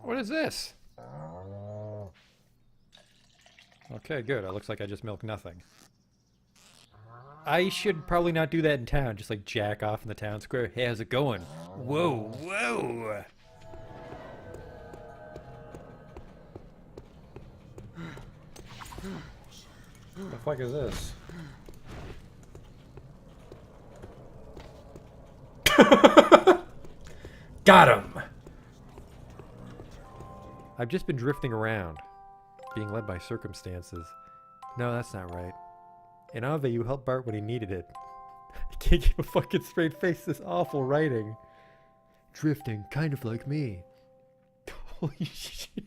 What is this? Okay, good. It looks like I just milked nothing. I should probably not do that in town. Just like jack off in the town square. Hey, how's it going? Whoa, whoa! What the fuck is this? Got him! I've just been drifting around, being led by circumstances. No, that's not right. In Ave, you helped Bart when he needed it. I can't keep a fucking straight face, this awful writing. Drifting, kind of like me. Holy shit.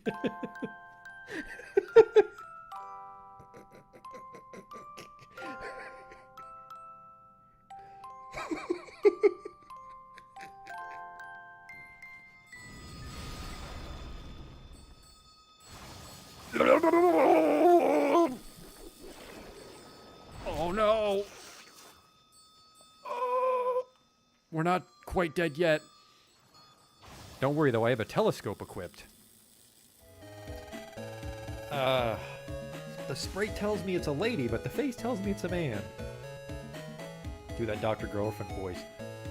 Oh no! Oh, we're not quite dead yet. Don't worry though, I have a telescope equipped. The sprite tells me it's a lady, but the face tells me it's a man. Do that Dr. Girlfriend voice.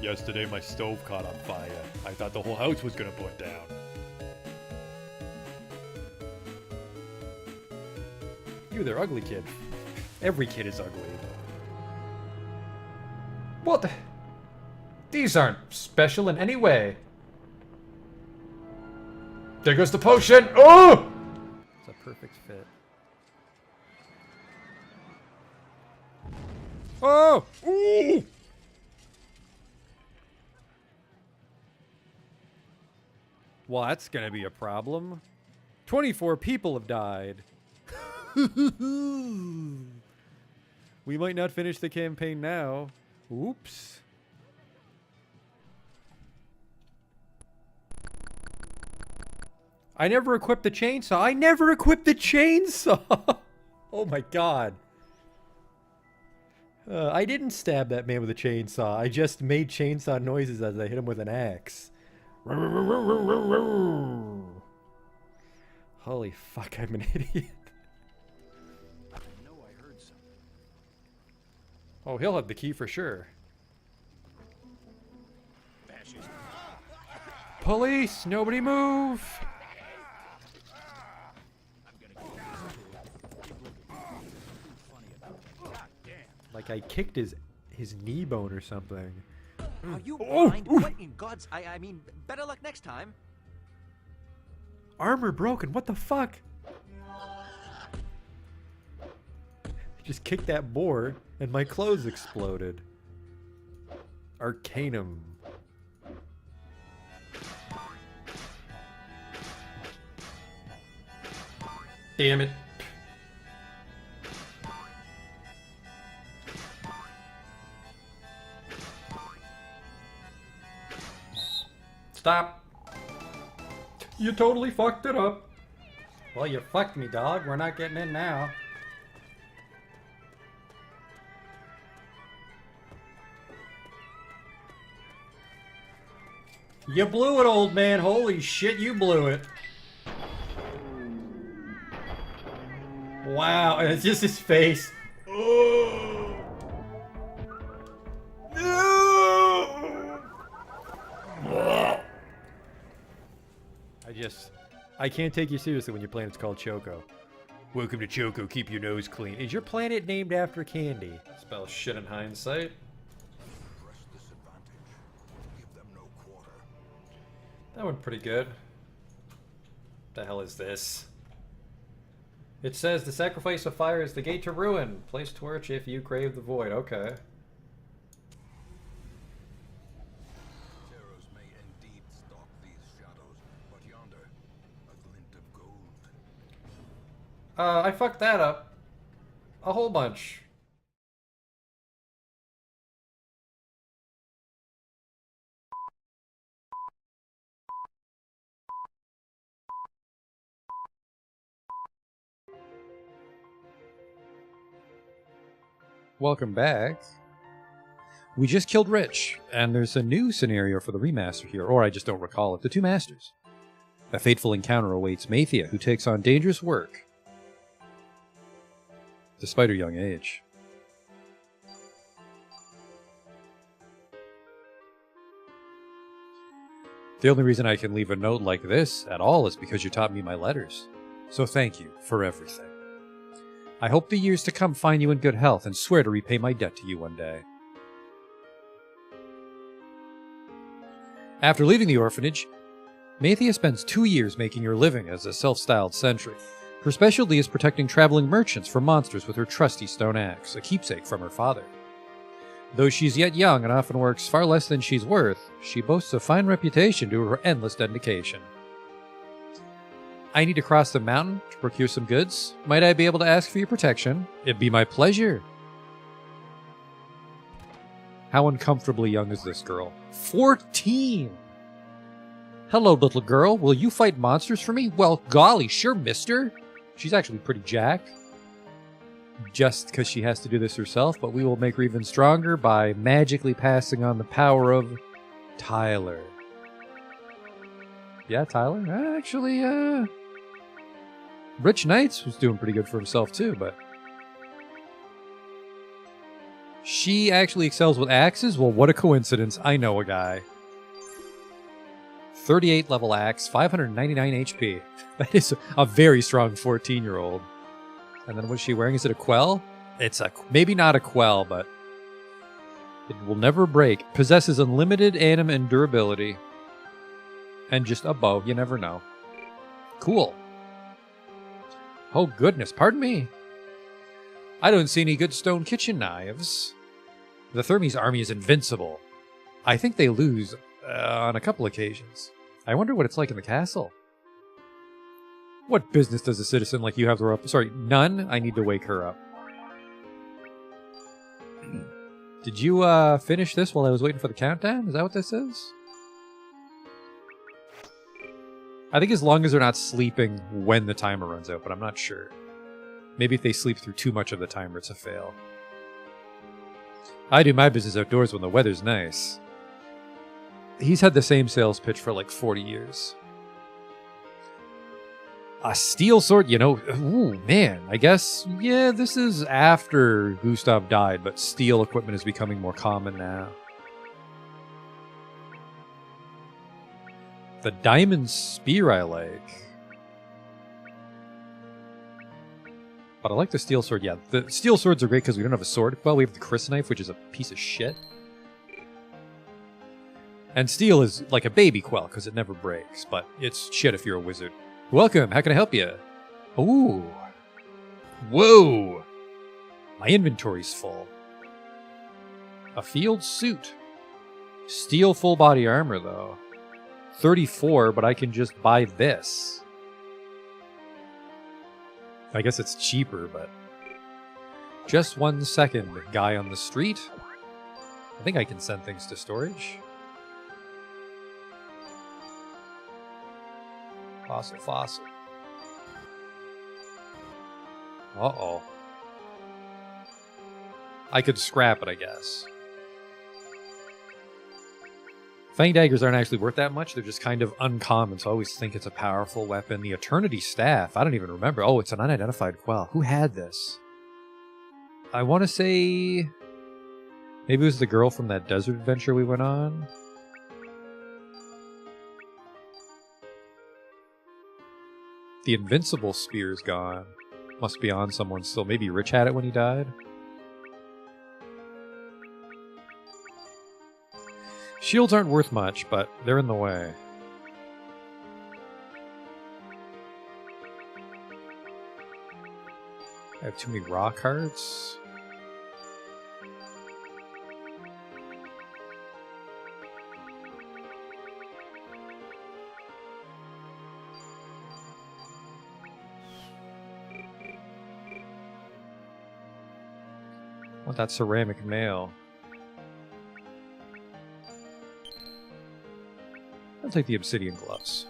Yesterday my stove caught on fire. I thought the whole house was gonna burn down. You, they're ugly, kid. Every kid is ugly. What? These aren't special in any way. There goes the potion! Oh! It's a perfect fit. Oh! Ooh! Well, that's gonna be a problem. 24 people have died. We might not finish the campaign now. Oops. I never equipped the chainsaw. I never equipped the chainsaw! Oh my god. I didn't stab that man with a chainsaw. I just made chainsaw noises as I hit him with an axe. Holy fuck, I'm an idiot. Oh, he'll have the key for sure. Police! Nobody move! Like I kicked his knee bone or something. Are you blind? What in God's... I mean, better luck next time. Armor broken, what the fuck? Just kicked that boar and my clothes exploded. Arcanum. Damn it. Stop. You totally fucked it up. Well, you fucked me, dog. We're not getting in now. You blew it, old man. Holy shit, you blew it. Wow, and it's just his face. Oh. No. I can't take you seriously when your planet's called Choco. Welcome to Choco, keep your nose clean. Is your planet named after candy? Spell shit in hindsight. That went pretty good. The hell is this? It says the sacrifice of fire is the gate to ruin. Place torch if you crave the void. Okay. Terrors may indeed stalk these shadows, but yonder, a glint of gold. I fucked that up. A whole bunch. Welcome back. We just killed Rich, and there's a new scenario for the remaster here, or I just don't recall it. The two masters. A fateful encounter awaits Mathia, who takes on dangerous work, despite her young age. The only reason I can leave a note like this at all is because you taught me my letters. So thank you for everything. I hope the years to come find you in good health and swear to repay my debt to you one day. After leaving the orphanage, Mathia spends 2 years making her living as a self-styled sentry. Her specialty is protecting traveling merchants from monsters with her trusty stone axe, a keepsake from her father. Though she's yet young and often works far less than she's worth, she boasts a fine reputation due to her endless dedication. I need to cross the mountain to procure some goods. Might I be able to ask for your protection? It'd be my pleasure. How uncomfortably young is this girl? 14! Hello, little girl. Will you fight monsters for me? Well, golly, sure, mister. She's actually pretty jacked. Just because she has to do this herself, but we will make her even stronger by magically passing on the power of Tyler. Yeah, Tyler? Actually, Rich Knights was doing pretty good for himself too, but she actually excels with axes? Well, what a coincidence. I know a guy. 38 level axe, 599 HP. That is a very strong 14-year-old. And then what's she wearing? Is it a quell? It's a... maybe not a quell, but it will never break. Possesses unlimited anim and durability. And just a bow. You never know. Cool. Oh, goodness. Pardon me. I don't see any good stone kitchen knives. The Thermes army is invincible. I think they lose on a couple occasions. I wonder what it's like in the castle. What business does a citizen like you have to up? Sorry, none? I need to wake her up. Did you finish this while I was waiting for the countdown? Is that what this is? I think as long as they're not sleeping when the timer runs out, but I'm not sure. Maybe if they sleep through too much of the timer, it's a fail. I do my business outdoors when the weather's nice. He's had the same sales pitch for like 40 years. A steel sword, you know, ooh, man, I guess, yeah, this is after Gustav died, but steel equipment is becoming more common now. The diamond spear I like. But I like the steel sword, yeah. The steel swords are great because we don't have a sword. Well, we have the Chris knife, which is a piece of shit. And steel is like a baby quell because it never breaks, but it's shit if you're a wizard. Welcome, how can I help you? Ooh. Whoa! My inventory's full. A field suit. Steel full body armor, though. 34, but I can just buy this. I guess it's cheaper, but... Just 1 second, guy on the street. I think I can send things to storage. Fossil. Uh-oh. I could scrap it, I guess. Fang daggers aren't actually worth that much. They're just kind of uncommon, so I always think it's a powerful weapon. The Eternity Staff. I don't even remember. Oh, it's an unidentified quell. Who had this? I want to say... maybe it was the girl from that desert adventure we went on. The Invincible Spear's gone. Must be on someone still. Maybe Rich had it when he died. Shields aren't worth much, but they're in the way. I have too many raw cards. I want that ceramic mail. I'll take the obsidian gloves.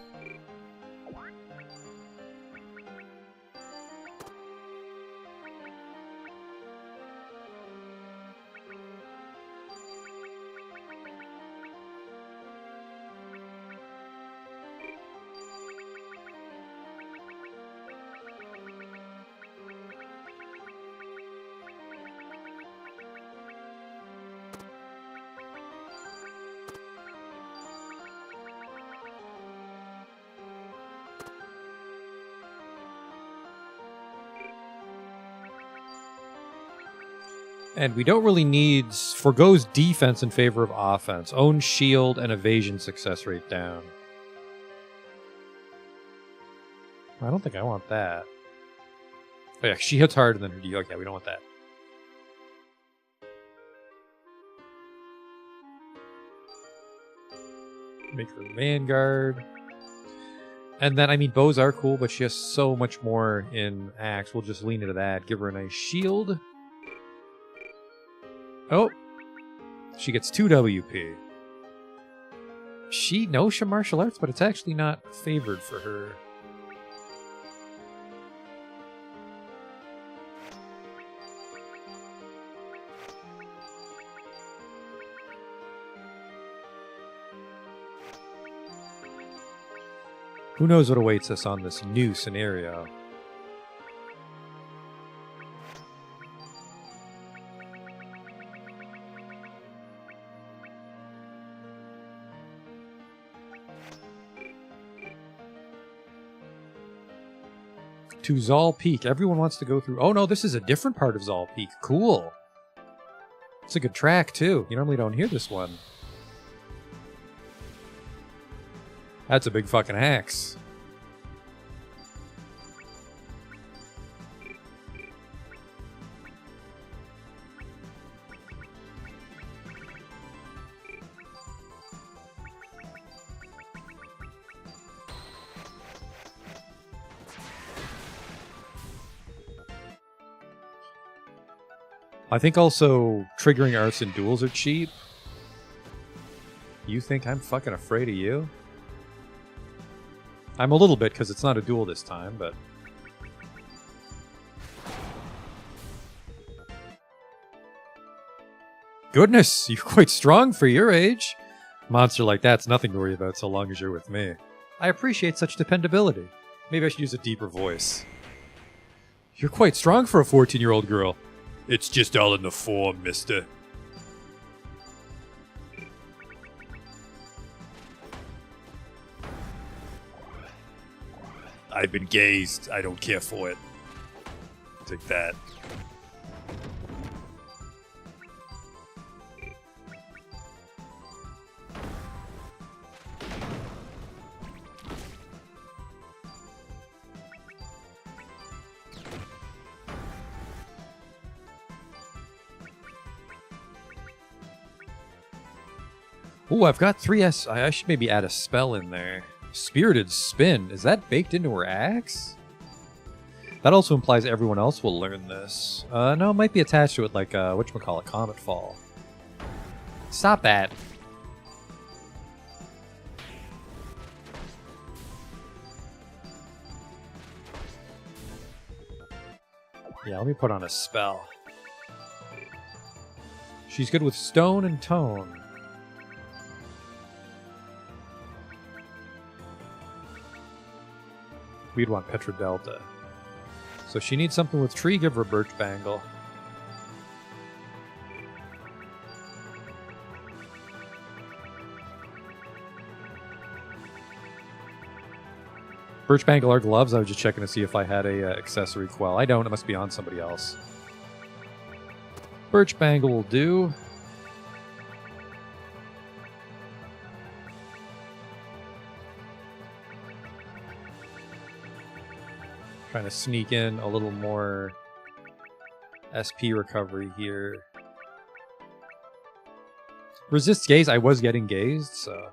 And we don't really need... Forgoes defense in favor of offense. Own shield and evasion success rate down. I don't think I want that. Oh yeah, she hits hard and then her D. Okay, we don't want that. Make her Vanguard. And then, I mean, bows are cool, but she has so much more in Axe. We'll just lean into that. Give her a nice shield. Oh. She gets 2 WP. She knows some martial arts, but it's actually not favored for her. Who knows what awaits us on this new scenario? To Zal Peak. Everyone wants to go through... Oh no, this is a different part of Zal Peak. Cool. It's a good track, too. You normally don't hear this one. That's a big fucking axe. I think also triggering arts in duels are cheap. You think I'm fucking afraid of you? I'm a little bit, because it's not a duel this time, but... Goodness, you're quite strong for your age. Monster like that's nothing to worry about so long as you're with me. I appreciate such dependability. Maybe I should use a deeper voice. You're quite strong for a 14-year-old girl. It's just all in the form, mister. I've been gazed. I don't care for it. Take that. Ooh, I've got 3S. I should maybe add a spell in there. Spirited Spin. Is that baked into her axe? That also implies everyone else will learn this. No, it might be attached to it like, whatchamacallit, Comet Fall. Stop that. Yeah, let me put on a spell. She's good with stone and tone. We'd want Petra Delta. So she needs something with tree, give her Birch Bangle. Birch Bangle are gloves. I was just checking to see if I had a accessory quell. I don't. It must be on somebody else. Birch Bangle will do. Trying to sneak in a little more SP recovery here. Resist gaze. I was getting gazed, so...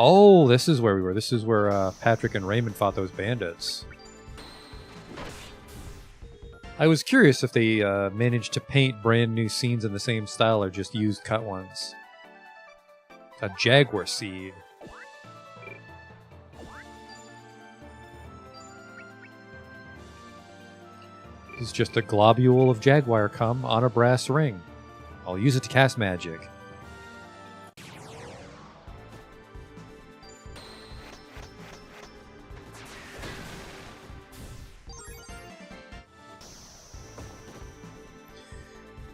Oh, this is where we were. This is where Patrick and Raymond fought those bandits. I was curious if they managed to paint brand new scenes in the same style or just used cut ones. A Jaguar Seed. This is just a globule of Jaguar cum on a brass ring. I'll use it to cast magic.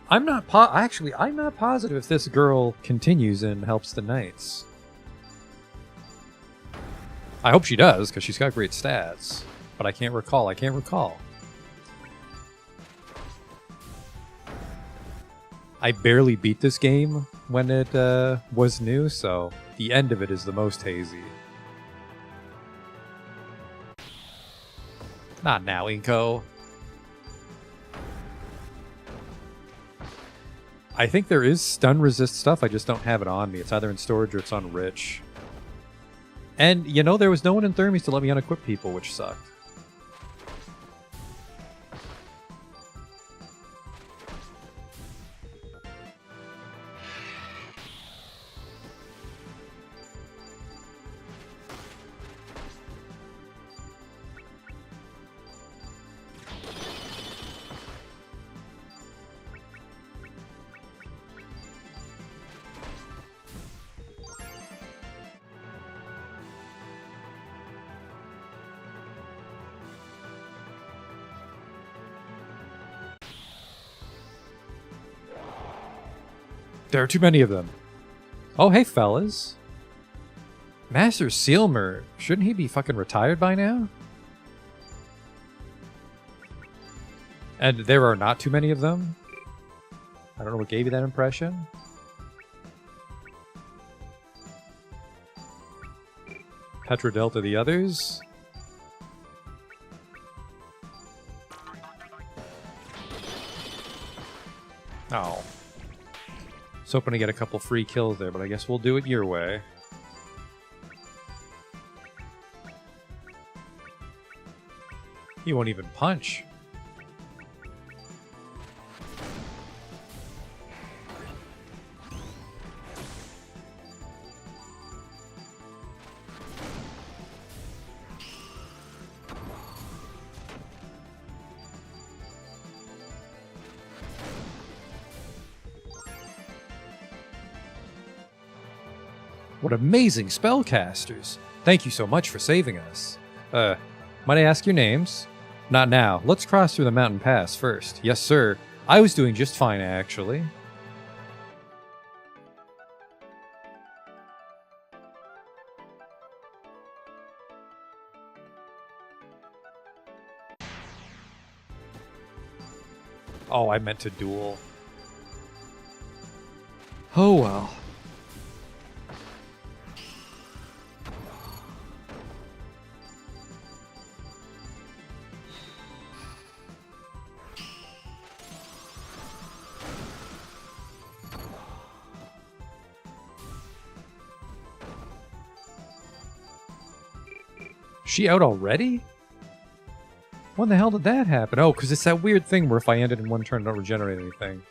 I'm not actually, I'm not positive if this girl continues and helps the knights. I hope she does, because she's got great stats. But I can't recall. I barely beat this game when it was new, so the end of it is the most hazy. Not now, Inko. I think there is stun resist stuff, I just don't have it on me. It's either in storage or it's on rich. And, you know, there was no one in Thermes to let me unequip people, which sucked. There are too many of them. Oh, hey, fellas. Master Sealmer, shouldn't he be fucking retired by now? And there are not too many of them? I don't know what gave you that impression. Petra Delta the others. Oh. Was hoping to get a couple free kills there, but I guess we'll do it your way. He won't even punch. What amazing spellcasters! Thank you so much for saving us. Might I ask your names? Not now. Let's cross through the mountain pass first. Yes, sir. I was doing just fine, actually. Oh, I meant to duel. Oh well. She out already? When the hell did that happen? Oh, because it's that weird thing where if I end it in one turn, I don't regenerate anything.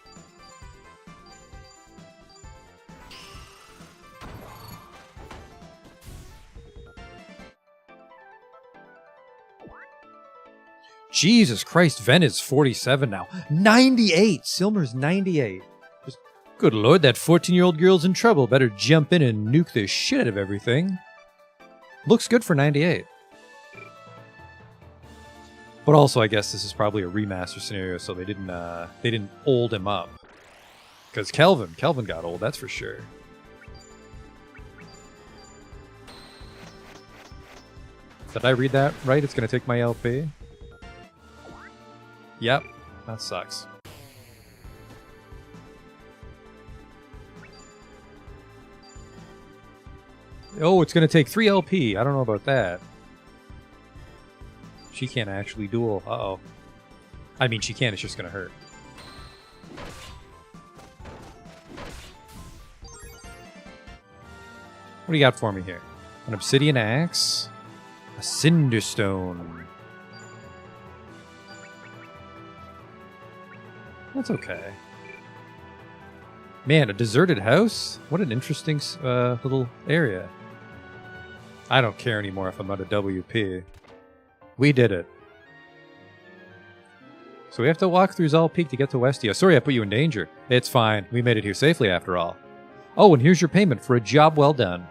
Jesus Christ, Ven is 47 now. 98! Silmer's 98. Just, good lord, that 14-year-old girl's in trouble. Better jump in and nuke the shit out of everything. Looks good for 98. But also, I guess this is probably a remaster scenario, so they didn't old him up. Because Kelvin got old, that's for sure. Did I read that right? It's going to take my LP? Yep, that sucks. Oh, it's going to take 3 LP. I don't know about that. She can't actually duel. Uh-oh. I mean, she can. It's just going to hurt. What do you got for me here? An obsidian axe? A cinderstone. That's okay. Man, a deserted house? What an interesting little area. I don't care anymore if I'm out of WP. We did it. So we have to walk through Zal Peak to get to Westia. Sorry I put you in danger. It's fine. We made it here safely after all. Oh, and here's your payment for a job well done.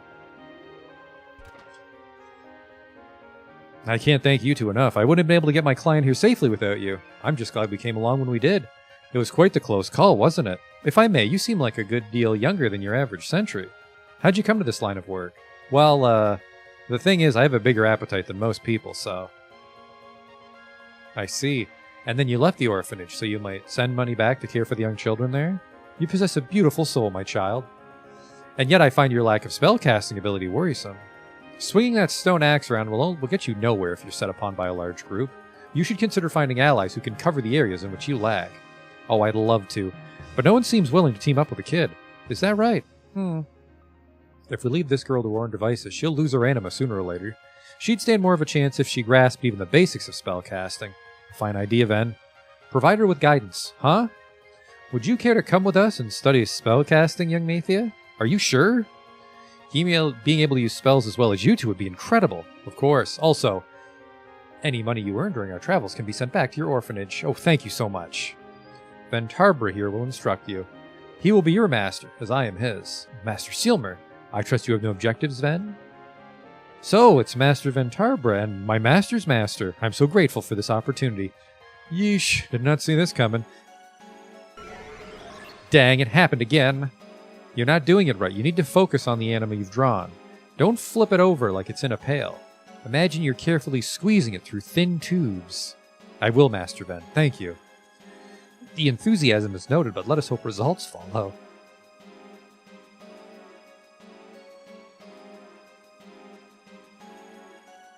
I can't thank you two enough. I wouldn't have been able to get my client here safely without you. I'm just glad we came along when we did. It was quite the close call, wasn't it? If I may, you seem like a good deal younger than your average sentry. How'd you come to this line of work? Well, the thing is, I have a bigger appetite than most people, so... I see. And then you left the orphanage, so you might send money back to care for the young children there? You possess a beautiful soul, my child. And yet I find your lack of spellcasting ability worrisome. Swinging that stone axe around will get you nowhere if you're set upon by a large group. You should consider finding allies who can cover the areas in which you lack. Oh, I'd love to. But no one seems willing to team up with a kid. Is that right? If we leave this girl to her own devices, she'll lose her anima sooner or later. She'd stand more of a chance if she grasped even the basics of spellcasting. Fine idea, Ven. Provide her with guidance, huh? Would you care to come with us and study spellcasting, young Mathia? Are you sure? Being able to use spells as well as you two would be incredible. Of course. Also, any money you earn during our travels can be sent back to your orphanage. Oh, thank you so much. Ventarbra here will instruct you. He will be your master, as I am his. Master Sealmer, I trust you have no objectives, Ven? So, it's Master Ventarbra and my master's master. I'm so grateful for this opportunity. Yeesh, did not see this coming. Dang, it happened again. You're not doing it right. You need to focus on the anima you've drawn. Don't flip it over like it's in a pail. Imagine you're carefully squeezing it through thin tubes. I will, Master Ven. Thank you. The enthusiasm is noted, but let us hope results follow.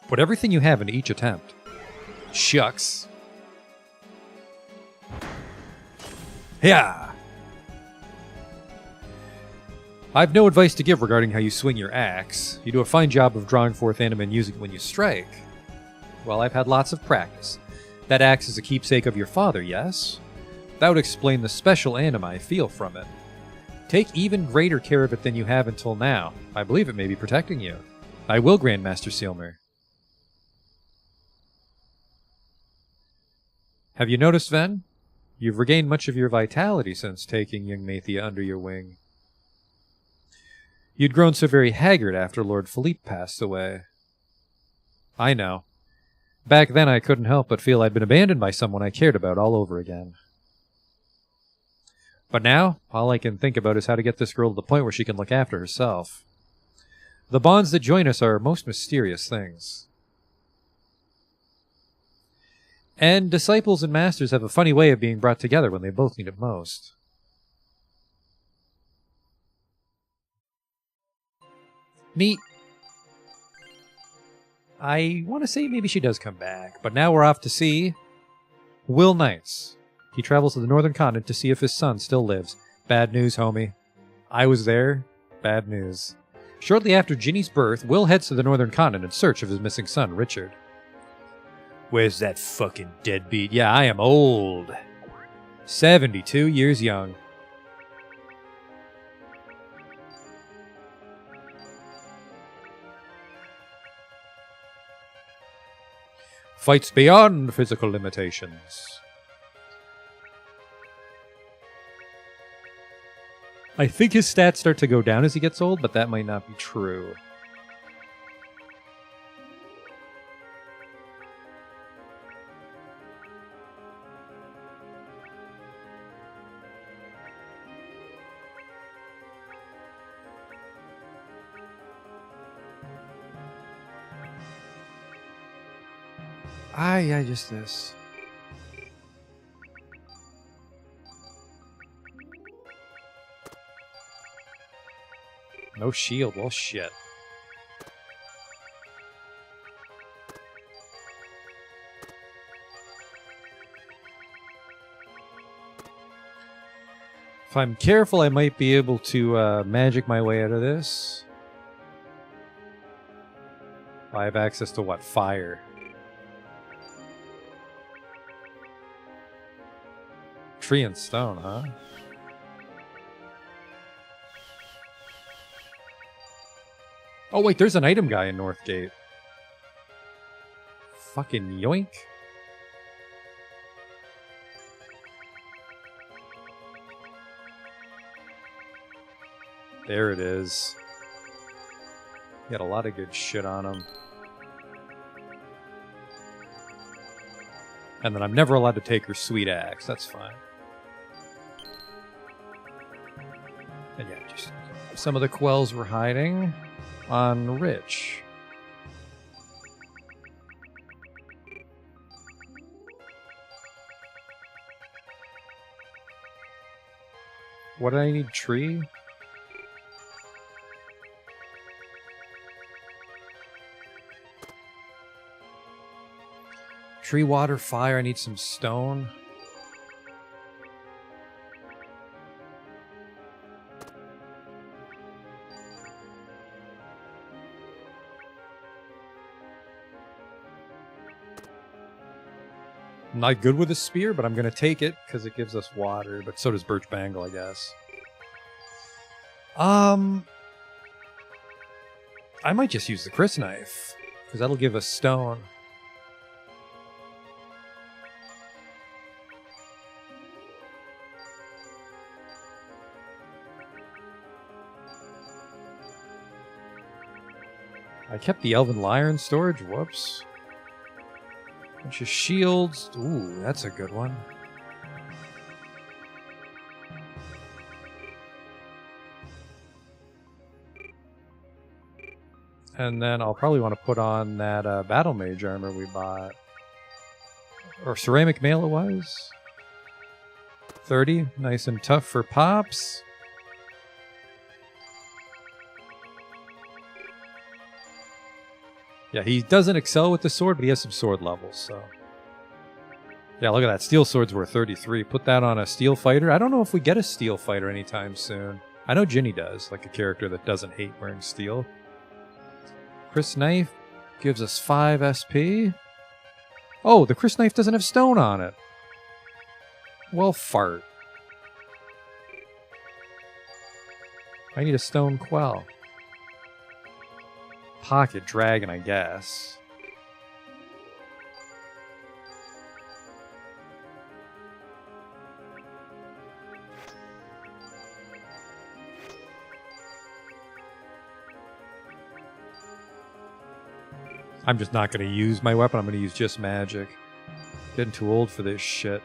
Put everything you have into each attempt. Shucks. Yeah. I've no advice to give regarding how you swing your axe. You do a fine job of drawing forth anima and using it when you strike. Well, I've had lots of practice. That axe is a keepsake of your father, yes? That would explain the special anima I feel from it. Take even greater care of it than you have until now. I believe it may be protecting you. I will, Grandmaster Sealmer. Have you noticed, Ven? You've regained much of your vitality since taking young Mathia under your wing. You'd grown so very haggard after Lord Philippe passed away. I know. Back then I couldn't help but feel I'd been abandoned by someone I cared about all over again. But now, all I can think about is how to get this girl to the point where she can look after herself. The bonds that join us are most mysterious things. And disciples and masters have a funny way of being brought together when they both need it most. Neat. I want to say maybe she does come back, but now we're off to see Will Knights. He travels to the northern continent to see if his son still lives. Bad news, homie. I was there. Bad news. Shortly after Ginny's birth, Will heads to the northern continent in search of his missing son, Richard. Where's that fucking deadbeat? Yeah, I am old. 72 years young. Fights beyond physical limitations. I think his stats start to go down as he gets old, but that might not be true. I just this. No shield, well shit. If I'm careful, I might be able to magic my way out of this. I have access to what? Fire. Tree and stone, huh? Oh wait, there's an item guy in Northgate. Fucking yoink. There it is. Got a lot of good shit on him. And then I'm never allowed to take her sweet axe. That's fine. And yeah, just some of the quells were hiding on Rich. What did I need? Tree? Tree, water, fire. I need some stone. I'm not good with a spear, but I'm going to take it because it gives us water, but so does Birch Bangle, I guess. I might just use the Chris knife because that'll give us stone. I kept the Elven Lyre in storage. Whoops. Bunch of shields. Ooh, that's a good one. And then I'll probably want to put on that Battle Mage armor we bought. Or Ceramic Mail it was. 30. Nice and tough for pops. Yeah, he doesn't excel with the sword, but he has some sword levels, so... Yeah, look at that. Steel sword's worth 33. Put that on a steel fighter. I don't know if we get a steel fighter anytime soon. I know Ginny does, like a character that doesn't hate wearing steel. Chris Knife gives us 5 SP. Oh, the Chris Knife doesn't have stone on it. Well, fart. I need a stone quell. Pocket Dragon, I guess. I'm just not going to use my weapon. I'm going to use just magic. Getting too old for this shit.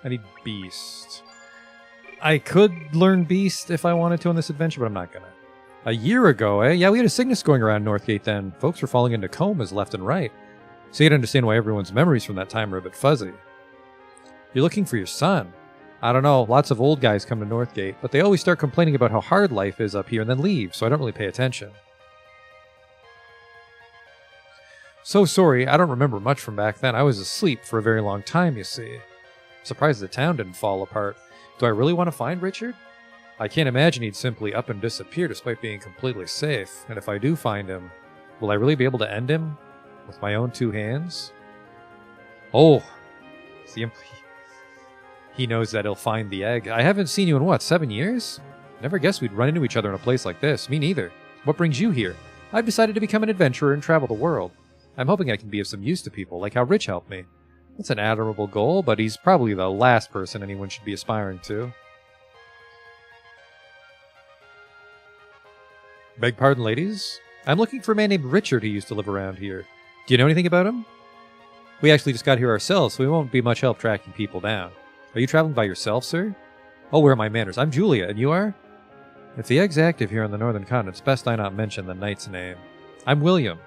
I need Beast. I could learn Beast if I wanted to on this adventure, but I'm not gonna. A year ago, eh? Yeah, we had a sickness going around Northgate then. Folks were falling into comas left and right. So you'd understand why everyone's memories from that time are a bit fuzzy. You're looking for your son. I don't know, lots of old guys come to Northgate, but they always start complaining about how hard life is up here and then leave, so I don't really pay attention. So sorry, I don't remember much from back then. I was asleep for a very long time, you see. Surprised the town didn't fall apart. Do I really want to find Richard? I can't imagine he'd simply up and disappear despite being completely safe. And if I do find him, will I really be able to end him with my own 2 hands? Oh, see, he knows that he'll find the egg. I haven't seen you in what, 7 years? Never guessed we'd run into each other in a place like this. Me neither. What brings you here? I've decided to become an adventurer and travel the world. I'm hoping I can be of some use to people, like how Rich helped me. That's an admirable goal, but he's probably the last person anyone should be aspiring to. Beg pardon, ladies? I'm looking for a man named Richard who used to live around here. Do you know anything about him? We actually just got here ourselves, so we won't be much help tracking people down. Are you traveling by yourself, sir? Oh, where are my manners? I'm Julia, and you are? If the egg's active here on the northern continent, it's best I not mention the knight's name. I'm William.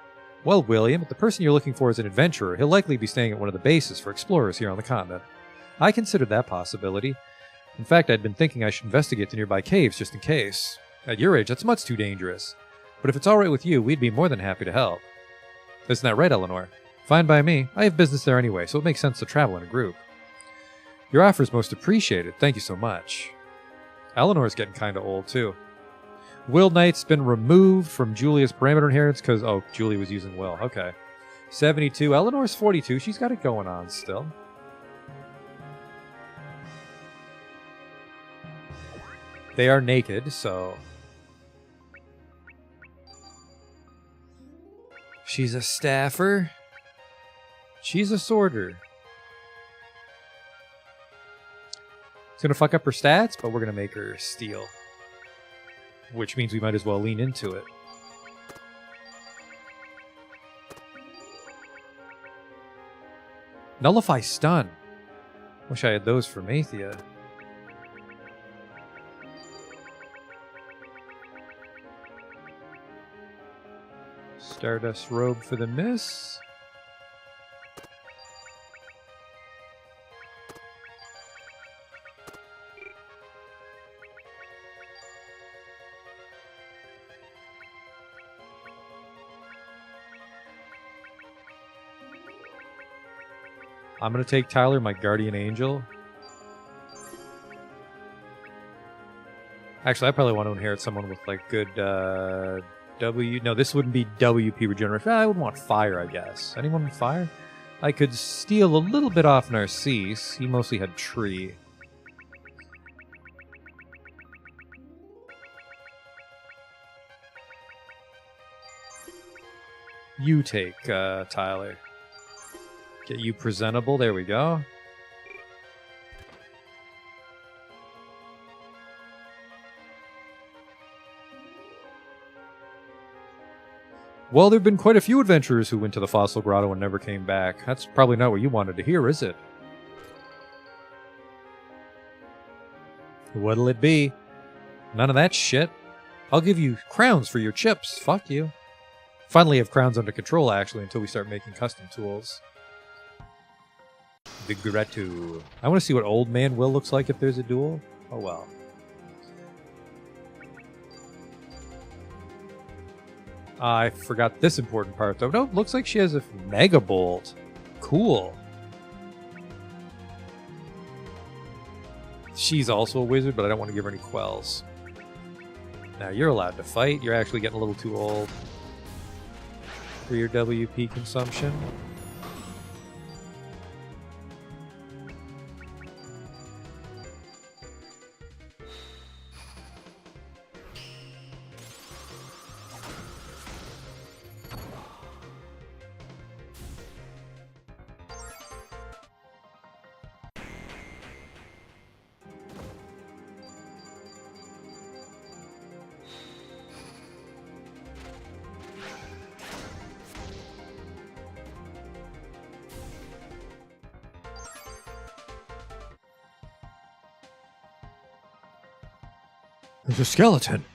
Well, William, if the person you're looking for is an adventurer, he'll likely be staying at one of the bases for explorers here on the continent. I considered that possibility. In fact, I'd been thinking I should investigate the nearby caves just in case. At your age, that's much too dangerous. But if it's all right with you, we'd be more than happy to help. Isn't that right, Eleanor? Fine by me. I have business there anyway, so it makes sense to travel in a group. Your offer is most appreciated. Thank you so much. Eleanor's getting kind of old, too. Will Knight's been removed from Julia's parameter inheritance because, oh, Julie was using Will. Okay. 72. Eleanor's 42. She's got it going on still. They are naked, so... She's a staffer. She's a sworder. It's going to fuck up her stats, but we're going to make her steal. Which means we might as well lean into it. Nullify stun. Wish I had those for Mathia. Stardust robe for the miss. I'm going to take Tyler, my guardian angel. Actually, I probably want to inherit someone with like good W. No, this wouldn't be WP regeneration. I would want fire, I guess. Anyone with fire? I could steal a little bit off Narcisse. He mostly had tree. You take Tyler. Get you presentable. There we go. Well, there have been quite a few adventurers who went to the Fossil Grotto and never came back. That's probably not what you wanted to hear, is it? What'll it be? None of that shit. I'll give you crowns for your chips. Fuck you. Finally have crowns under control, actually, until we start making custom tools. The Gratu. I want to see what Old Man Will looks like if there's a duel. Oh well. I forgot this important part, though. No, it looks like she has a Mega Bolt. Cool. She's also a wizard, but I don't want to give her any quells. Now, you're allowed to fight. You're actually getting a little too old for your WP consumption. There's a skeleton.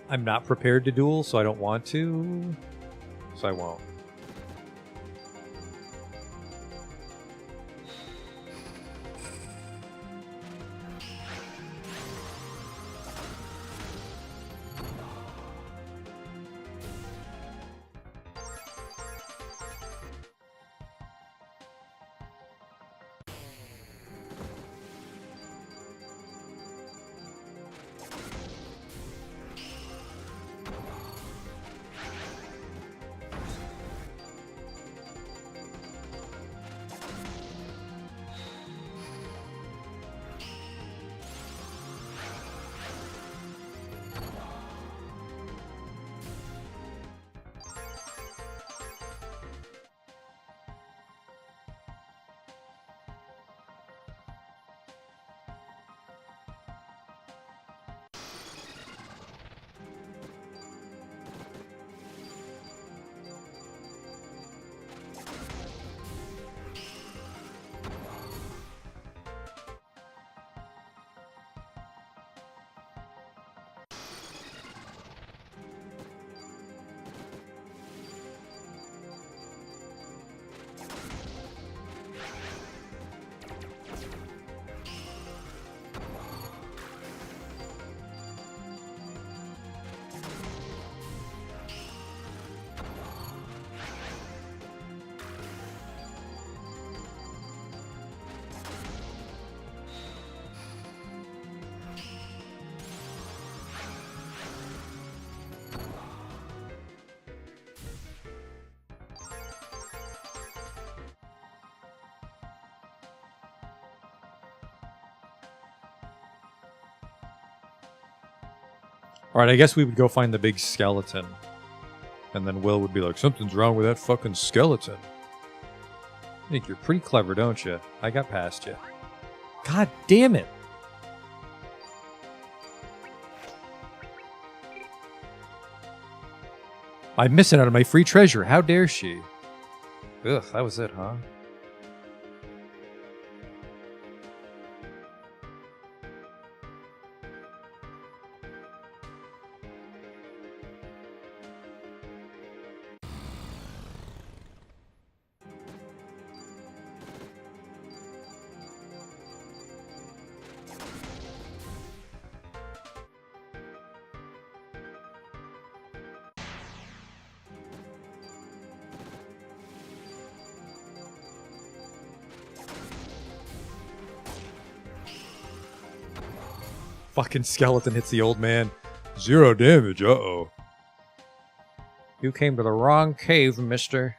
I'm not prepared to duel, so I don't want to. So I won't. Alright, I guess we would go find the big skeleton. And then Will would be like, something's wrong with that fucking skeleton. You think you're pretty clever, don't you? I got past you. God damn it! I'm missing out on my free treasure. How dare she? Ugh, that was it, huh? Fucking skeleton hits the old man. 0 damage, uh-oh. You came to the wrong cave, mister.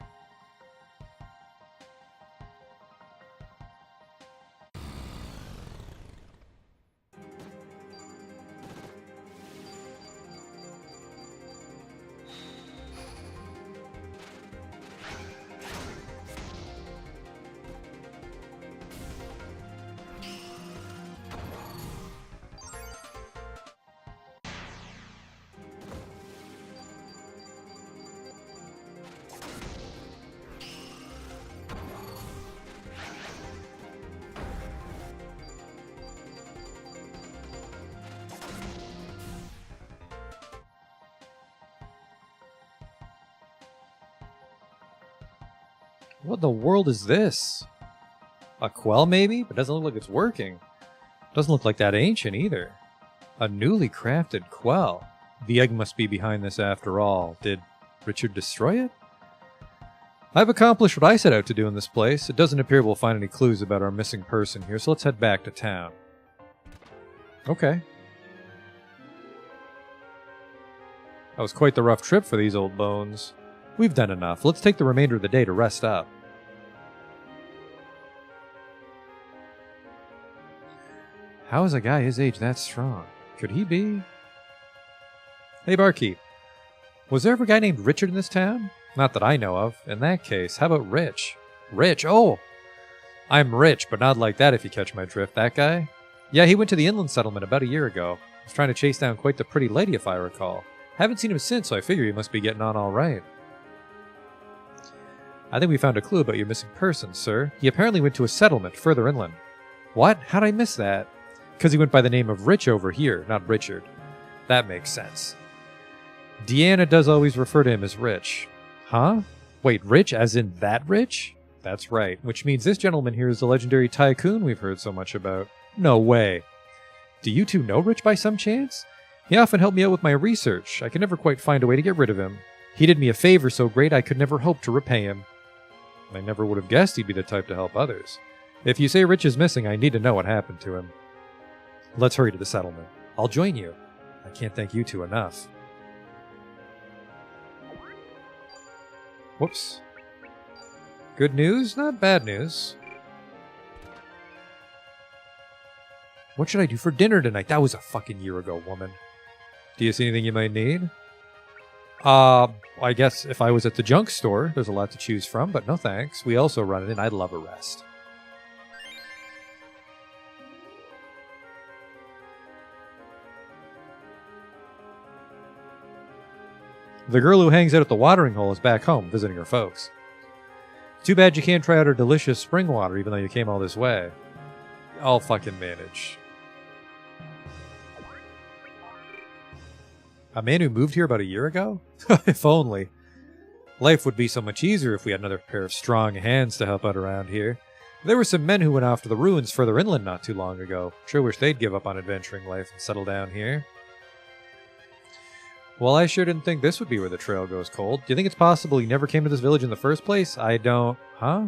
What the world is this? A quell, maybe? But doesn't look like it's working. Doesn't look like that ancient, either. A newly crafted quell. The egg must be behind this after all. Did Richard destroy it? I've accomplished what I set out to do in this place. It doesn't appear we'll find any clues about our missing person here, so let's head back to town. Okay. That was quite the rough trip for these old bones. We've done enough. Let's take the remainder of the day to rest up. How is a guy his age that strong? Could he be? Hey, barkeep. Was there ever a guy named Richard in this town? Not that I know of. In that case, how about Rich? Rich? Oh! I'm rich, but not like that if you catch my drift. That guy? Yeah, he went to the inland settlement about a year ago. Was trying to chase down quite the pretty lady, if I recall. Haven't seen him since, so I figure he must be getting on all right. I think we found a clue about your missing person, sir. He apparently went to a settlement further inland. What? How'd I miss that? Because he went by the name of Rich over here, not Richard. That makes sense. Deanna does always refer to him as Rich. Huh? Wait, Rich as in that Rich? That's right, which means this gentleman here is the legendary tycoon we've heard so much about. No way. Do you two know Rich by some chance? He often helped me out with my research. I could never quite find a way to get rid of him. He did me a favor so great I could never hope to repay him. I never would have guessed he'd be the type to help others. If you say Rich is missing, I need to know what happened to him. Let's hurry to the settlement. I'll join you. I can't thank you two enough. Whoops. Good news, not bad news. What should I do for dinner tonight? That was a fucking year ago, woman. Do you see anything you might need? I guess if I was at the junk store, there's a lot to choose from, but no thanks. We also run it, and I'd love a rest. The girl who hangs out at the watering hole is back home, visiting her folks. Too bad you can't try out her delicious spring water, even though you came all this way. I'll fucking manage. A man who moved here about a year ago? If only. Life would be so much easier if we had another pair of strong hands to help out around here. There were some men who went off to the ruins further inland not too long ago. Sure wish they'd give up on adventuring life and settle down here. Well, I sure didn't think this would be where the trail goes cold. Do you think it's possible you never came to this village in the first place? I don't... Huh?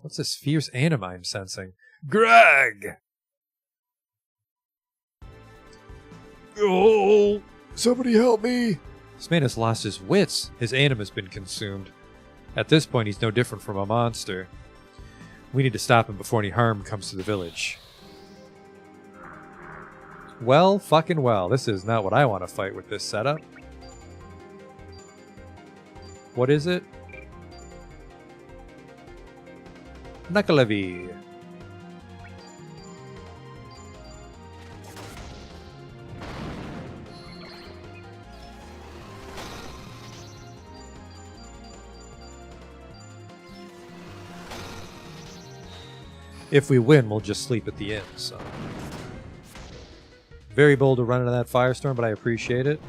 What's this fierce anime I'm sensing? Greg! Oh! Somebody help me! This man has lost his wits. His anima's been consumed. At this point, he's no different from a monster. We need to stop him before any harm comes to the village. Well, fucking well. This is not what I want to fight with this setup. What is it? Knucklevi. If we win, we'll just sleep at the inn, so. Very bold to run into that firestorm, but I appreciate it.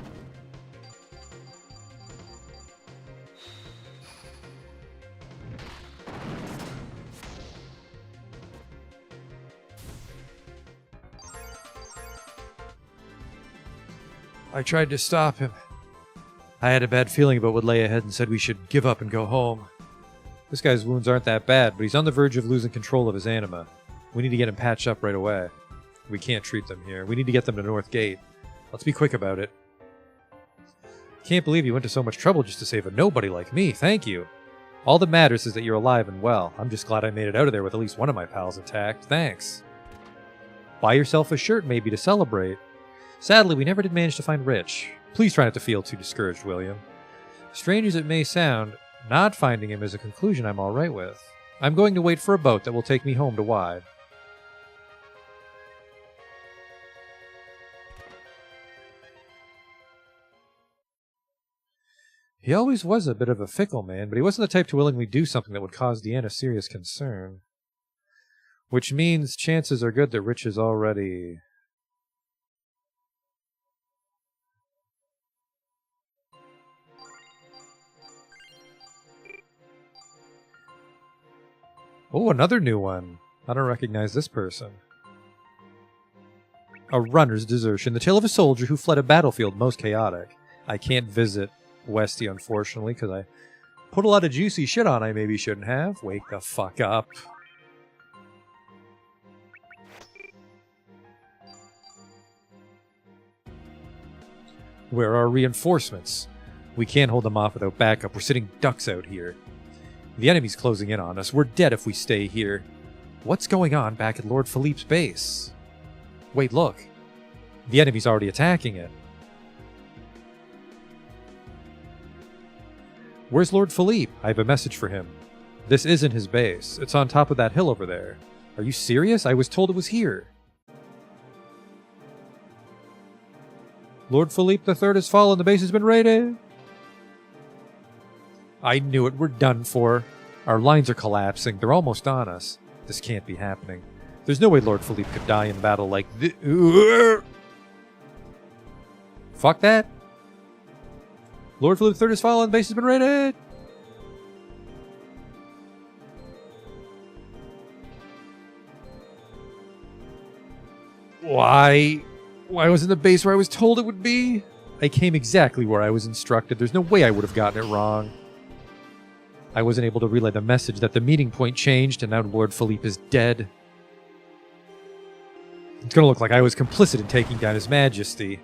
I tried to stop him. I had a bad feeling about what lay ahead and said we should give up and go home. This guy's wounds aren't that bad, but he's on the verge of losing control of his anima. We need to get him patched up right away. We can't treat them here. We need to get them to North Gate. Let's be quick about it. Can't believe you went to so much trouble just to save a nobody like me. Thank you. All that matters is that you're alive and well. I'm just glad I made it out of there with at least one of my pals intact. Thanks. Buy yourself a shirt, maybe, to celebrate. Sadly, we never did manage to find Rich. Please try not to feel too discouraged, William. Strange as it may sound, not finding him is a conclusion I'm all right with. I'm going to wait for a boat that will take me home to Wide. He always was a bit of a fickle man, but he wasn't the type to willingly do something that would cause Deanna serious concern. Which means chances are good that Rich is already... Oh, another new one. I don't recognize this person. A runner's desertion. The tale of a soldier who fled a battlefield most chaotic. I can't visit Westy, unfortunately, because I put a lot of juicy shit on I maybe shouldn't have. Wake the fuck up. Where are reinforcements? We can't hold them off without backup. We're sitting ducks out here. The enemy's closing in on us. We're dead if we stay here. What's going on back at Lord Philippe's base? Wait, look. The enemy's already attacking it. Where's Lord Philippe? I have a message for him. This isn't his base. It's on top of that hill over there. Are you serious? I was told it was here. Lord Philippe III has fallen. The base has been raided. I knew it. We're done for. Our lines are collapsing. They're almost on us. This can't be happening. There's no way Lord Philippe could die in battle like this. Fuck that. Lord Philippe III has fallen. The base has been raided. Why wasn't the base where I was told it would be? I came exactly where I was instructed. There's no way I would have gotten it wrong. I wasn't able to relay the message that the meeting point changed and now Lord Philippe is dead. It's going to look like I was complicit in taking down His Majesty.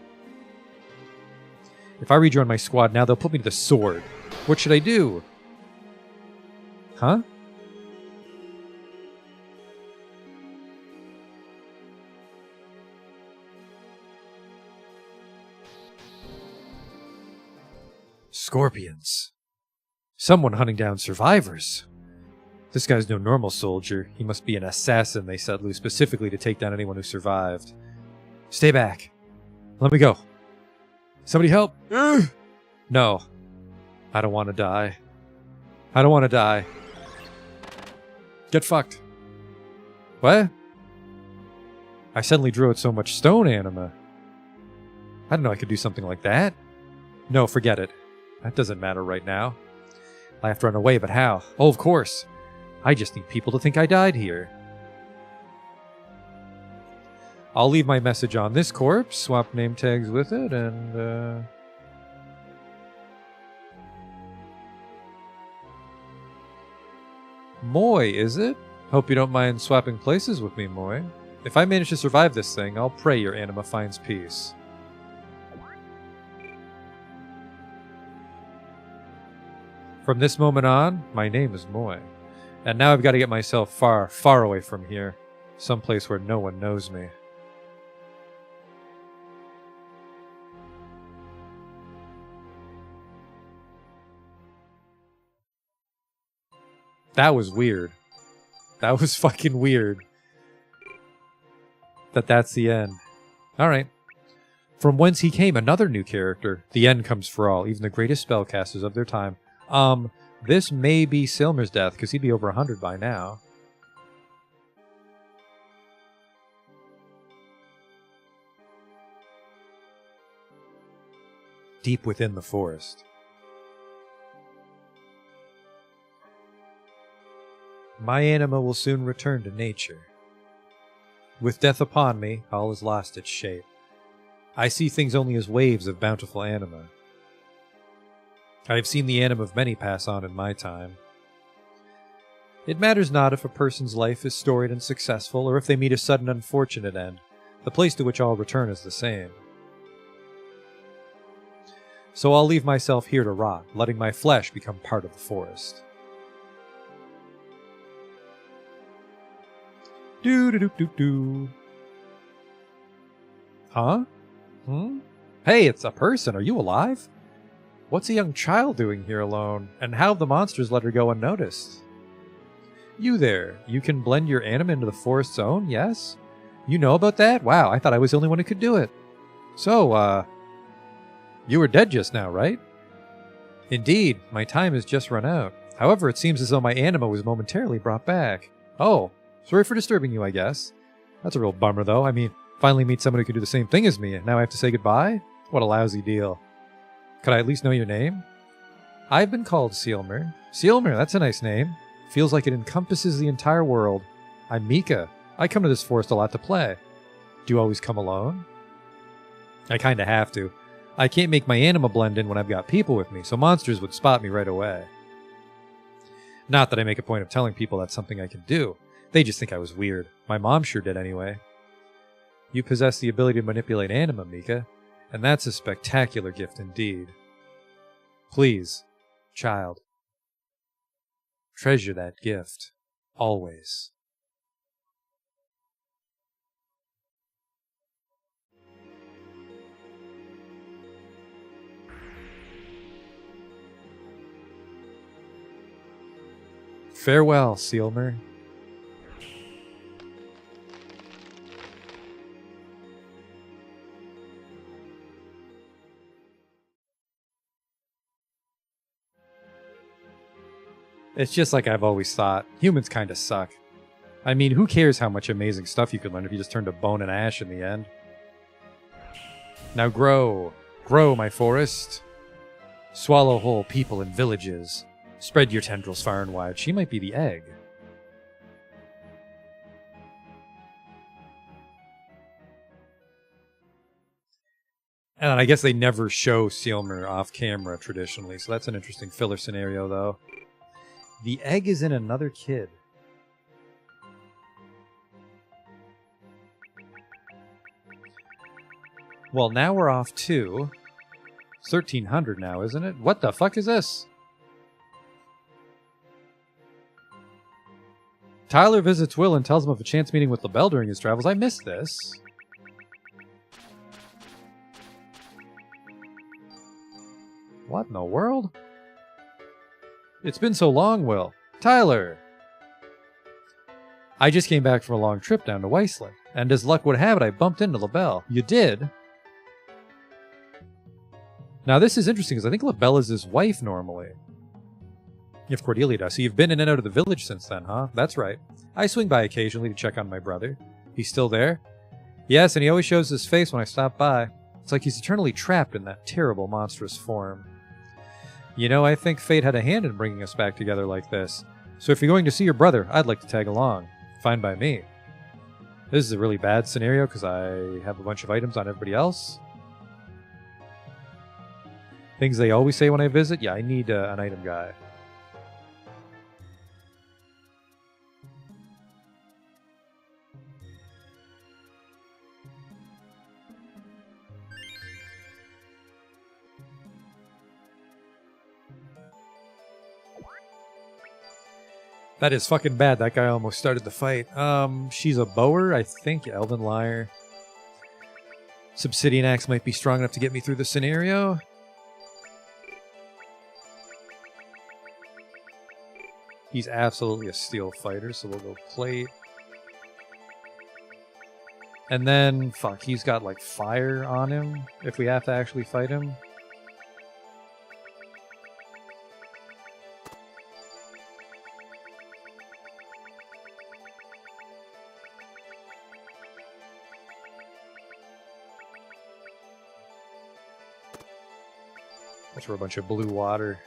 If I rejoin my squad now, they'll put me to the sword. What should I do? Huh? Scorpions. Someone hunting down survivors. This guy's no normal soldier. He must be an assassin they set loose specifically to take down anyone who survived. Stay back. Let me go. Somebody help. No. I don't want to die. I don't want to die. Get fucked. What? I suddenly drew out so much stone anima. I didn't know I could do something like that. No, forget it. That doesn't matter right now. I have to run away, but how? Oh, of course. I just need people to think I died here. I'll leave my message on this corpse, swap name tags with it, and, Moy, is it? Hope you don't mind swapping places with me, Moy. If I manage to survive this thing, I'll pray your anima finds peace. From this moment on, my name is Moy. And now I've got to get myself far, far away from here. Someplace where no one knows me. That was weird. That was fucking weird. That's the end. Alright. From whence he came, another new character. The end comes for all, even the greatest spellcasters of their time. This may be Silmer's death, because he'd be over 100 by now. Deep within the forest. My anima will soon return to nature. With death upon me, all has lost its shape. I see things only as waves of bountiful anima. I have seen the anima of many pass on in my time. It matters not if a person's life is storied and successful, or if they meet a sudden unfortunate end. The place to which all return is the same. So I'll leave myself here to rot, letting my flesh become part of the forest. Do-do-do-do-do. Huh? Hey, it's a person. Are you alive? What's a young child doing here alone? And how have the monsters let her go unnoticed? You there. You can blend your anima into the forest's own, yes? You know about that? Wow, I thought I was the only one who could do it. So, you were dead just now, right? Indeed, my time has just run out. However, it seems as though my anima was momentarily brought back. Oh, sorry for disturbing you, I guess. That's a real bummer, though. I mean, finally meet someone who can do the same thing as me, and now I have to say goodbye? What a lousy deal. Could I at least know your name? I've been called Sealmer. Sealmer, that's a nice name. Feels like it encompasses the entire world. I'm Mika. I come to this forest a lot to play. Do you always come alone? I kinda have to. I can't make my anima blend in when I've got people with me, so monsters would spot me right away. Not that I make a point of telling people that's something I can do. They just think I was weird. My mom sure did anyway. You possess the ability to manipulate anima, Mika, and that's a spectacular gift indeed. Please, child, treasure that gift, always. Farewell, Sealmer. It's just like I've always thought. Humans kind of suck. I mean, who cares how much amazing stuff you could learn if you just turned to bone and ash in the end? Now grow. Grow, my forest. Swallow whole people and villages. Spread your tendrils far and wide. She might be the egg. And I guess they never show Sealmer off camera traditionally, so that's an interesting filler scenario, though. The egg is in another kid. Well, now we're off to 1300 now, isn't it? What the fuck is this? Tyler visits Will and tells him of a chance meeting with LaBelle during his travels. I missed this. What in the world? It's been so long, Will. Tyler! I just came back from a long trip down to Weisland, and as luck would have it, I bumped into LaBelle. You did? Now this is interesting, because I think LaBelle is his wife normally. If Cordelia does. So you've been in and out of the village since then, huh? That's right. I swing by occasionally to check on my brother. He's still there? Yes, and he always shows his face when I stop by. It's like he's eternally trapped in that terrible, monstrous form. You know, I think fate had a hand in bringing us back together like this. So if you're going to see your brother, I'd like to tag along. Fine by me. This is a really bad scenario because I have a bunch of items on everybody else. Things they always say when I visit? Yeah, I need an item guy. That is fucking bad. That guy almost started the fight. She's a bower, I think. Elven Lyre. Subsidian Axe might be strong enough to get me through the scenario. He's absolutely a steel fighter, so we'll go plate. And then, fuck, he's got like fire on him if we have to actually fight him. That's for a bunch of blue water.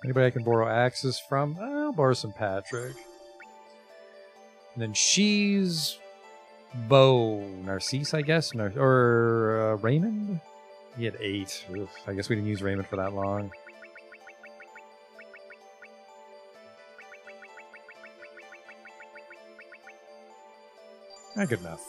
Anybody I can borrow axes from? I'll borrow some Patrick. And then she's Bo Narcisse, I guess, or Raymond. He had 8. Oof, I guess we didn't use Raymond for that long. Good enough.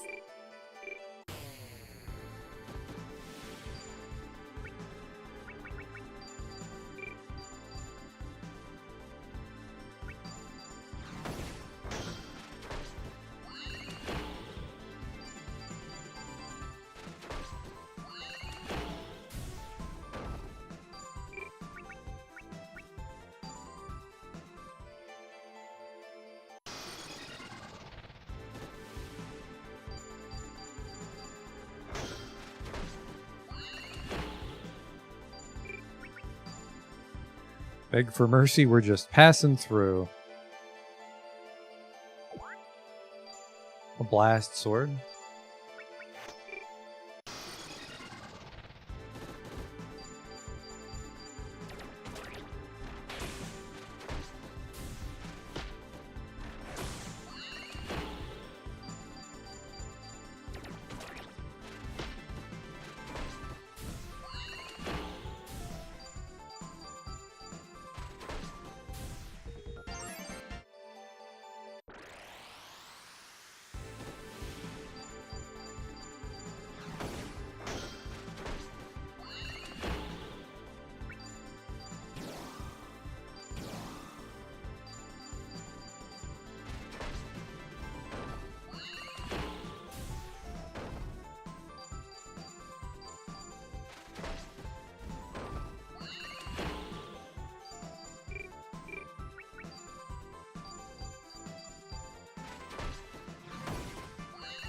Beg for mercy, we're just passing through. A blast sword.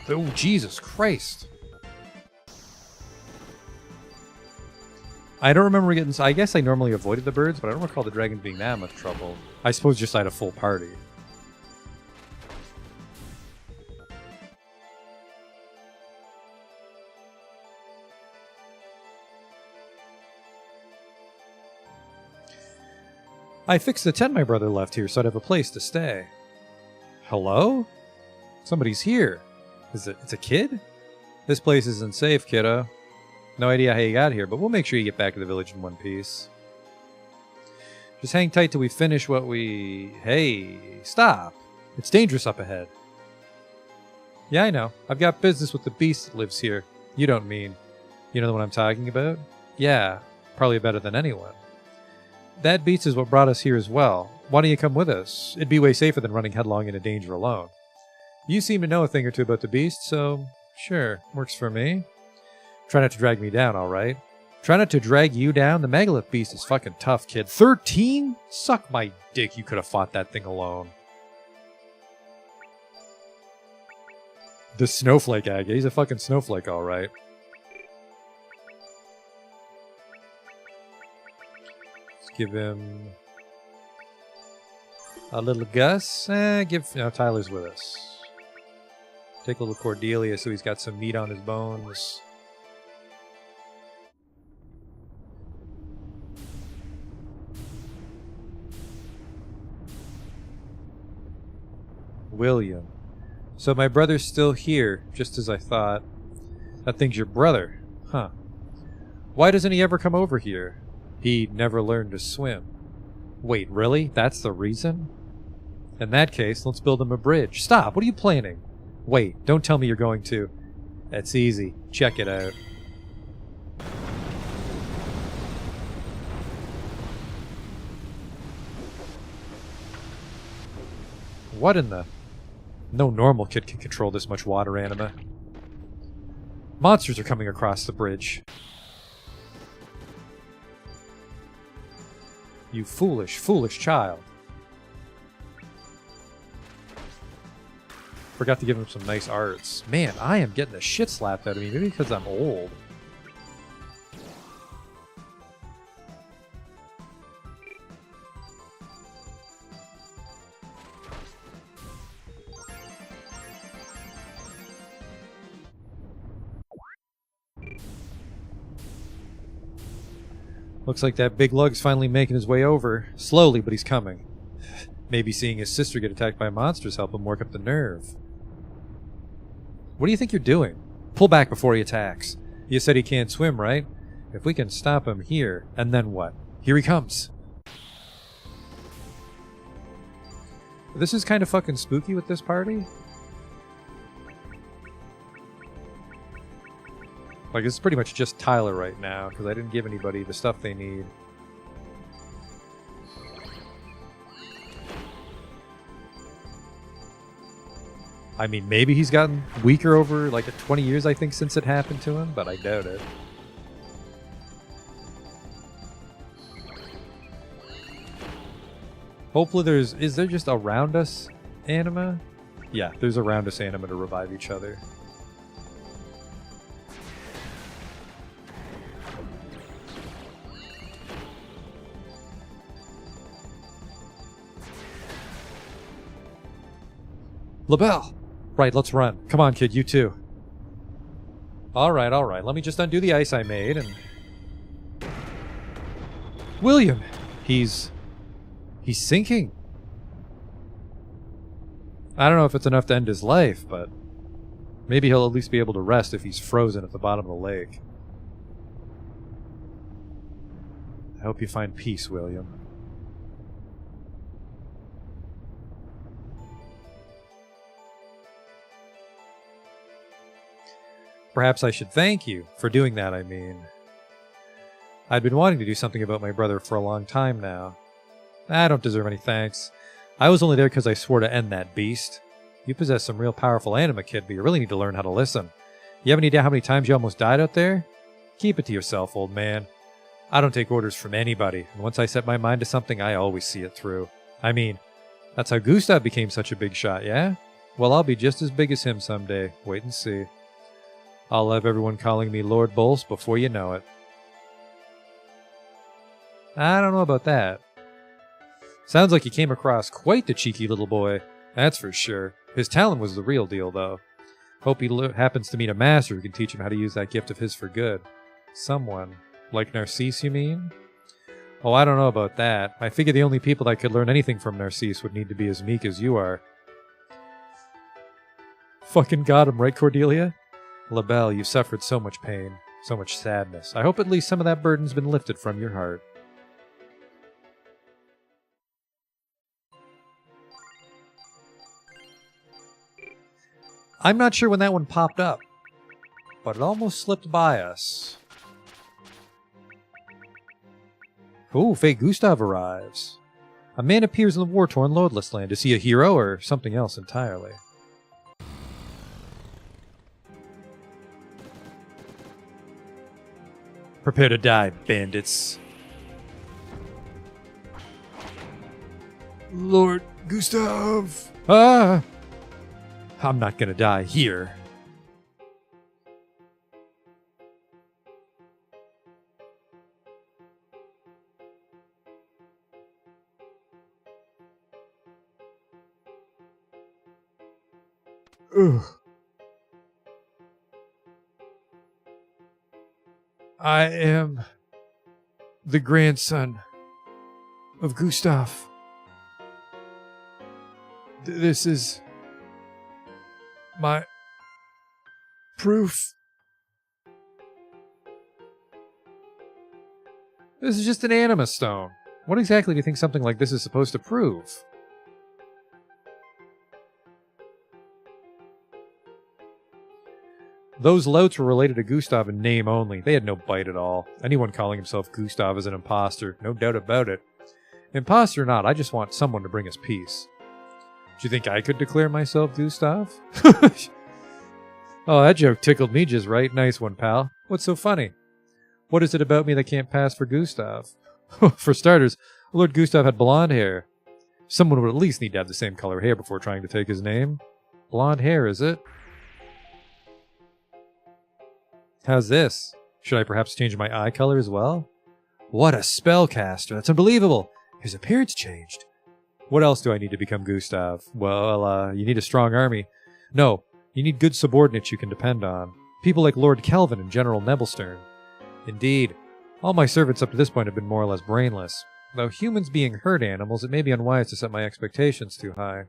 Oh, Jesus Christ. I don't remember getting... I guess I normally avoided the birds, but I don't recall the dragon being that much trouble. I suppose just I had a full party. I fixed the tent my brother left here so I'd have a place to stay. Hello? Somebody's here. It's a kid? This place isn't safe, kiddo. No idea how you got here, but we'll make sure you get back to the village in one piece. Just hang tight till we finish what we... Hey, stop. It's dangerous up ahead. Yeah, I know. I've got business with the beast that lives here. You don't mean... You know what I'm talking about? Yeah, probably better than anyone. That beast is what brought us here as well. Why don't you come with us? It'd be way safer than running headlong into danger alone. You seem to know a thing or two about the beast, so sure, works for me. Try not to drag me down, alright? Try not to drag you down? The megalith beast is fucking tough, kid. 13? Suck my dick, you could have fought that thing alone. The snowflake Aga, he's a fucking snowflake, alright. Let's give him a little Gus. No, Tyler's with us. Take a little Cordelia so he's got some meat on his bones. William. So my brother's still here, just as I thought. That thing's your brother. Huh. Why doesn't he ever come over here? He never learned to swim. Wait, really? That's the reason? In that case, let's build him a bridge. Stop! What are you planning? Wait, don't tell me you're going to. That's easy. Check it out. What in the... No normal kid can control this much water anima. Monsters are coming across the bridge. You foolish, foolish child. Forgot to give him some nice arts. Man, I am getting the shit slapped out of me. Maybe because I'm old. Looks like that big lug's finally making his way over. Slowly, but he's coming. Maybe seeing his sister get attacked by monsters help him work up the nerve. What do you think you're doing? Pull back before he attacks. You said he can't swim, right? If we can stop him here, and then what? Here he comes. This is kind of fucking spooky with this party. Like, it's pretty much just Tyler right now, because I didn't give anybody the stuff they need. I mean, maybe he's gotten weaker over, like, the 20 years, I think, since it happened to him, but I doubt it. Hopefully there's... Is there just a round us anima? Yeah, there's a round us anima to revive each other. LaBelle! Right, let's run. Come on, kid, you too. Alright, alright. Let me just undo the ice I made and... William! He's sinking. I don't know if it's enough to end his life, but... maybe he'll at least be able to rest if he's frozen at the bottom of the lake. I hope you find peace, William. Perhaps I should thank you for doing that, I mean. I'd been wanting to do something about my brother for a long time now. I don't deserve any thanks. I was only there because I swore to end that beast. You possess some real powerful anima, kid, but you really need to learn how to listen. You have any idea how many times you almost died out there? Keep it to yourself, old man. I don't take orders from anybody, and once I set my mind to something, I always see it through. I mean, that's how Gustav became such a big shot, yeah? Well, I'll be just as big as him someday. Wait and see. I'll have everyone calling me Lord Bolse before you know it. I don't know about that. Sounds like you came across quite the cheeky little boy, that's for sure. His talent was the real deal, though. Hope he happens to meet a master who can teach him how to use that gift of his for good. Someone. Like Narcisse, you mean? Oh, I don't know about that. I figure the only people that could learn anything from Narcisse would need to be as meek as you are. Fucking got him, right, Cordelia? LaBelle, you suffered so much pain, so much sadness. I hope at least some of that burden's been lifted from your heart. I'm not sure when that one popped up, but it almost slipped by us. Ooh, Fate Gustav arrives. A man appears in the war-torn Loadless Land. Is he a hero or something else entirely? Prepare to die, bandits. Lord Gustav! Ah! I'm not gonna die here. Ugh. I am the grandson of Gustav. This is my proof. This is just an anima stone. What exactly do you think something like this is supposed to prove? Those louts were related to Gustav in name only. They had no bite at all. Anyone calling himself Gustav is an imposter, no doubt about it. Imposter or not, I just want someone to bring us peace. Do you think I could declare myself Gustav? Oh, that joke tickled me just right. Nice one, pal. What's so funny? What is it about me that can't pass for Gustav? For starters, Lord Gustav had blonde hair. Someone would at least need to have the same color hair before trying to take his name. Blonde hair, is it? How's this? Should I perhaps change my eye color as well? What a spellcaster! That's unbelievable! His appearance changed. What else do I need to become Gustav? Well, you need a strong army. No, you need good subordinates you can depend on. People like Lord Kelvin and General Nebelstern. Indeed. All my servants up to this point have been more or less brainless. Though humans being herd animals, it may be unwise to set my expectations too high.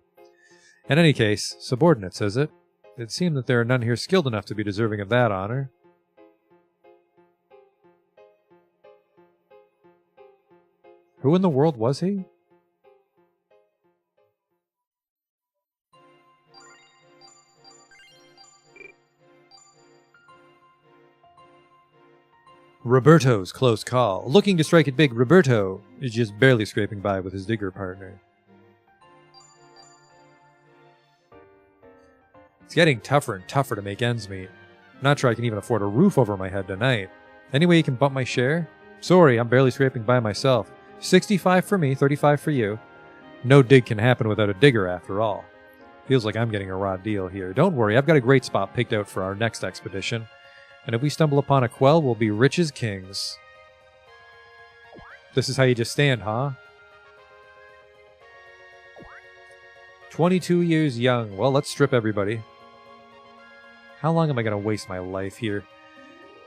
In any case, subordinates, is it? It seemed that there are none here skilled enough to be deserving of that honor. Who in the world was he? Roberto's close call. Looking to strike it big, Roberto is just barely scraping by with his digger partner. It's getting tougher and tougher to make ends meet. Not sure I can even afford a roof over my head tonight. Any way you can bump my share? Sorry, I'm barely scraping by myself. 65 for me, 35 for you. No dig can happen without a digger after all. Feels like I'm getting a raw deal here. Don't worry, I've got a great spot picked out for our next expedition. And if we stumble upon a quell, we'll be rich as kings. This is how you just stand, huh? 22 years young. Well, let's strip everybody. How long am I going to waste my life here?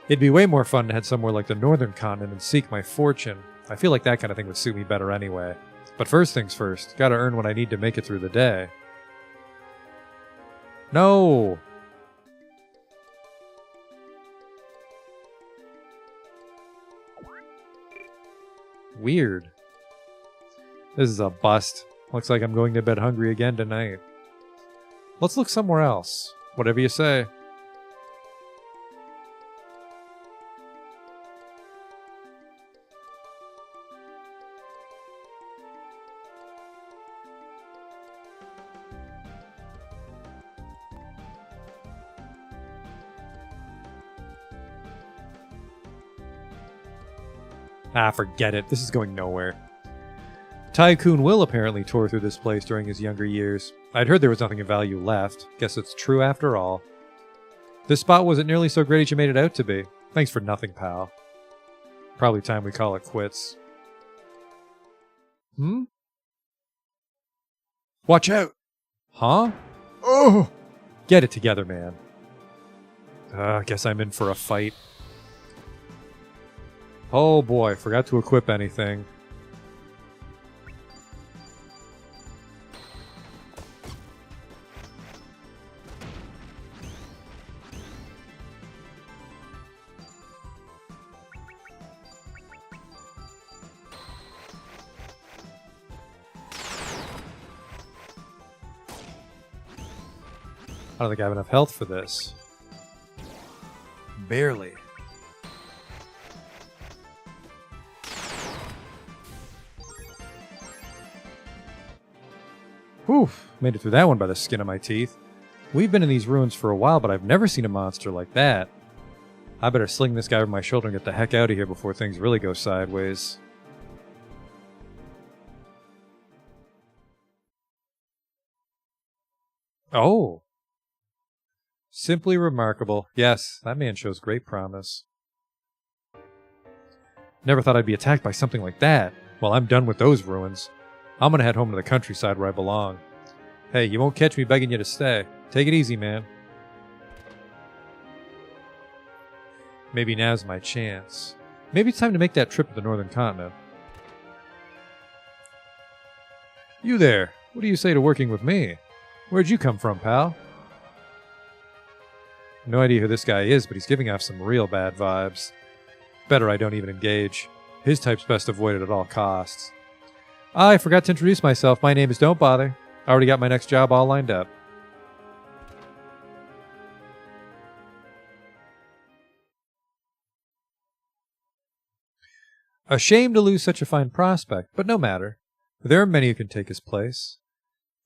It'd be way more fun to head somewhere like the northern continent and seek my fortune. I feel like that kind of thing would suit me better anyway. But first things first, gotta earn what I need to make it through the day. No! Weird. This is a bust. Looks like I'm going to bed hungry again tonight. Let's look somewhere else. Whatever you say. Ah, forget it. This is going nowhere. Tycoon Will apparently tore through this place during his younger years. I'd heard there was nothing of value left. Guess it's true after all. This spot wasn't nearly so great as you made it out to be. Thanks for nothing, pal. Probably time we call it quits. Hmm? Watch out! Huh? Oh! Get it together, man. Guess I'm in for a fight. Oh boy, forgot to equip anything. I don't think I have enough health for this. Barely. Whew, made it through that one by the skin of my teeth. We've been in these ruins for a while, but I've never seen a monster like that. I better sling this guy over my shoulder and get the heck out of here before things really go sideways. Oh! Simply remarkable. Yes, that man shows great promise. Never thought I'd be attacked by something like that. Well, I'm done with those ruins. I'm gonna head home to the countryside where I belong. Hey, you won't catch me begging you to stay. Take it easy, man. Maybe now's my chance. Maybe it's time to make that trip to the northern continent. You there. What do you say to working with me? Where'd you come from, pal? No idea who this guy is, but he's giving off some real bad vibes. Better I don't even engage. His type's best avoided at all costs. I forgot to introduce myself. My name is Don't Bother. I already got my next job all lined up. A shame to lose such a fine prospect, but no matter. There are many who can take his place.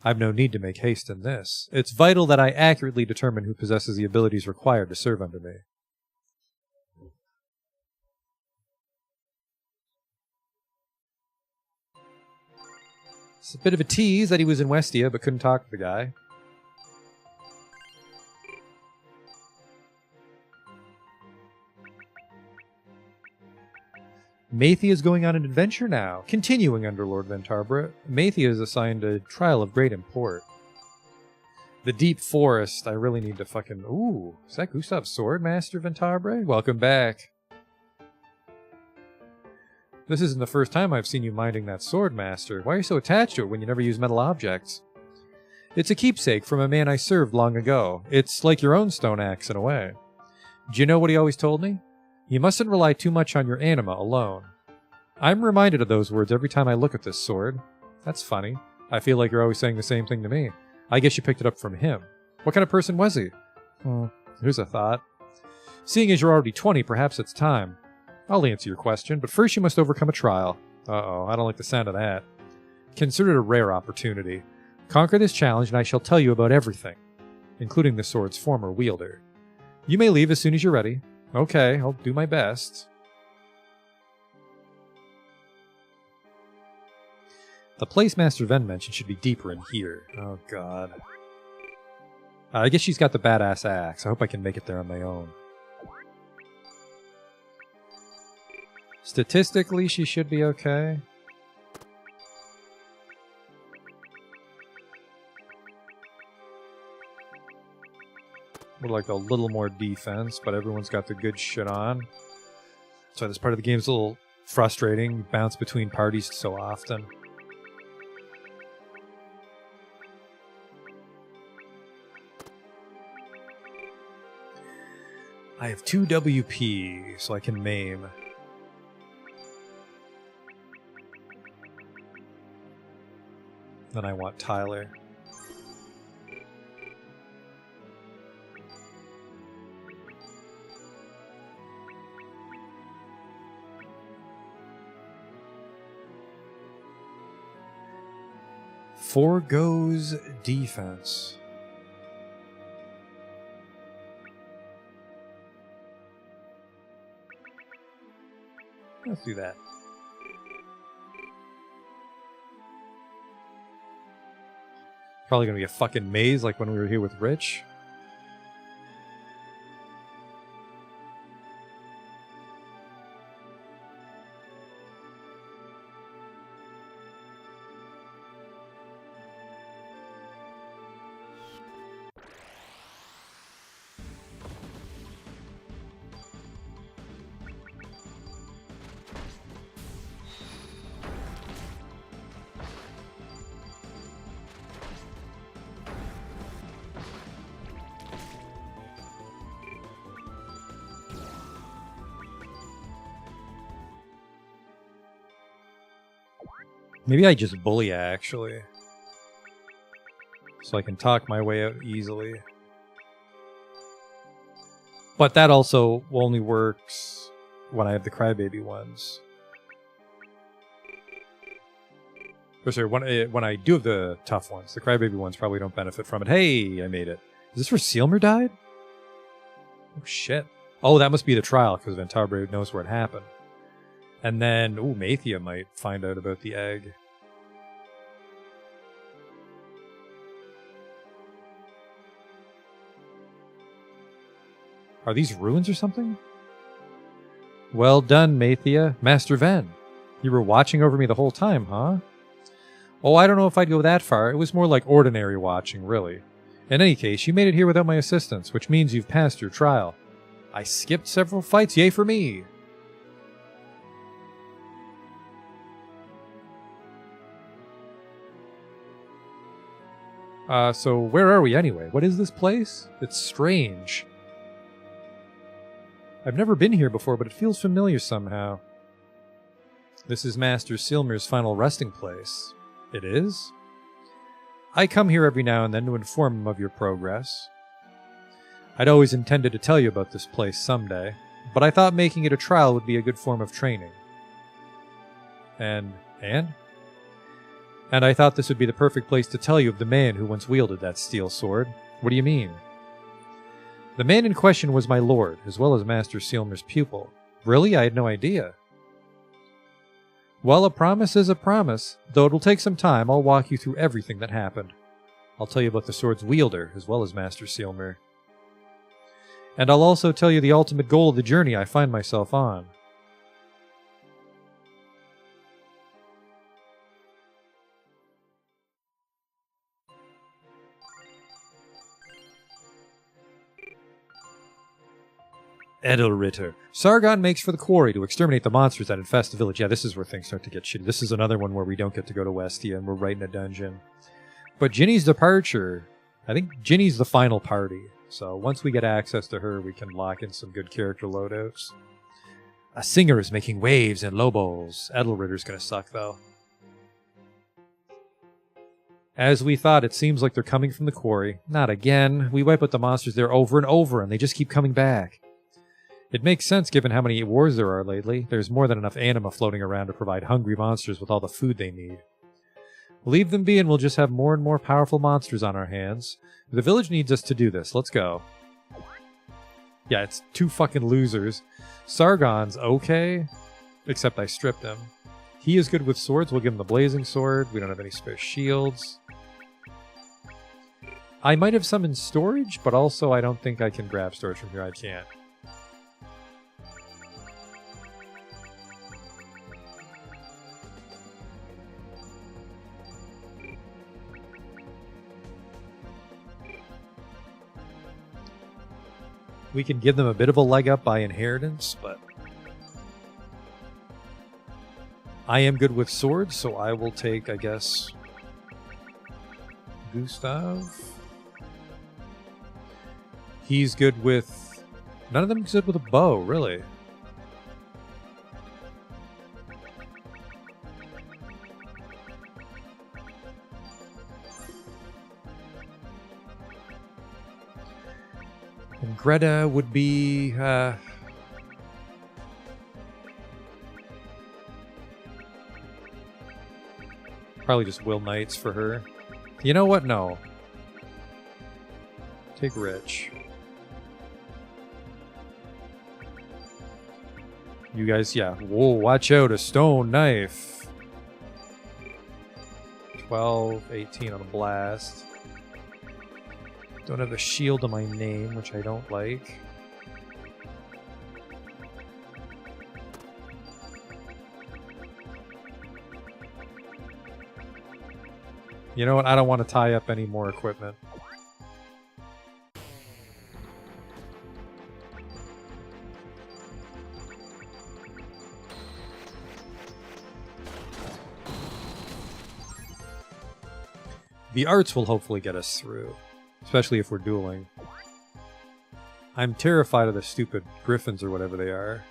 I've no need to make haste in this. It's vital that I accurately determine who possesses the abilities required to serve under me. It's a bit of a tease that he was in Westia but couldn't talk to the guy. Mathia is going on an adventure now. Continuing under Lord Ventarbra, Mathia is assigned a trial of great import. The Deep Forest, I really need to fucking... Ooh, is that Gustav's sword, Master Ventarbra? Welcome back. This isn't the first time I've seen you minding that sword, Master. Why are you so attached to it when you never use metal objects? It's a keepsake from a man I served long ago. It's like your own stone axe in a way. Do you know what he always told me? You mustn't rely too much on your anima alone. I'm reminded of those words every time I look at this sword. That's funny. I feel like you're always saying the same thing to me. I guess you picked it up from him. What kind of person was he? Here's a thought. Seeing as you're already 20, perhaps it's time. I'll answer your question, but first you must overcome a trial. Uh-oh, I don't like the sound of that. Consider it a rare opportunity. Conquer this challenge and I shall tell you about everything, including the sword's former wielder. You may leave as soon as you're ready. Okay, I'll do my best. The place Master Ven mentioned should be deeper in here. Oh, God. I guess she's got the badass axe. I hope I can make it there on my own. Statistically, she should be okay. Would like a little more defense, but everyone's got the good shit on. That's why this part of the game is a little frustrating. You bounce between parties so often. I have 2 WP, so I can maim. Then I want Tyler. Forgoes defense. Let's do that. Probably gonna be a fucking maze like when we were here with Rich. Maybe I just bully, actually. So I can talk my way out easily. But that also only works when I have the crybaby ones. Or sorry, when I do have the tough ones. The crybaby ones probably don't benefit from it. Hey, I made it. Is this where Sealmer died? Oh, shit. Oh, that must be the trial, because Ventarbra knows where it happened. And then, ooh, Mathia might find out about the egg. Are these ruins or something? Well done, Mathia. Master Ven. You were watching over me the whole time, huh? Oh, I don't know if I'd go that far. It was more like ordinary watching, really. In any case, you made it here without my assistance, which means you've passed your trial. I skipped several fights, yay for me! So where are we anyway? What is this place? It's strange. I've never been here before, but it feels familiar somehow. This is Master Silmir's final resting place. It is? I come here every now and then to inform him of your progress. I'd always intended to tell you about this place someday, but I thought making it a trial would be a good form of training. And I thought this would be the perfect place to tell you of the man who once wielded that steel sword. What do you mean? The man in question was my lord, as well as Master Silmir's pupil. Really? I had no idea. Well, a promise is a promise. Though it'll take some time, I'll walk you through everything that happened. I'll tell you about the sword's wielder, as well as Master Silmir. And I'll also tell you the ultimate goal of the journey I find myself on. Edelritter. Sargon makes for the quarry to exterminate the monsters that infest the village. Yeah, this is where things start to get shitty. This is another one where we don't get to go to Westia and we're right in a dungeon. But Ginny's departure, I think Ginny's the final party. So once we get access to her, we can lock in some good character loadouts. A singer is making waves in Lobos. Edelritter's gonna suck, though. As we thought, it seems like they're coming from the quarry. Not again. We wipe out the monsters there over and over, and they just keep coming back. It makes sense given how many wars there are lately. There's more than enough anima floating around to provide hungry monsters with all the food they need. Leave them be and we'll just have more and more powerful monsters on our hands. The village needs us to do this. Let's go. Yeah, it's two fucking losers. Sargon's okay, except I stripped him. He is good with swords. We'll give him the blazing sword. We don't have any spare shields. I might have some in storage, but also I don't think I can grab storage from here. I can't. We can give them a bit of a leg up by inheritance, but I am good with swords, so I will take, I guess, Gustav. He's good with... None of them is good with a bow, really. And Greta would be... probably just Will Knights for her. You know what? No. Take Rich. You guys, yeah. Whoa, watch out, a stone knife. 12, 18 on a blast. Don't have a shield on my name, which I don't like. You know what? I don't want to tie up any more equipment. The arts will hopefully get us through, especially if we're dueling. I'm terrified of the stupid griffins or whatever they are.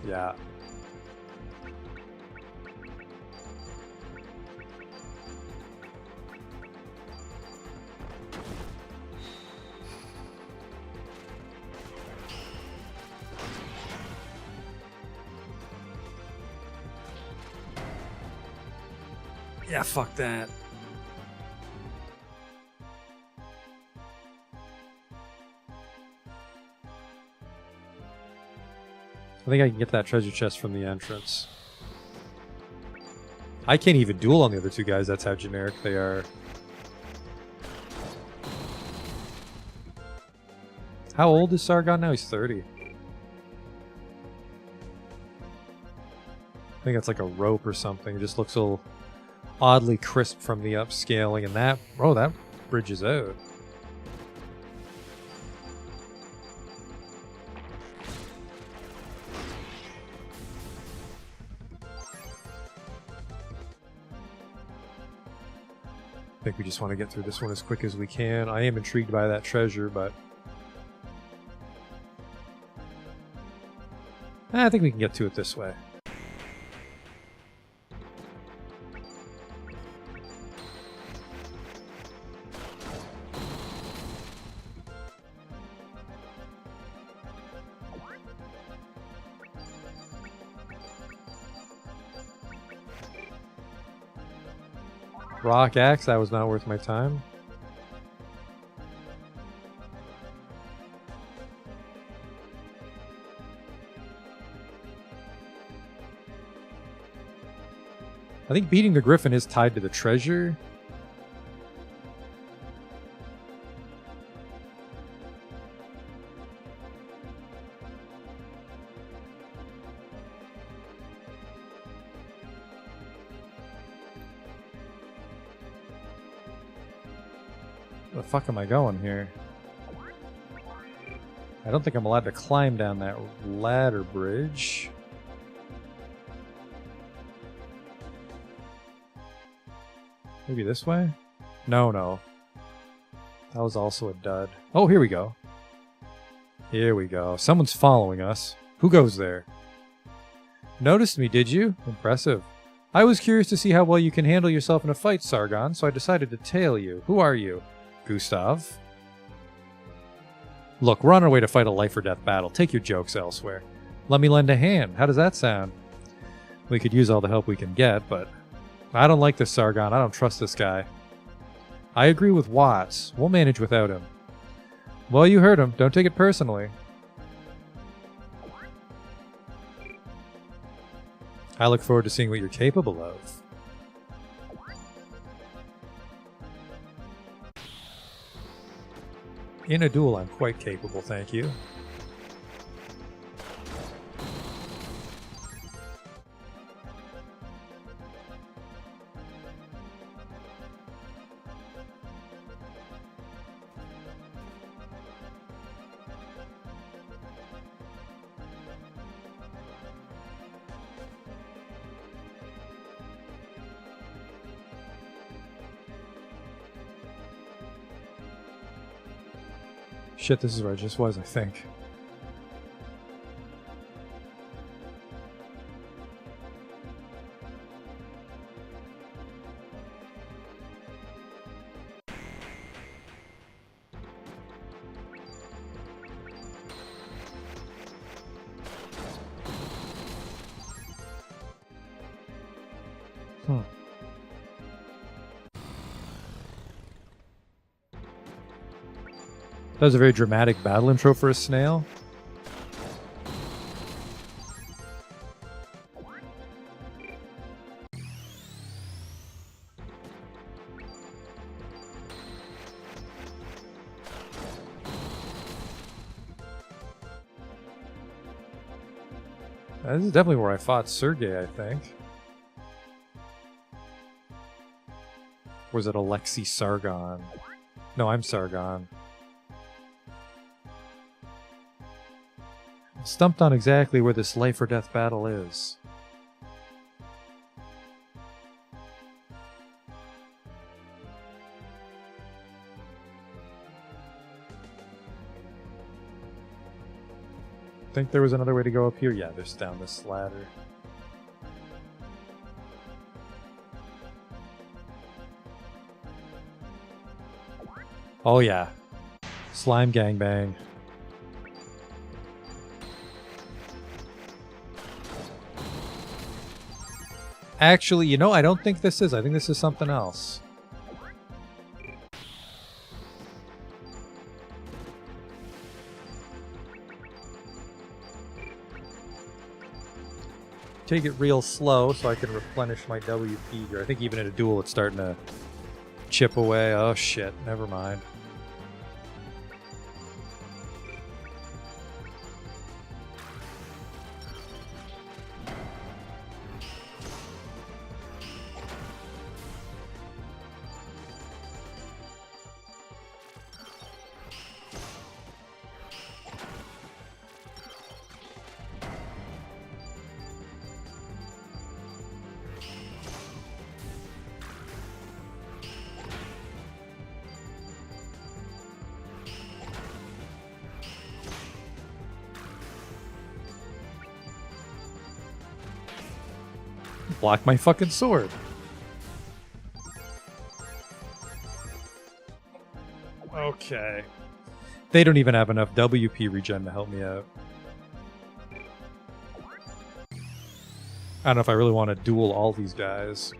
Yeah. Yeah, fuck that. I think I can get that treasure chest from the entrance. I can't even duel on the other two guys, that's how generic they are. How old is Sargon now? He's 30. I think that's like a rope or something. It just looks a little oddly crisp from the upscaling, and that... Oh, that bridges out. I think we just want to get through this one as quick as we can. I am intrigued by that treasure, but... I think we can get to it this way. Rock axe, that was not worth my time. I think beating the griffin is tied to the treasure. Where the fuck am I going here? I don't think I'm allowed to climb down that ladder bridge. Maybe this way? No, no. That was also a dud. Oh, here we go. Here we go. Someone's following us. Who goes there? Noticed me, did you? Impressive. I was curious to see how well you can handle yourself in a fight, Sargon, so I decided to tail you. Who are you? Gustav? Look, we're on our way to fight a life or death battle. Take your jokes elsewhere. Let me lend a hand. How does that sound? We could use all the help we can get, but I don't like this Sargon. I don't trust this guy. I agree with Watts. We'll manage without him. Well, you heard him. Don't take it personally. I look forward to seeing what you're capable of. In a duel, I'm quite capable, thank you. Shit, this is where I just was, I think. That was a very dramatic battle intro for a snail. This is definitely where I fought SaGa, I think. Or was it Alexei Sargon? No, I'm Sargon. Stumped on exactly where this life or death battle is. Think there was another way to go up here? Yeah, there's down this ladder. Oh yeah. Slime gangbang. Actually, you know, I don't think this is. I think this is something else. Take it real slow so I can replenish my WP here. I think even in a duel it's starting to chip away. Oh shit, never mind. Block my fucking sword. Okay. They don't even have enough WP regen to help me out. I don't know if I really want to duel all these guys.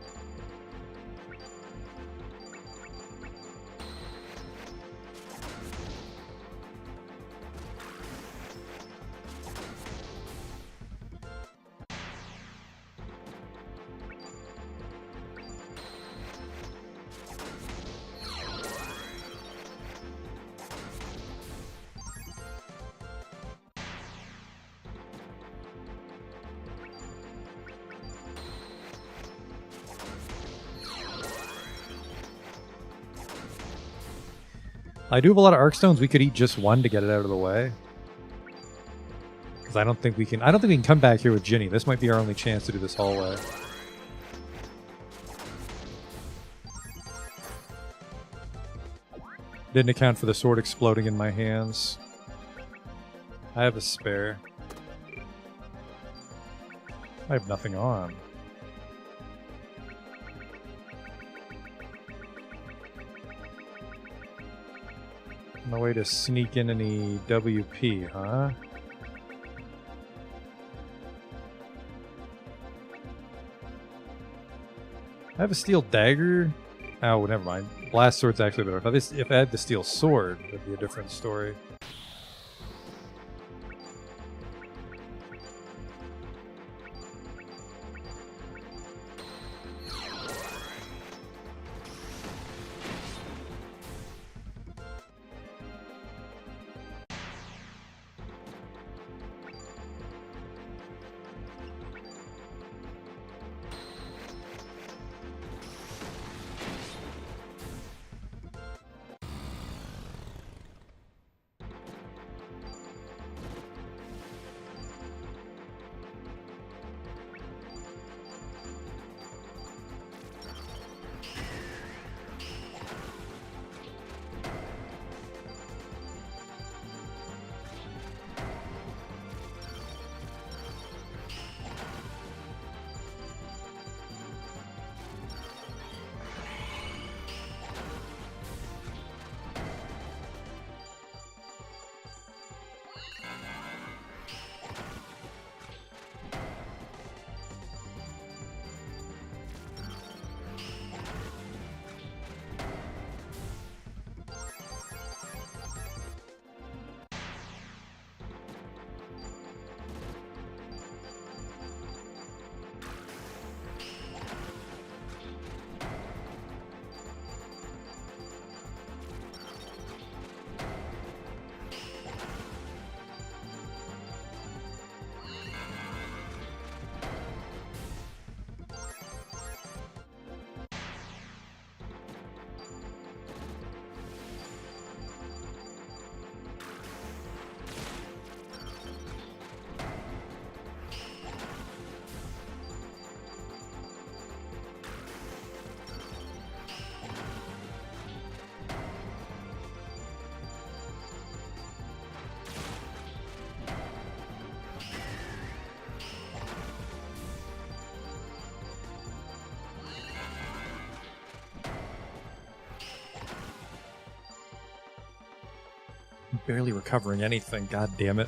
I do have a lot of arc stones. We could eat just one to get it out of the way. Because I don't think we can come back here with Ginny. This might be our only chance to do this hallway. Didn't account for the sword exploding in my hands. I have a spare. I have nothing on. No way to sneak in any WP, huh? I have a steel dagger. Oh, never mind. Blast sword's actually better. If I had the steel sword, that'd be a different story. Barely recovering anything, god damn it.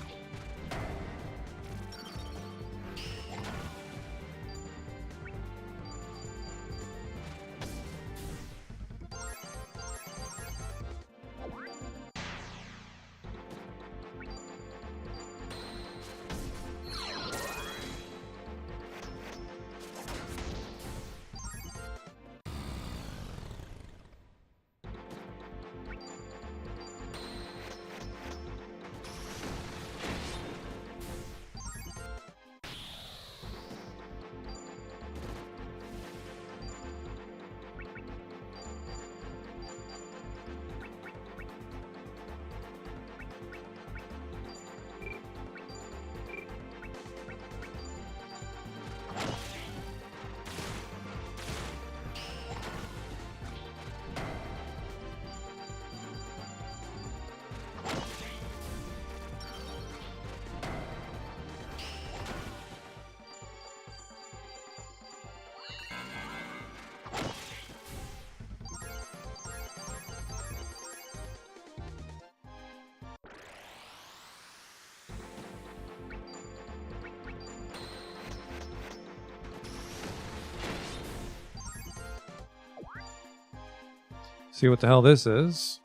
See what the hell this is.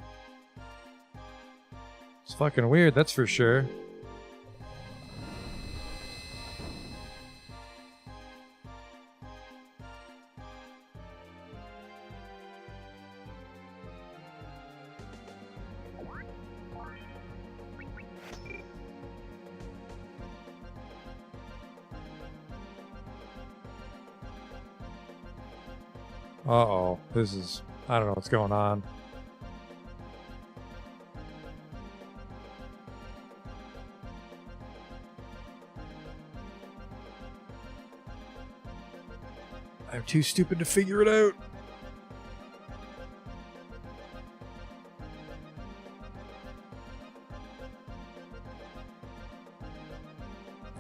It's fucking weird, that's for sure. Uh-oh. This is... I don't know what's going on. I'm too stupid to figure it out.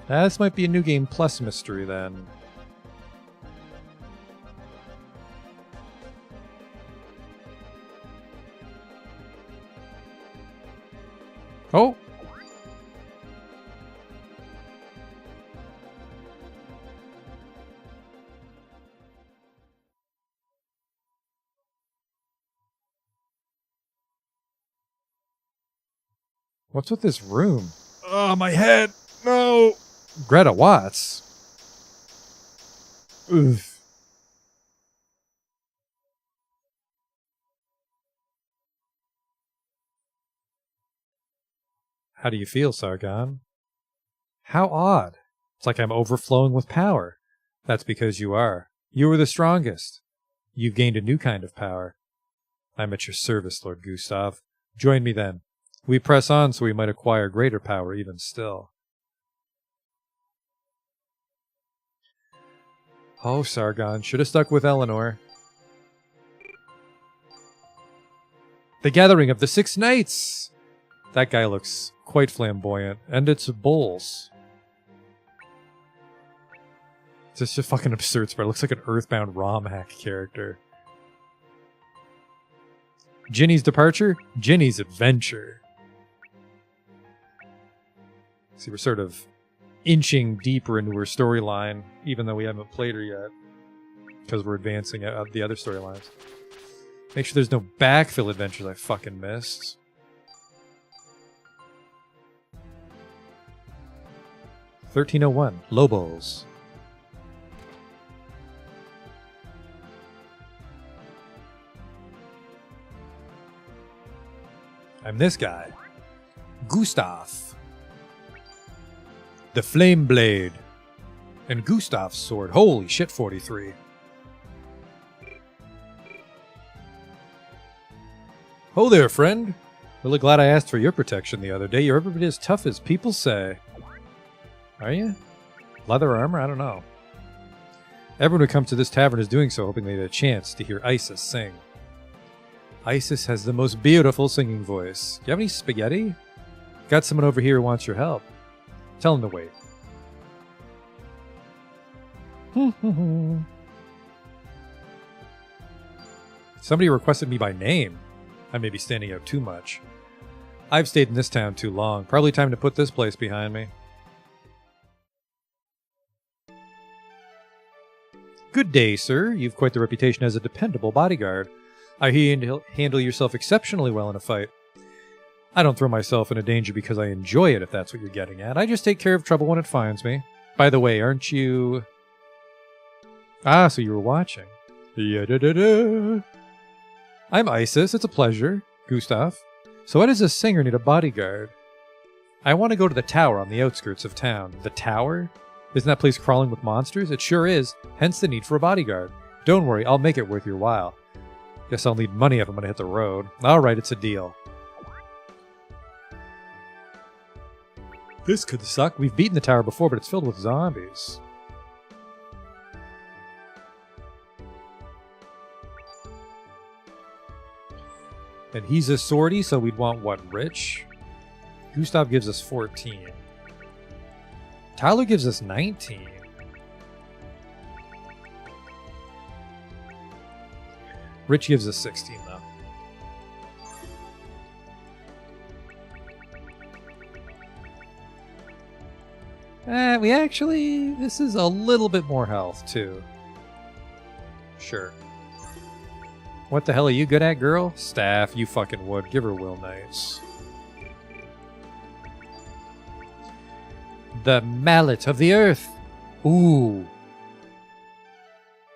This might be a New Game Plus mystery then. Oh! What's with this room? Oh, my head! No! Greta Watts? Oof. How do you feel, Sargon? How odd. It's like I'm overflowing with power. That's because you are. You are the strongest. You've gained a new kind of power. I'm at your service, Lord Gustav. Join me then. We press on so we might acquire greater power even still. Oh, Sargon, should have stuck with Eleanor. The Gathering of the Six Knights! That guy looks quite flamboyant, and it's bowls. It's just a fucking absurd spread. It looks like an Earthbound ROM hack character. Ginny's departure? Ginny's adventure. See, we're sort of inching deeper into her storyline, even though we haven't played her yet, because we're advancing the other storylines. Make sure there's no backfill adventures I fucking missed. $1301 Lobos. I'm this guy, Gustav. The Flame Blade. And Gustav's sword. Holy shit, 43. Ho there, friend. Really glad I asked for your protection the other day. You're every bit as tough as people say. Are you? Leather armor? I don't know. Everyone who comes to this tavern is doing so, hoping they get a chance to hear Isis sing. Isis has the most beautiful singing voice. Do you have any spaghetti? Got someone over here who wants your help. Tell him to wait. Somebody requested me by name. I may be standing out too much. I've stayed in this town too long. Probably time to put this place behind me. Good day, sir. You've quite the reputation as a dependable bodyguard. I hear you handle yourself exceptionally well in a fight. I don't throw myself into danger because I enjoy it, if that's what you're getting at. I just take care of trouble when it finds me. By the way, aren't you... Ah, so you were watching. Yeah-da-da-da. I'm Isis. It's a pleasure. Gustav. So why does a singer need a bodyguard? I want to go to the tower on the outskirts of town. The tower? Isn't that place crawling with monsters? It sure is. Hence the need for a bodyguard. Don't worry, I'll make it worth your while. Guess I'll need money if I'm going to hit the road. Alright, it's a deal. This could suck. We've beaten the tower before, but it's filled with zombies. And he's a swordie, so we'd want what, rich? Gustav gives us 14. Tyler gives us 19. Rich gives us 16, though. We actually... This is a little bit more health, too. Sure. What the hell are you good at, girl? Staff, you fucking would. Give her Will Knights. The Mallet of the Earth. Ooh.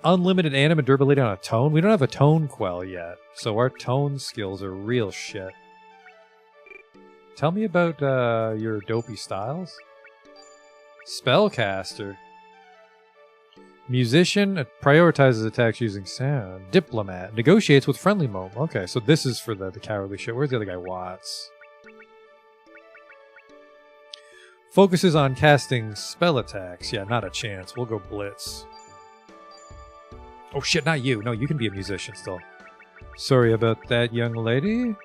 Unlimited anim and durability on a tone? We don't have a tone quell yet, so our tone skills are real shit. Tell me about your dopey styles. Spellcaster. Musician prioritizes attacks using sound. Diplomat negotiates with friendly mode. Okay, so this is for the cowardly shit. Where's the other guy? Watts. Focuses on casting spell attacks. Yeah, not a chance. We'll go Blitz. Oh shit, not you. No, you can be a musician still. Sorry about that, young lady.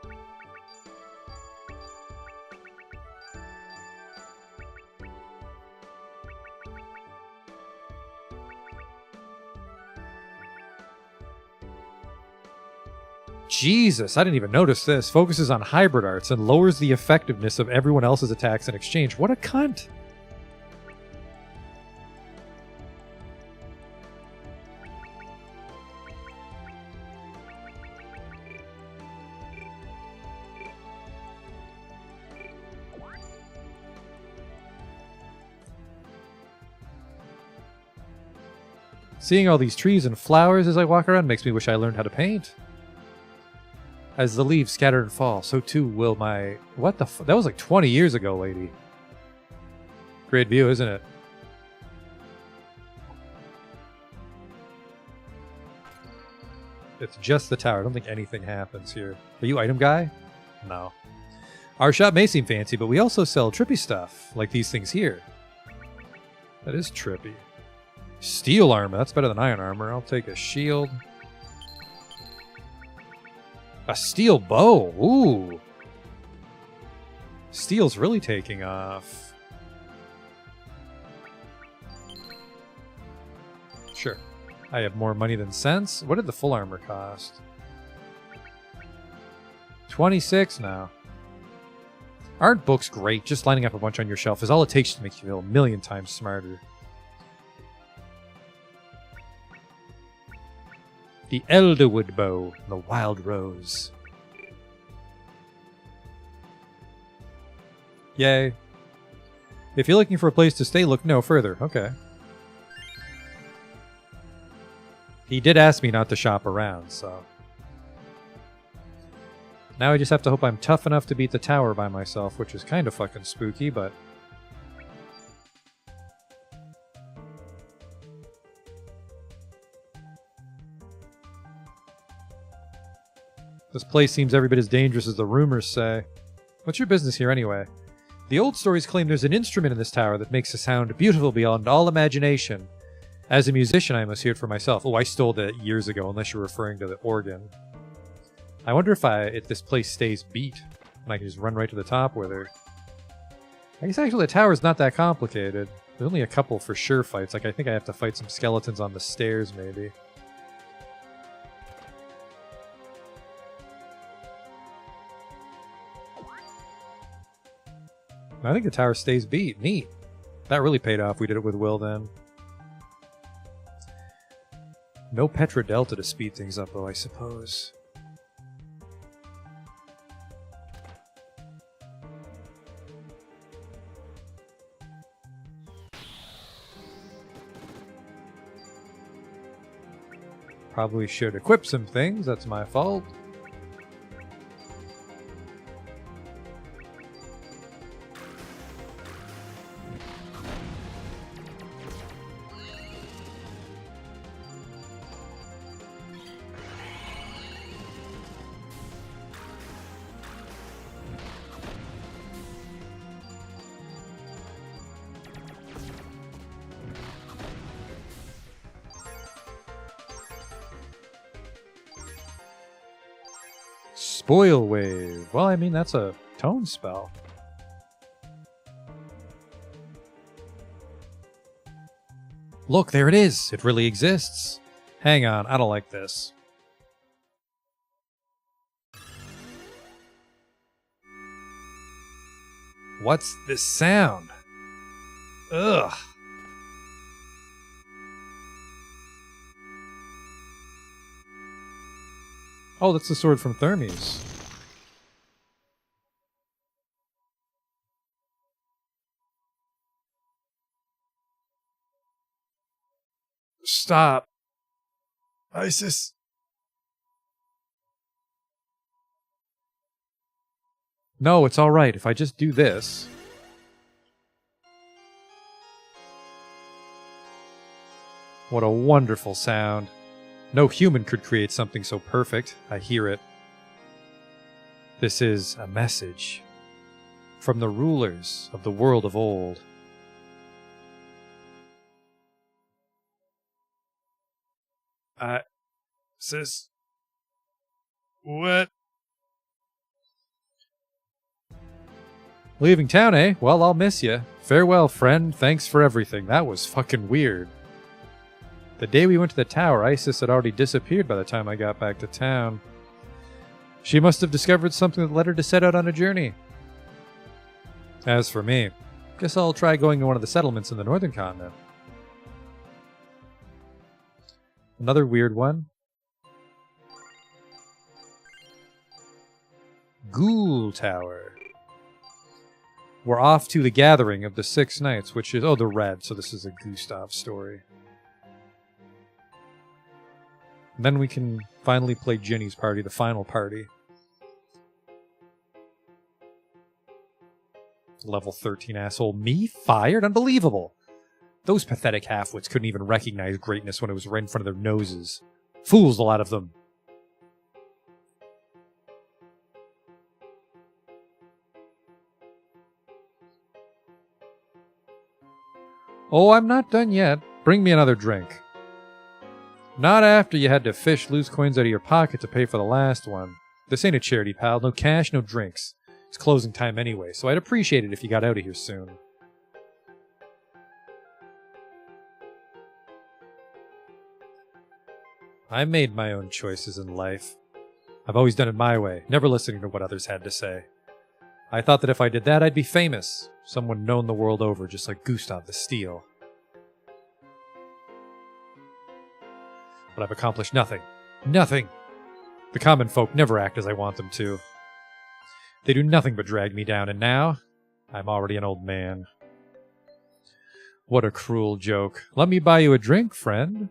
Jesus, I didn't even notice this. Focuses on hybrid arts and lowers the effectiveness of everyone else's attacks in exchange. What a cunt. Seeing all these trees and flowers as I walk around makes me wish I learned how to paint. As the leaves scatter and fall, so too will my... What the f... That was like 20 years ago, lady. Great view, isn't it? It's just the tower. I don't think anything happens here. Are you item guy? No. Our shop may seem fancy, but we also sell trippy stuff, like these things here. That is trippy. Steel armor. That's better than iron armor. I'll take a shield. A steel bow. Ooh. Steel's really taking off. Sure. I have more money than sense. What did the full armor cost? 26 now. Aren't books great? Just lining up a bunch on your shelf is all it takes to make you feel a million times smarter. The Elderwood Bow, the Wild Rose. Yay. If you're looking for a place to stay, look no further. Okay. He did ask me not to shop around, so... Now I just have to hope I'm tough enough to beat the tower by myself, which is kind of fucking spooky, but... This place seems every bit as dangerous as the rumors say. What's your business here anyway? The old stories claim there's an instrument in this tower that makes a sound beautiful beyond all imagination. As a musician, I must hear it for myself. Oh, I stole that years ago, unless you're referring to the organ. I wonder if this place stays beat, and I can just run right to the top with her. I guess actually the tower's not that complicated. There's only a couple for sure fights. Like, I think I have to fight some skeletons on the stairs, maybe. I think the tower stays beat. Neat. That really paid off. We did it with Will then. No Petra Delta to speed things up, though, I suppose. Probably should equip some things. That's my fault. Spoil Wave. Well, I mean, that's a tone spell. Look, there it is. It really exists. Hang on, I don't like this. What's this sound? Ugh. Oh, that's the sword from Thermes. Stop. Isis. No, it's alright. If I just do this... What a wonderful sound. No human could create something so perfect. I hear it. This is a message from the rulers of the world of old. Sis... What? Leaving town, eh? Well, I'll miss you. Farewell, friend. Thanks for everything. That was fucking weird. The day we went to the tower, Isis had already disappeared by the time I got back to town. She must have discovered something that led her to set out on a journey. As for me, guess I'll try going to one of the settlements in the northern continent. Another weird one. Ghoul Tower. We're off to the gathering of the 6 Knights, which is... Oh, the red, so this is a Gustav story. And then we can finally play Ginny's party, the final party. Level 13 asshole. Me? Fired? Unbelievable! Those pathetic halfwits couldn't even recognize greatness when it was right in front of their noses. Fools, a lot of them. Oh, I'm not done yet. Bring me another drink. Not after you had to fish loose coins out of your pocket to pay for the last one. This ain't a charity, pal. No cash, no drinks. It's closing time anyway, so I'd appreciate it if you got out of here soon. I made my own choices in life. I've always done it my way, never listening to what others had to say. I thought that if I did that, I'd be famous. Someone known the world over, just like Gustav the Steel. But I've accomplished nothing. Nothing! The common folk never act as I want them to. They do nothing but drag me down, and now, I'm already an old man. What a cruel joke. Let me buy you a drink, friend.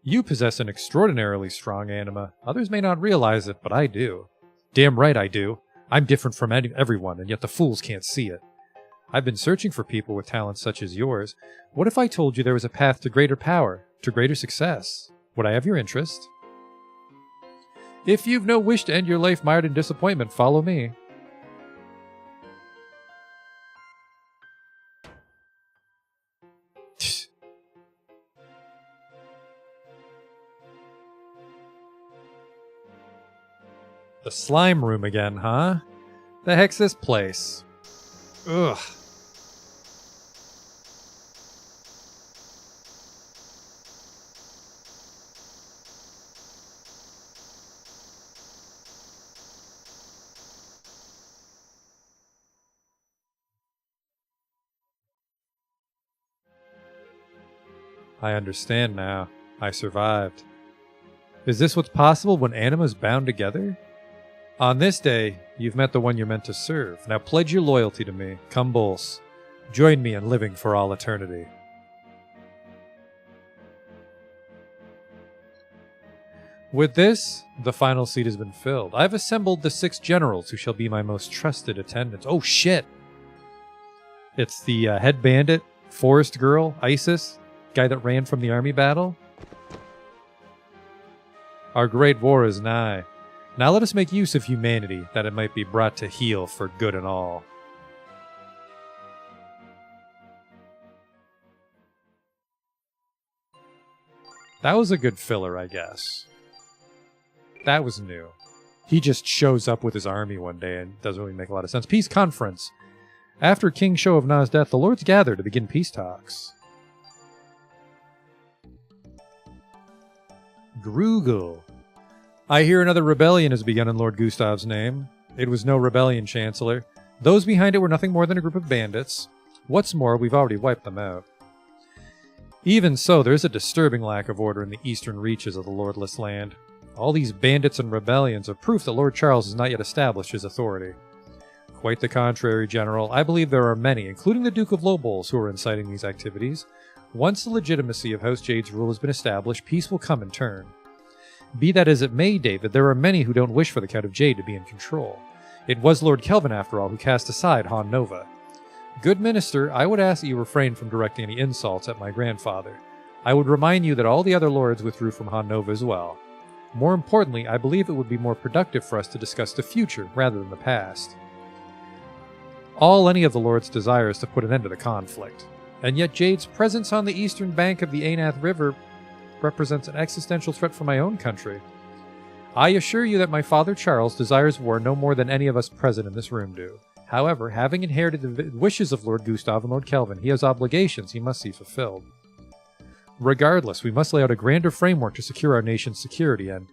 You possess an extraordinarily strong anima. Others may not realize it, but I do. Damn right I do. I'm different from everyone, and yet the fools can't see it. I've been searching for people with talents such as yours. What if I told you there was a path to greater power, to greater success? Would I have your interest? If you've no wish to end your life mired in disappointment, follow me. The slime room again, huh? The heck's this place? Ugh. I understand now. I survived. Is this what's possible when animas bound together? On this day, you've met the one you're meant to serve. Now pledge your loyalty to me. Come bols. Join me in living for all eternity. With this, the final seat has been filled. I've assembled the 6 generals who shall be my most trusted attendants. Oh shit! It's the head bandit, forest girl, Isis, guy that ran from the army battle. Our great war is nigh. Now let us make use of humanity, that it might be brought to heel for good and all. That was a good filler, I guess. That was new. He just shows up with his army one day and doesn't really make a lot of sense. Peace conference. After King Sho of Na's death, the lords gather to begin peace talks. Grugel. I hear another rebellion has begun in Lord Gustav's name. It was no rebellion, Chancellor. Those behind it were nothing more than a group of bandits. What's more, we've already wiped them out. Even so, there is a disturbing lack of order in the eastern reaches of the lordless land. All these bandits and rebellions are proof that Lord Charles has not yet established his authority. Quite the contrary, General. I believe there are many, including the Duke of Lowbowls, who are inciting these activities. Once the legitimacy of House Jade's rule has been established, peace will come in turn. Be that as it may, David, there are many who don't wish for the Count of Jade to be in control. It was Lord Kelvin, after all, who cast aside Han Nova. Good Minister, I would ask that you refrain from directing any insults at my grandfather. I would remind you that all the other lords withdrew from Han Nova as well. More importantly, I believe it would be more productive for us to discuss the future rather than the past. All any of the lords desire is to put an end to the conflict, and yet Jade's presence on the eastern bank of the Ainath River represents an existential threat for my own country. I assure you that my father Charles desires war no more than any of us present in this room do. However, having inherited the wishes of Lord Gustav and Lord Kelvin, he has obligations he must see fulfilled. Regardless, we must lay out a grander framework to secure our nation's security, and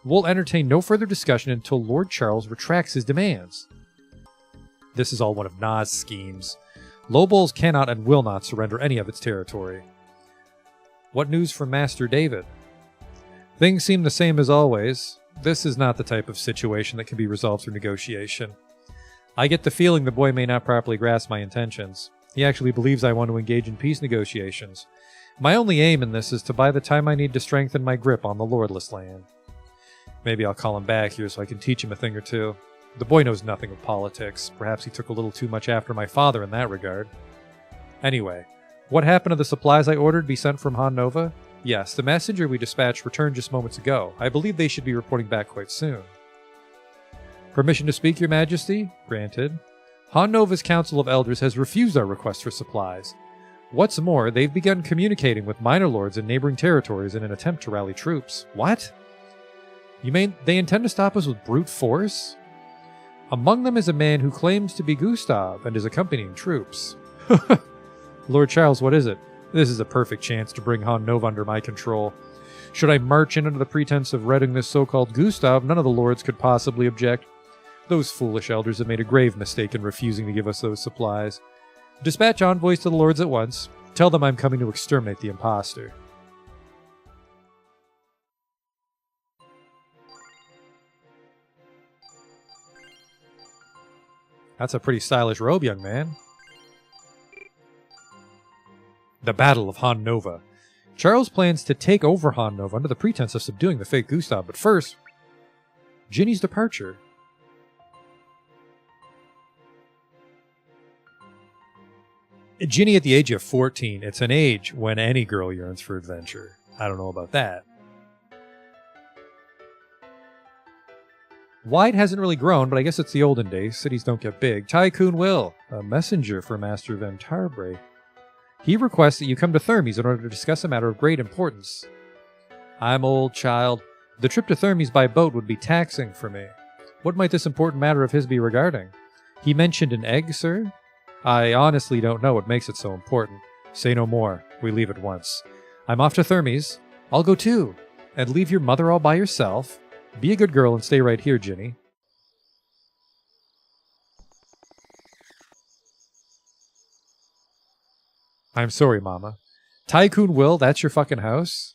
we'll entertain no further discussion until Lord Charles retracts his demands. This is all one of Na's schemes. Lowbowls cannot and will not surrender any of its territory. What news from Master David? Things seem the same as always. This is not the type of situation that can be resolved through negotiation. I get the feeling the boy may not properly grasp my intentions. He actually believes I want to engage in peace negotiations. My only aim in this is to buy the time I need to strengthen my grip on the lordless land. Maybe I'll call him back here so I can teach him a thing or two. The boy knows nothing of politics. Perhaps he took a little too much after my father in that regard. Anyway, what happened to the supplies I ordered be sent from Han Nova? Yes, the messenger we dispatched returned just moments ago. I believe they should be reporting back quite soon. Permission to speak, Your Majesty? Granted. Han Nova's Council of Elders has refused our request for supplies. What's more, they've begun communicating with minor lords in neighboring territories in an attempt to rally troops. What? You mean they intend to stop us with brute force? Among them is a man who claims to be Gustav and is accompanying troops. Lord Charles, what is it? This is a perfect chance to bring Han Nova under my control. Should I march in under the pretense of redding this so-called Gustav, none of the lords could possibly object. Those foolish elders have made a grave mistake in refusing to give us those supplies. Dispatch envoys to the lords at once. Tell them I'm coming to exterminate the impostor. That's a pretty stylish robe, young man. The Battle of Han Nova. Charles plans to take over Han Nova under the pretense of subduing the fake Gustav, but first, Ginny's departure. Ginny at the age of 14, it's an age when any girl yearns for adventure. I don't know about that. Wide hasn't really grown, but I guess it's the olden days. Cities don't get big. Tycoon Will, a messenger for Master Van Tarbray. He requests that you come to Thermes in order to discuss a matter of great importance. I'm old, child. The trip to Thermes by boat would be taxing for me. What might this important matter of his be regarding? He mentioned an egg, sir? I honestly don't know what makes it so important. Say no more. We leave at once. I'm off to Thermes. I'll go too. And leave your mother all by yourself. Be a good girl and stay right here, Ginny. I'm sorry, Mama. Tycoon Will, that's your fucking house?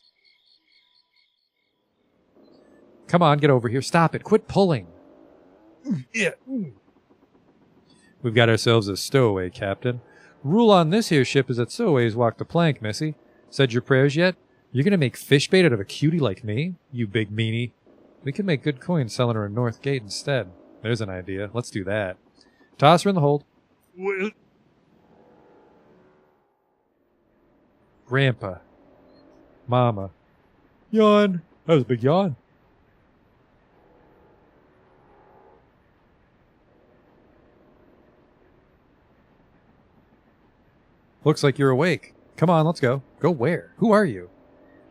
Come on, get over here. Stop it. Quit pulling. Yeah. We've got ourselves a stowaway, Captain. Rule on this here ship is that stowaways walk the plank, missy. Said your prayers yet? You're gonna make fish bait out of a cutie like me? You big meanie. We could make good coin selling her in North Gate instead. There's an idea. Let's do that. Toss her in the hold. Grandpa. Mama. Yawn. That was a big yawn. Looks like you're awake. Come on, let's go. Go where? Who are you?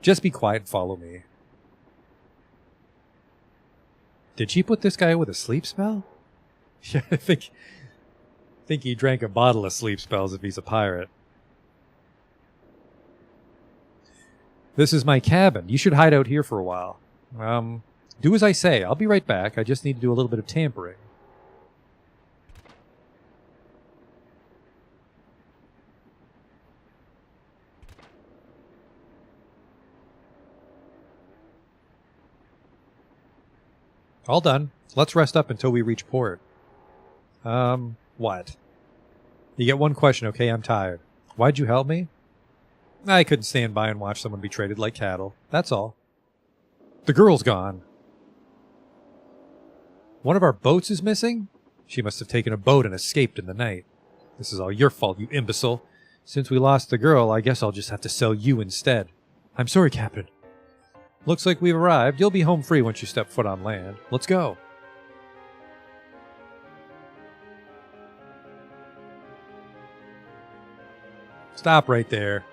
Just be quiet and follow me. Did she put this guy with a sleep spell? Yeah, I think he drank a bottle of sleep spells if he's a pirate. This is my cabin. You should hide out here for a while. Do as I say. I'll be right back. I just need to do a little bit of tampering. All done. Let's rest up until we reach port. What? You get one question, okay? I'm tired. Why'd you help me? I couldn't stand by and watch someone be traded like cattle. That's all. The girl's gone. One of our boats is missing? She must have taken a boat and escaped in the night. This is all your fault, you imbecile. Since we lost the girl, I guess I'll just have to sell you instead. I'm sorry, Captain. Looks like we've arrived. You'll be home free once you step foot on land. Let's go. Stop right there.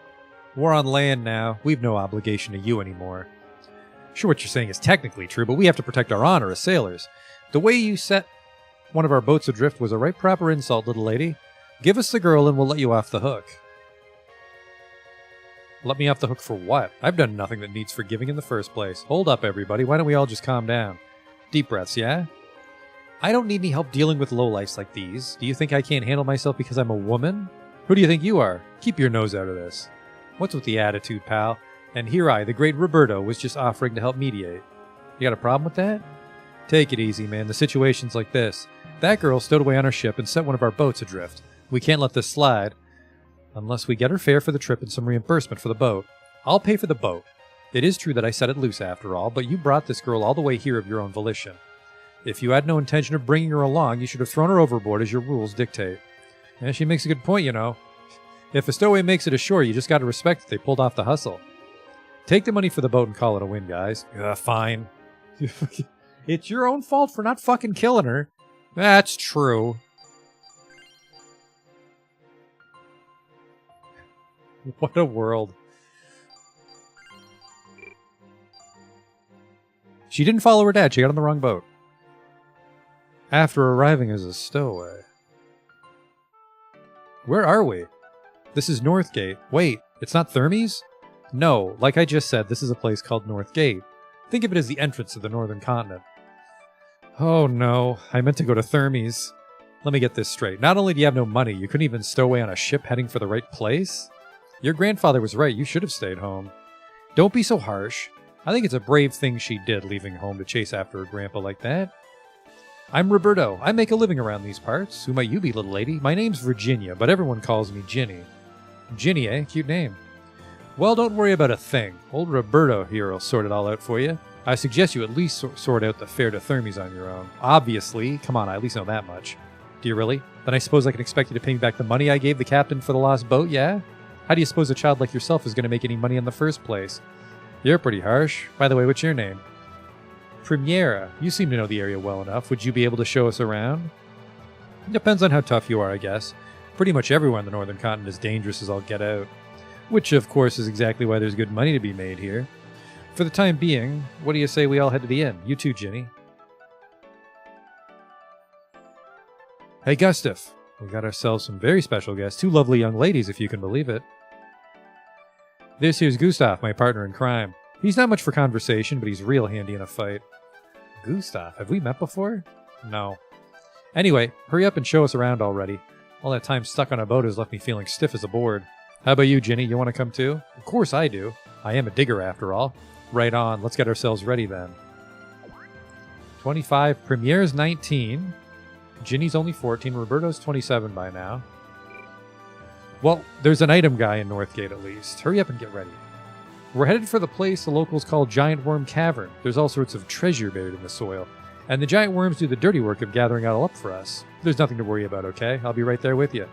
We're on land now. We've no obligation to you anymore. Sure, what you're saying is technically true, but we have to protect our honor as sailors. The way you set one of our boats adrift was a right proper insult, little lady. Give us the girl and we'll let you off the hook. Let me off the hook for what? I've done nothing that needs forgiving in the first place. Hold up, everybody. Why don't we all just calm down? Deep breaths, yeah? I don't need any help dealing with lowlifes like these. Do you think I can't handle myself because I'm a woman? Who do you think you are? Keep your nose out of this. What's with the attitude, pal? And here I, the great Roberto, was just offering to help mediate. You got a problem with that? Take it easy, man. The situation's like this. That girl stowed away on our ship and set one of our boats adrift. We can't let this slide unless we get her fare for the trip and some reimbursement for the boat. I'll pay for the boat. It is true that I set it loose after all, but you brought this girl all the way here of your own volition. If you had no intention of bringing her along, you should have thrown her overboard as your rules dictate. And she makes a good point, you know. If a stowaway makes it ashore, you just gotta respect that they pulled off the hustle. Take the money for the boat and call it a win, guys. Fine. It's your own fault for not fucking killing her. That's true. What a world. She didn't follow her dad. She got on the wrong boat. After arriving as a stowaway. Where are we? This is Northgate. Wait, it's not Thermes? No, like I just said, this is a place called Northgate. Think of it as the entrance to the northern continent. Oh no, I meant to go to Thermes. Let me get this straight. Not only do you have no money, you couldn't even stow away on a ship heading for the right place? Your grandfather was right, you should have stayed home. Don't be so harsh. I think it's a brave thing she did, leaving home to chase after her grandpa like that. I'm Roberto. I make a living around these parts. Who might you be, little lady? My name's Virginia, but everyone calls me Ginny. Ginny, eh? Cute name. Well, don't worry about a thing. Old Roberto here will sort it all out for you. I suggest you at least sort out the fare to Thermes on your own. Obviously. Come on, I at least know that much. Do you really? Then I suppose I can expect you to pay me back the money I gave the captain for the lost boat, yeah? How do you suppose a child like yourself is going to make any money in the first place? You're pretty harsh. By the way, what's your name? Premiera. You seem to know the area well enough. Would you be able to show us around? Depends on how tough you are, I guess. Pretty much everywhere on the northern continent is dangerous as all get out. Which, of course, is exactly why there's good money to be made here. For the time being, what do you say we all head to the inn? You too, Ginny. Hey, Gustav. We got ourselves some very special guests. 2 lovely young ladies, if you can believe it. This here's Gustav, my partner in crime. He's not much for conversation, but he's real handy in a fight. Gustav? Have we met before? No. Anyway, hurry up and show us around already. All that time stuck on a boat has left me feeling stiff as a board. How about you, Ginny? You want to come too? Of course I do. I am a digger after all. Right on. Let's get ourselves ready then. 25. Premiere's 19. Ginny's only 14. Roberto's 27 by now. Well, there's an item guy in Northgate at least. Hurry up and get ready. We're headed for the place the locals call Giant Worm Cavern. There's all sorts of treasure buried in the soil. And the giant worms do the dirty work of gathering it all up for us. There's nothing to worry about, okay? I'll be right there with you.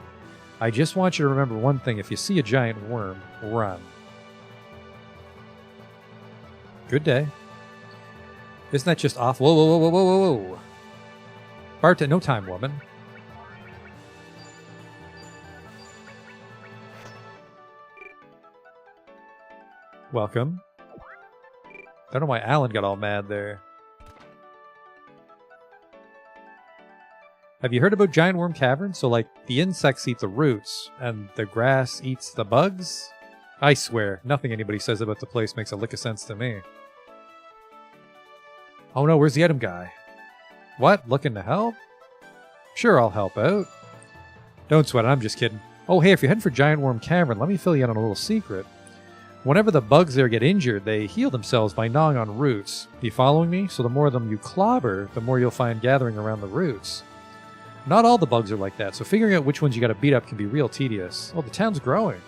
I just want you to remember one thing. If you see a giant worm, run. Good day. Isn't that just awful? Whoa, whoa, whoa, whoa, whoa, whoa. Bartend, no time, woman. Welcome. Don't know why Alan got all mad there. Have you heard about Giant Worm Cavern? So, like, the insects eat the roots, and the grass eats the bugs? I swear, nothing anybody says about the place makes a lick of sense to me. Oh no, where's the item guy? What? Looking to help? Sure, I'll help out. Don't sweat it, I'm just kidding. Oh hey, if you're heading for Giant Worm Cavern, let me fill you in on a little secret. Whenever the bugs there get injured, they heal themselves by gnawing on roots. You following me? So the more of them you clobber, the more you'll find gathering around the roots. Not all the bugs are like that, so figuring out which ones you gotta beat up can be real tedious. Oh, the town's growing.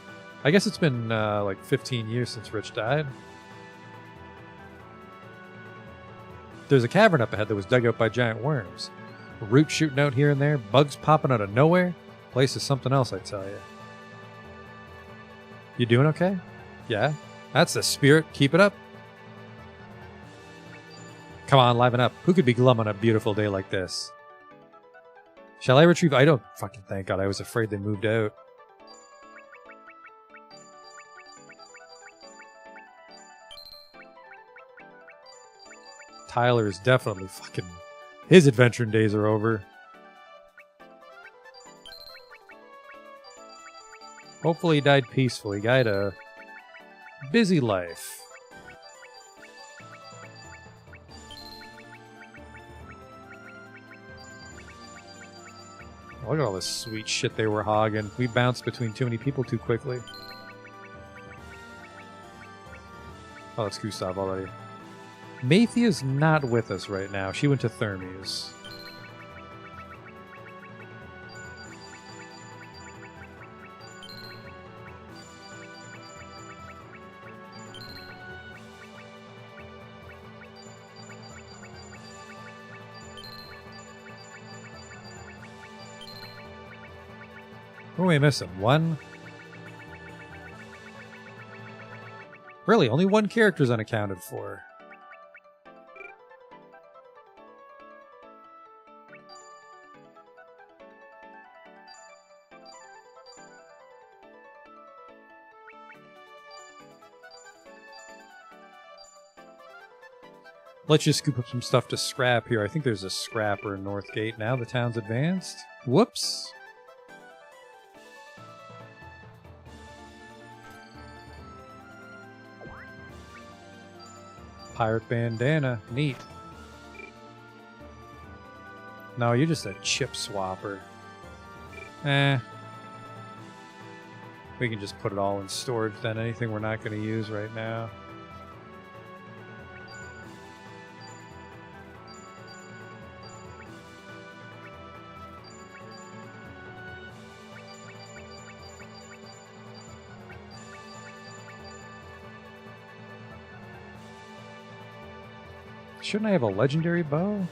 I guess it's been like 15 years since Rich died. There's a cavern up ahead that was dug out by giant worms. Roots shooting out here and there, bugs popping out of nowhere. Place is something else, I tell you. You doing okay? Yeah? That's the spirit. Keep it up. Come on, liven up. Who could be glum on a beautiful day like this? Shall I retrieve? I don't fucking thank God. I was afraid they moved out. Tyler is definitely fucking... His adventuring days are over. Hopefully he died peacefully. Guy had a busy life. Look at all this sweet shit they were hogging. We bounced between too many people too quickly. Oh, it's Gustav already. Maythia's not with us right now. She went to Thermes. What are we missing? One? Really, only one character's unaccounted for. Let's just scoop up some stuff to scrap here. I think there's a scrapper in Northgate now. The town's advanced. Whoops. Pirate bandana. Neat. No, you're just a chip swapper. Eh. We can just put it all in storage then. Anything we're not going to use right now. Shouldn't I have a legendary bow?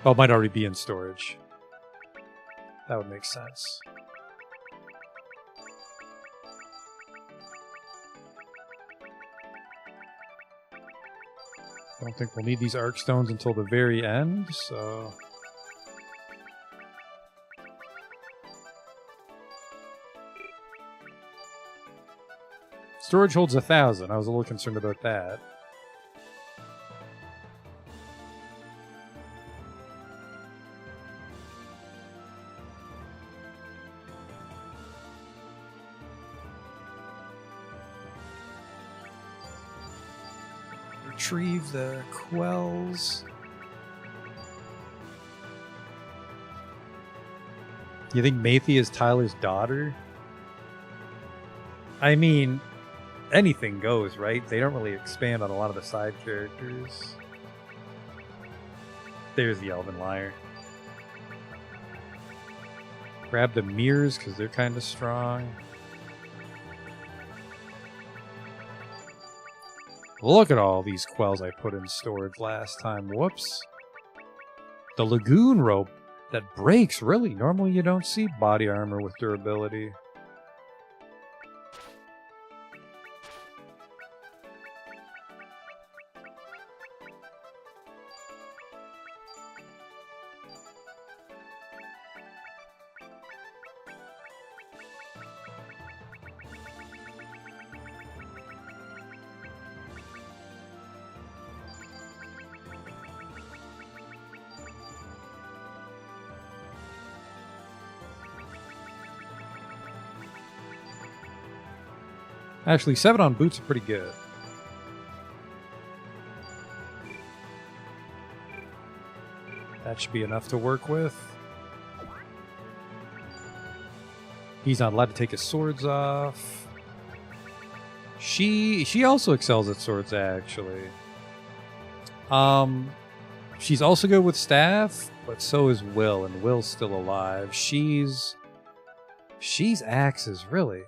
Oh, it might already be in storage. That would make sense. I don't think we'll need these arc stones until the very end, so... Storage holds 1,000. I was a little concerned about that. Retrieve the quells. You think Maythia is Tyler's daughter? I mean, anything goes, right? They don't really expand on a lot of the side characters. There's the Elven Liar. Grab the mirrors because they're kind of strong. Look at all these quells I put in storage last time. Whoops. The Lagoon Rope that breaks, really. Normally you don't see body armor with durability. Actually, 7 on boots are pretty good. That should be enough to work with. He's not allowed to take his swords off. She also excels at swords, actually. She's also good with staff, but so is Will, and Will's still alive. She's axes, really.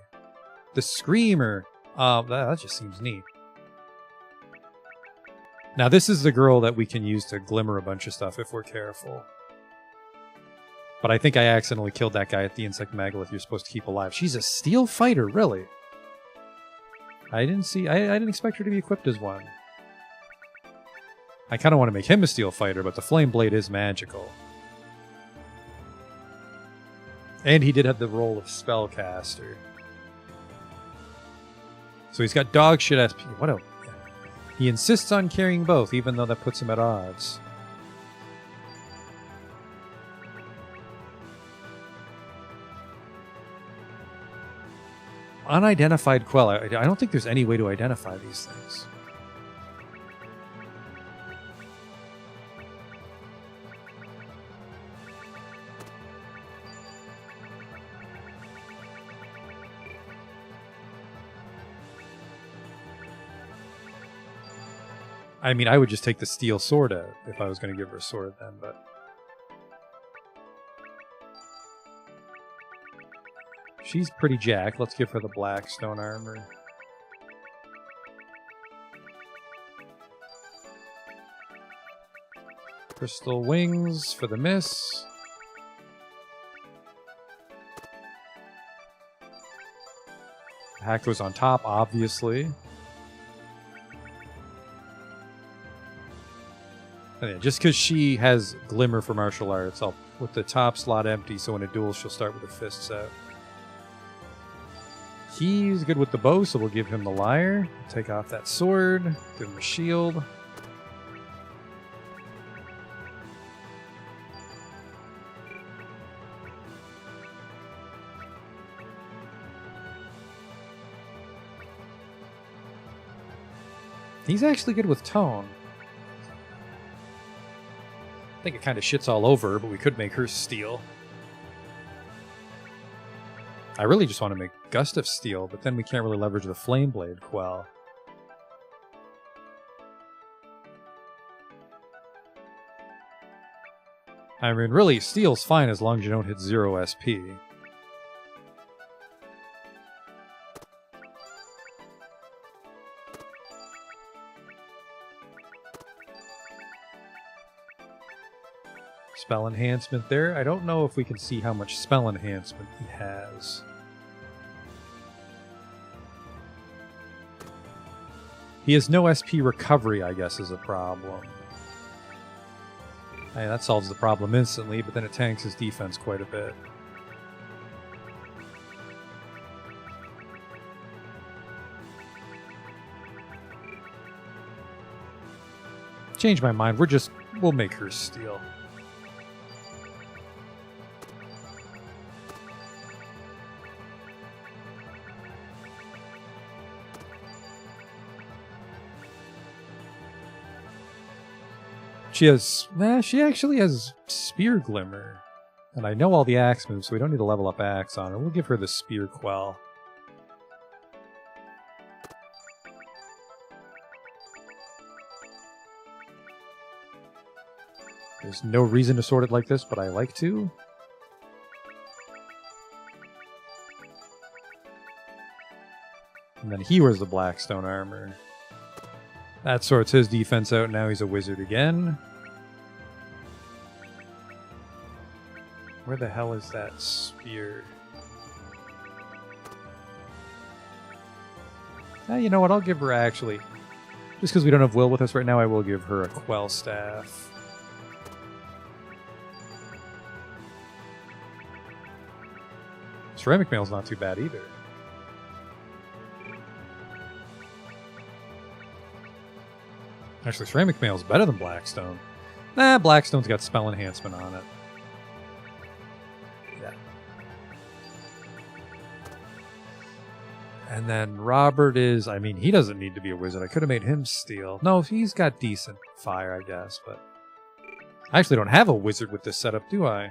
The Screamer, that just seems neat. Now this is the girl that we can use to glimmer a bunch of stuff if we're careful. But I think I accidentally killed that guy at the insect megalith you're supposed to keep alive. She's a steel fighter, really. I didn't expect her to be equipped as one. I kind of want to make him a steel fighter, but the flame blade is magical. And he did have the role of spellcaster. So he's got dog shit SP. What a... He insists on carrying both, even though that puts him at odds. Unidentified Quell. I don't think there's any way to identify these things. I mean, I would just take the steel sword out if I was going to give her a sword then, but... She's pretty jacked. Let's give her the black stone armor. Crystal wings for the miss. Hack goes on top, obviously. Oh, yeah, just because she has Glimmer for martial arts, I'll put the top slot empty so when it duels, she'll start with the fists out. He's good with the bow, so we'll give him the lyre. Take off that sword, give him a shield. He's actually good with tone. I think it kind of shits all over her, but we could make her steel. I really just want to make Gust of Steel, but then we can't really leverage the Flame Blade Quell. I mean, really, Steel's fine as long as you don't hit 0 SP. Spell enhancement there. I don't know if we can see how much spell enhancement he has. He has no SP recovery, I guess, is a problem. Hey, that solves the problem instantly, but then it tanks his defense quite a bit. Change my mind. We'll make her steel. She actually has Spear Glimmer. And I know all the axe moves, so we don't need to level up axe on her. We'll give her the Spear Quell. There's no reason to sort it like this, but I like to. And then he wears the Blackstone armor. That sorts his defense out, now he's a wizard again. Where the hell is that spear? You know what, I'll give her actually... Just because we don't have Will with us right now, I will give her a Quell Staff. Ceramic Mail's not too bad either. Actually, Ceramic Mail's better than Blackstone. Nah, Blackstone's got spell enhancement on it. Yeah. And then Robert is... I mean, he doesn't need to be a wizard. I could have made him steel. No, he's got decent fire, I guess, but... I actually don't have a wizard with this setup, do I?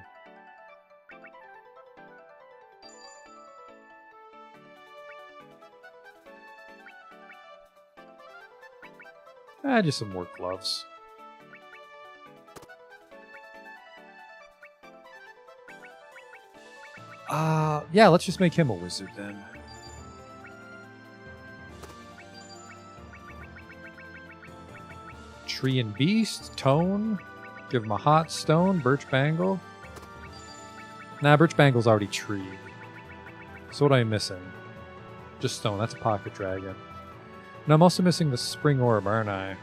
Just some work gloves. Yeah, let's just make him a wizard then. Tree and Beast, Tone. Give him a hot stone, Birch Bangle. Nah, Birch Bangle's already tree. So what am I missing? Just stone, that's a pocket dragon. And I'm also missing the spring orb, aren't I?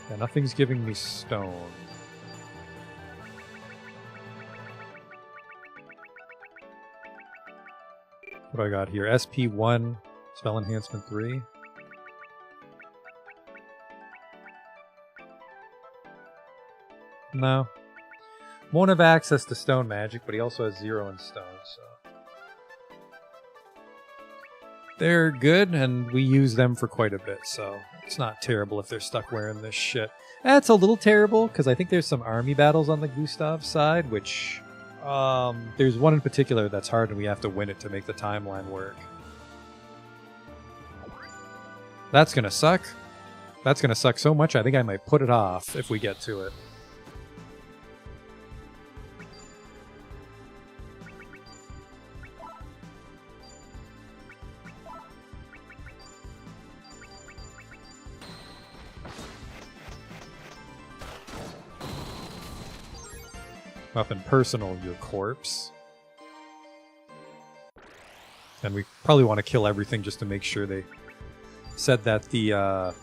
Yeah, nothing's giving me stone. What do I got here? SP1, Spell Enhancement 3. No. Won't have access to stone magic, but he also has 0 in stone, so. They're good, and we use them for quite a bit, so it's not terrible if they're stuck wearing this shit. That's a little terrible, because I think there's some army battles on the Gustav side, which... there's one in particular that's hard, and we have to win it to make the timeline work. That's gonna suck. That's gonna suck so much, I think I might put it off if we get to it. Nothing personal, your corpse. And we probably want to kill everything just to make sure they said that the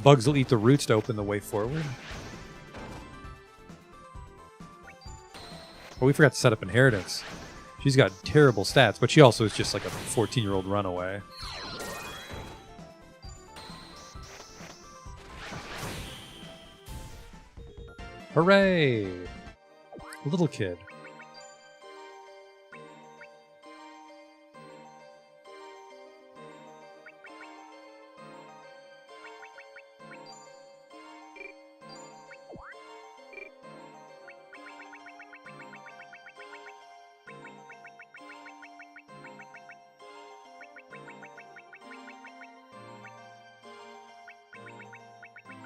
bugs will eat the roots to open the way forward. Oh, we forgot to set up inheritance. She's got terrible stats, but she also is just like a 14-year-old runaway. Hooray! Little kid.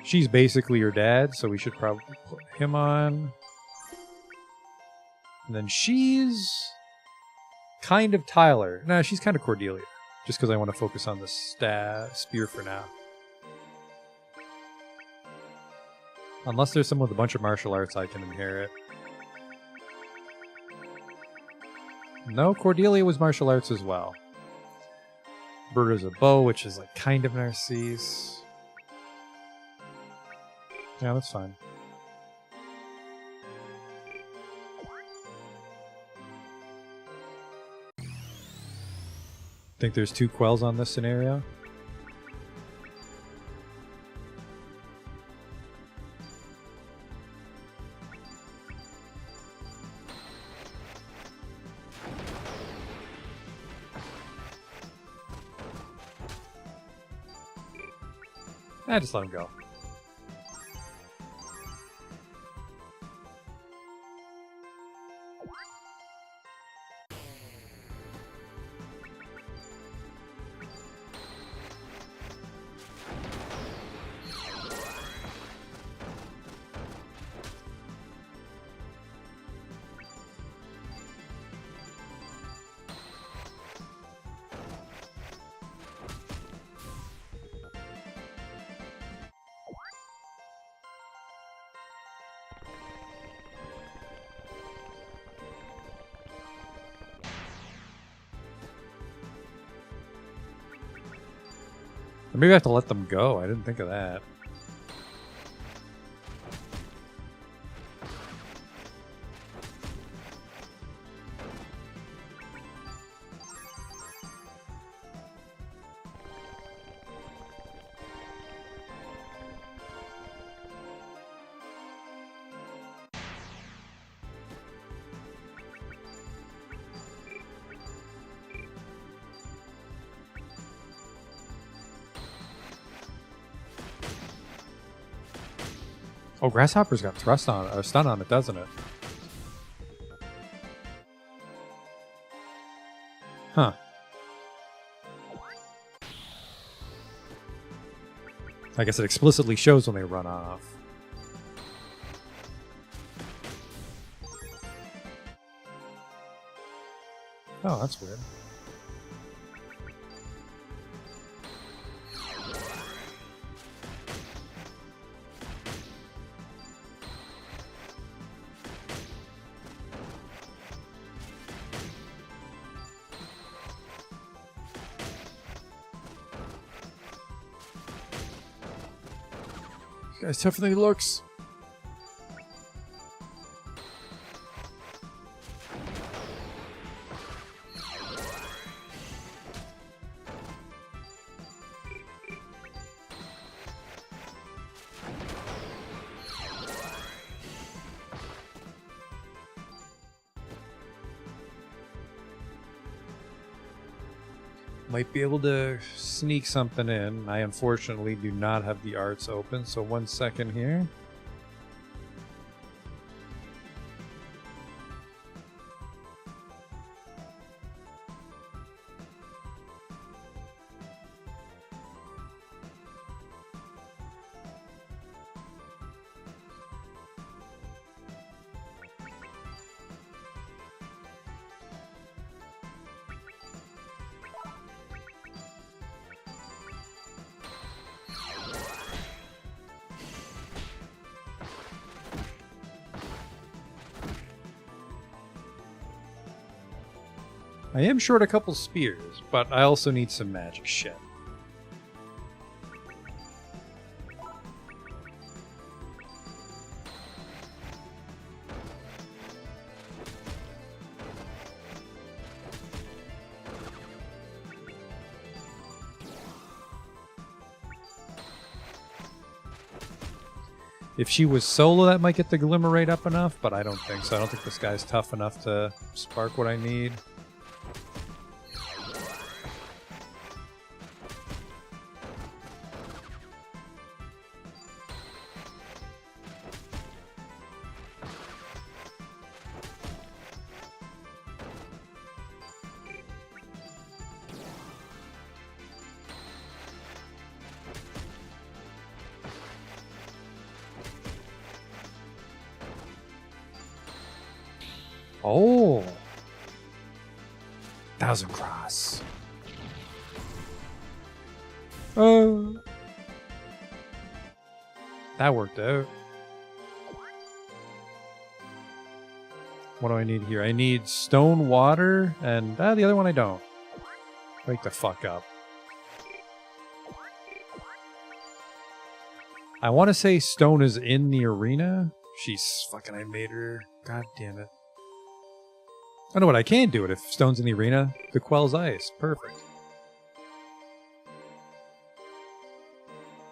She's basically your dad, so we should probably put him on. And then she's kind of Tyler. No, she's kind of Cordelia. Just because I want to focus on the spear for now. Unless there's someone with a bunch of martial arts I can inherit. No, Cordelia was martial arts as well. Berta's a bow, which is like kind of Narcisse. Yeah, that's fine. Think there's 2 quells on this scenario? Just let him go. Maybe I have to let them go. I didn't think of that. Oh, Grasshopper's got thrust on or stun on it, doesn't it? Huh. I guess it explicitly shows when they run off. Oh, that's weird. This guy's tougher than he looks. Might be able to sneak something in. I unfortunately do not have the arts open, so 1 second here. I am short a couple spears, but I also need some magic shit. If she was solo, that might get the glimmer rate up enough, but I don't think so. I don't think this guy's tough enough to spark what I need. Oh, 1,000 cross. Oh, that worked out. What do I need here? I need stone, water, and the other one I don't. Wake the fuck up. I want to say stone is in the arena. She's fucking, I made her. God damn it. I know what I can do it if stone's in the arena. The Quell's Ice. Perfect.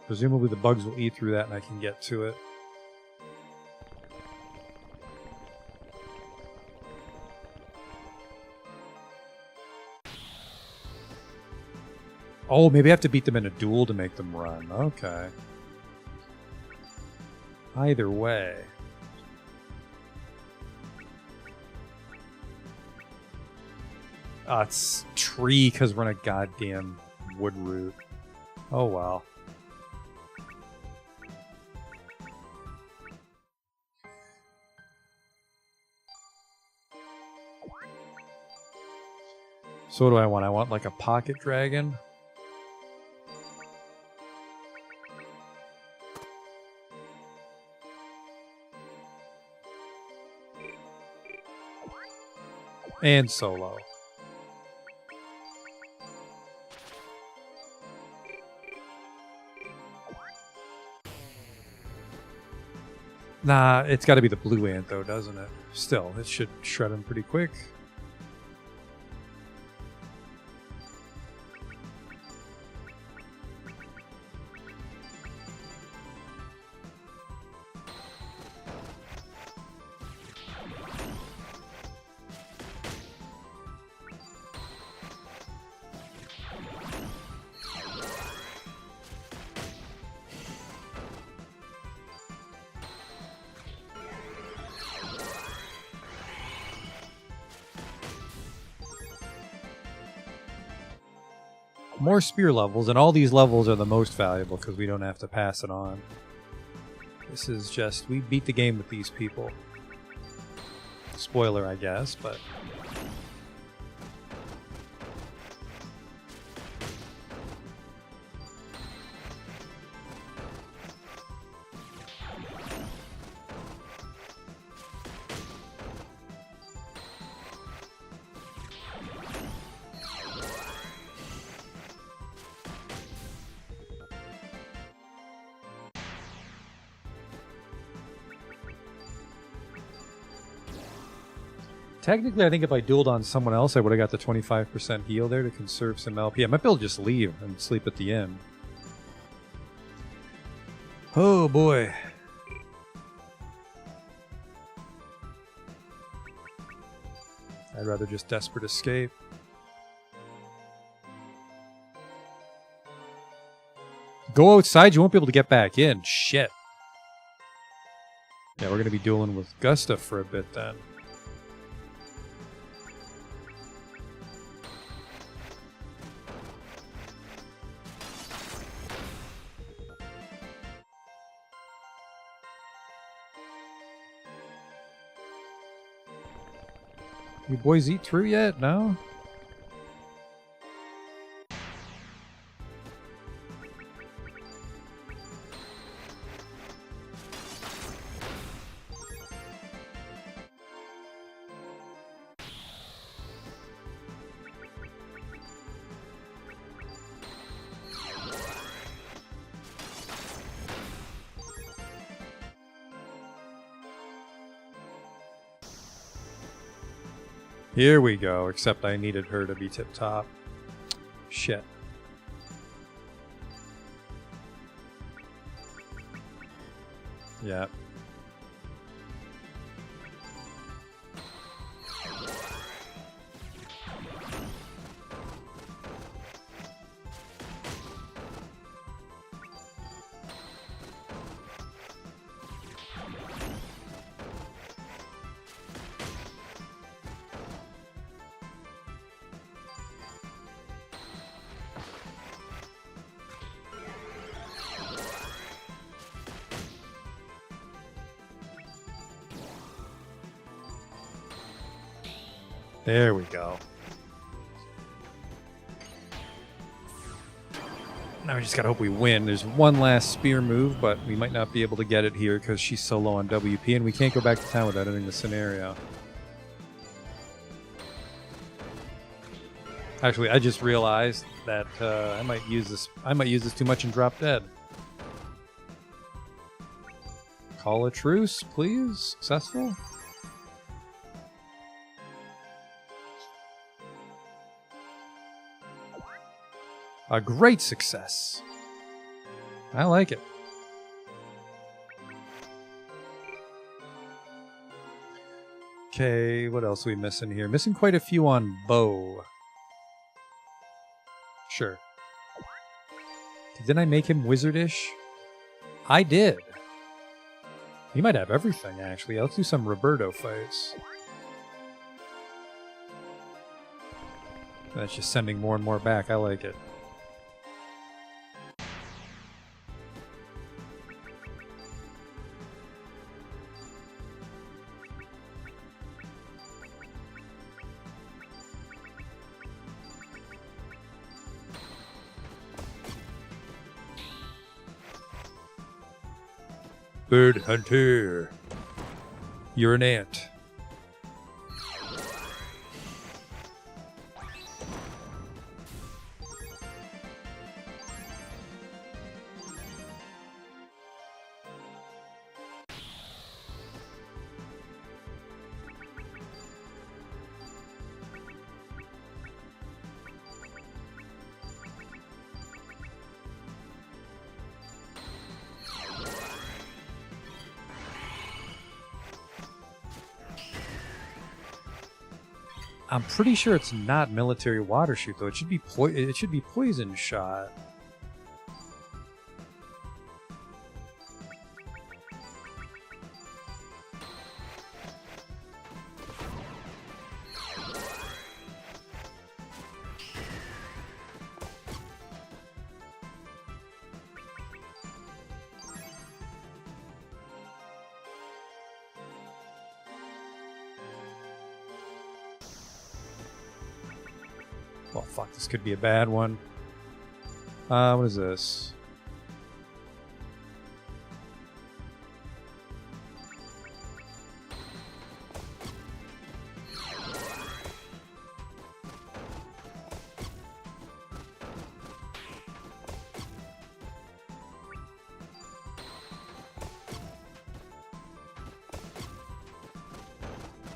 Presumably the bugs will eat through that and I can get to it. Oh, maybe I have to beat them in a duel to make them run. Okay. Either way. It's tree because we're in a goddamn wood root. Oh well. So what do I want? I want like a pocket dragon. And solo. Nah, it's got to be the blue ant, though, doesn't it? Still, it should shred him pretty quick. More spear levels, and all these levels are the most valuable because we don't have to pass it on. This is just, we beat the game with these people. Spoiler, I guess, but... Technically, I think if I dueled on someone else, I would have got the 25% heal there to conserve some LP. I might be able to just leave and sleep at the inn. Oh boy. I'd rather just desperate escape. Go outside, you won't be able to get back in. Shit. Yeah, we're going to be dueling with Gusta for a bit then. You boys eat through yet? No? Here we go, except I needed her to be tip-top. Shit. Yeah. There we go. Now we just gotta hope we win. There's one last spear move, but we might not be able to get it here because she's so low on WP, and we can't go back to town without ending the scenario. Actually, I just realized that I might use this too much and drop dead. Call a truce, please. Successful. A great success. I like it. Okay, what else are we missing here? Missing quite a few on bow. Sure. Didn't I make him wizardish? I did. He might have everything, actually. Let's do some Roberto fights. That's just sending more and more back. I like it. Bird hunter. You're an ant. I'm pretty sure it's not military water shoot though. It should be poison shot. Oh, fuck, this could be a bad one. What is this?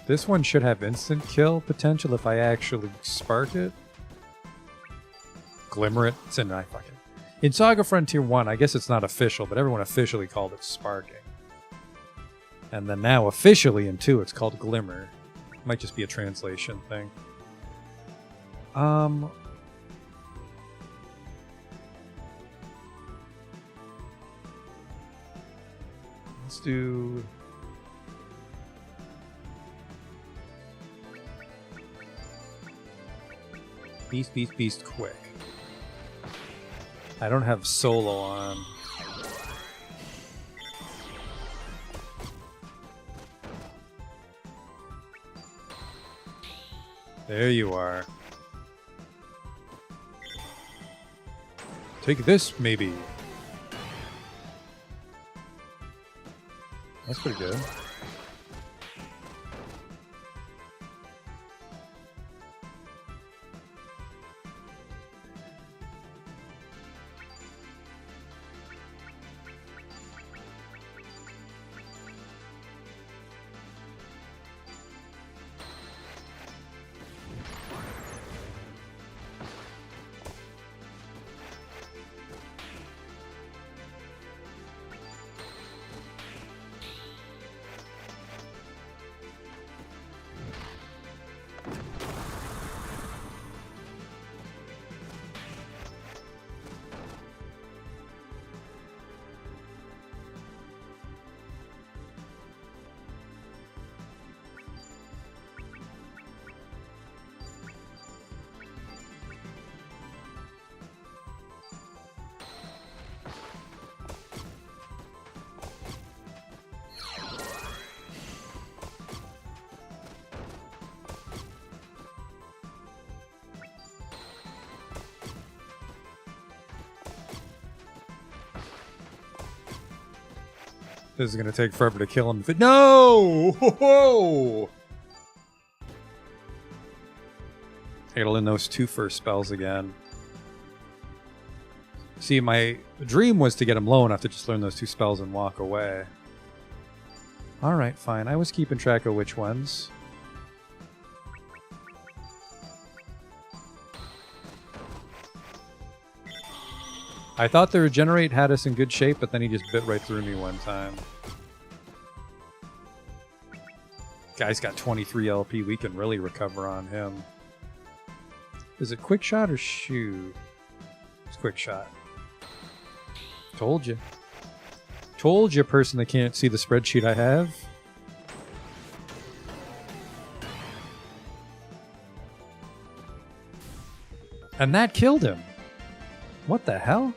This one should have instant kill potential if I actually spark it. Glimmer it. It's in in SaGa Frontier 1, I guess it's not official, but everyone officially called it sparking. And then now officially in 2 it's called Glimmer. Might just be a translation thing. Let's do Beast, beast, beast, quick. I don't have solo on. There you are. Take this, maybe. That's pretty good. This is going to take forever to kill him. No! Ho-ho! I gotta learn those 2 first spells again. See, my dream was to get him low enough to just learn those 2 spells and walk away. Alright, fine. I was keeping track of which ones. I thought the Regenerate had us in good shape, but then he just bit right through me one time. Guy's got 23 LP. We can really recover on him. Is it Quick Shot or Shoot? It's Quick Shot. Told you. Told you, person that can't see the spreadsheet I have. And that killed him. What the hell?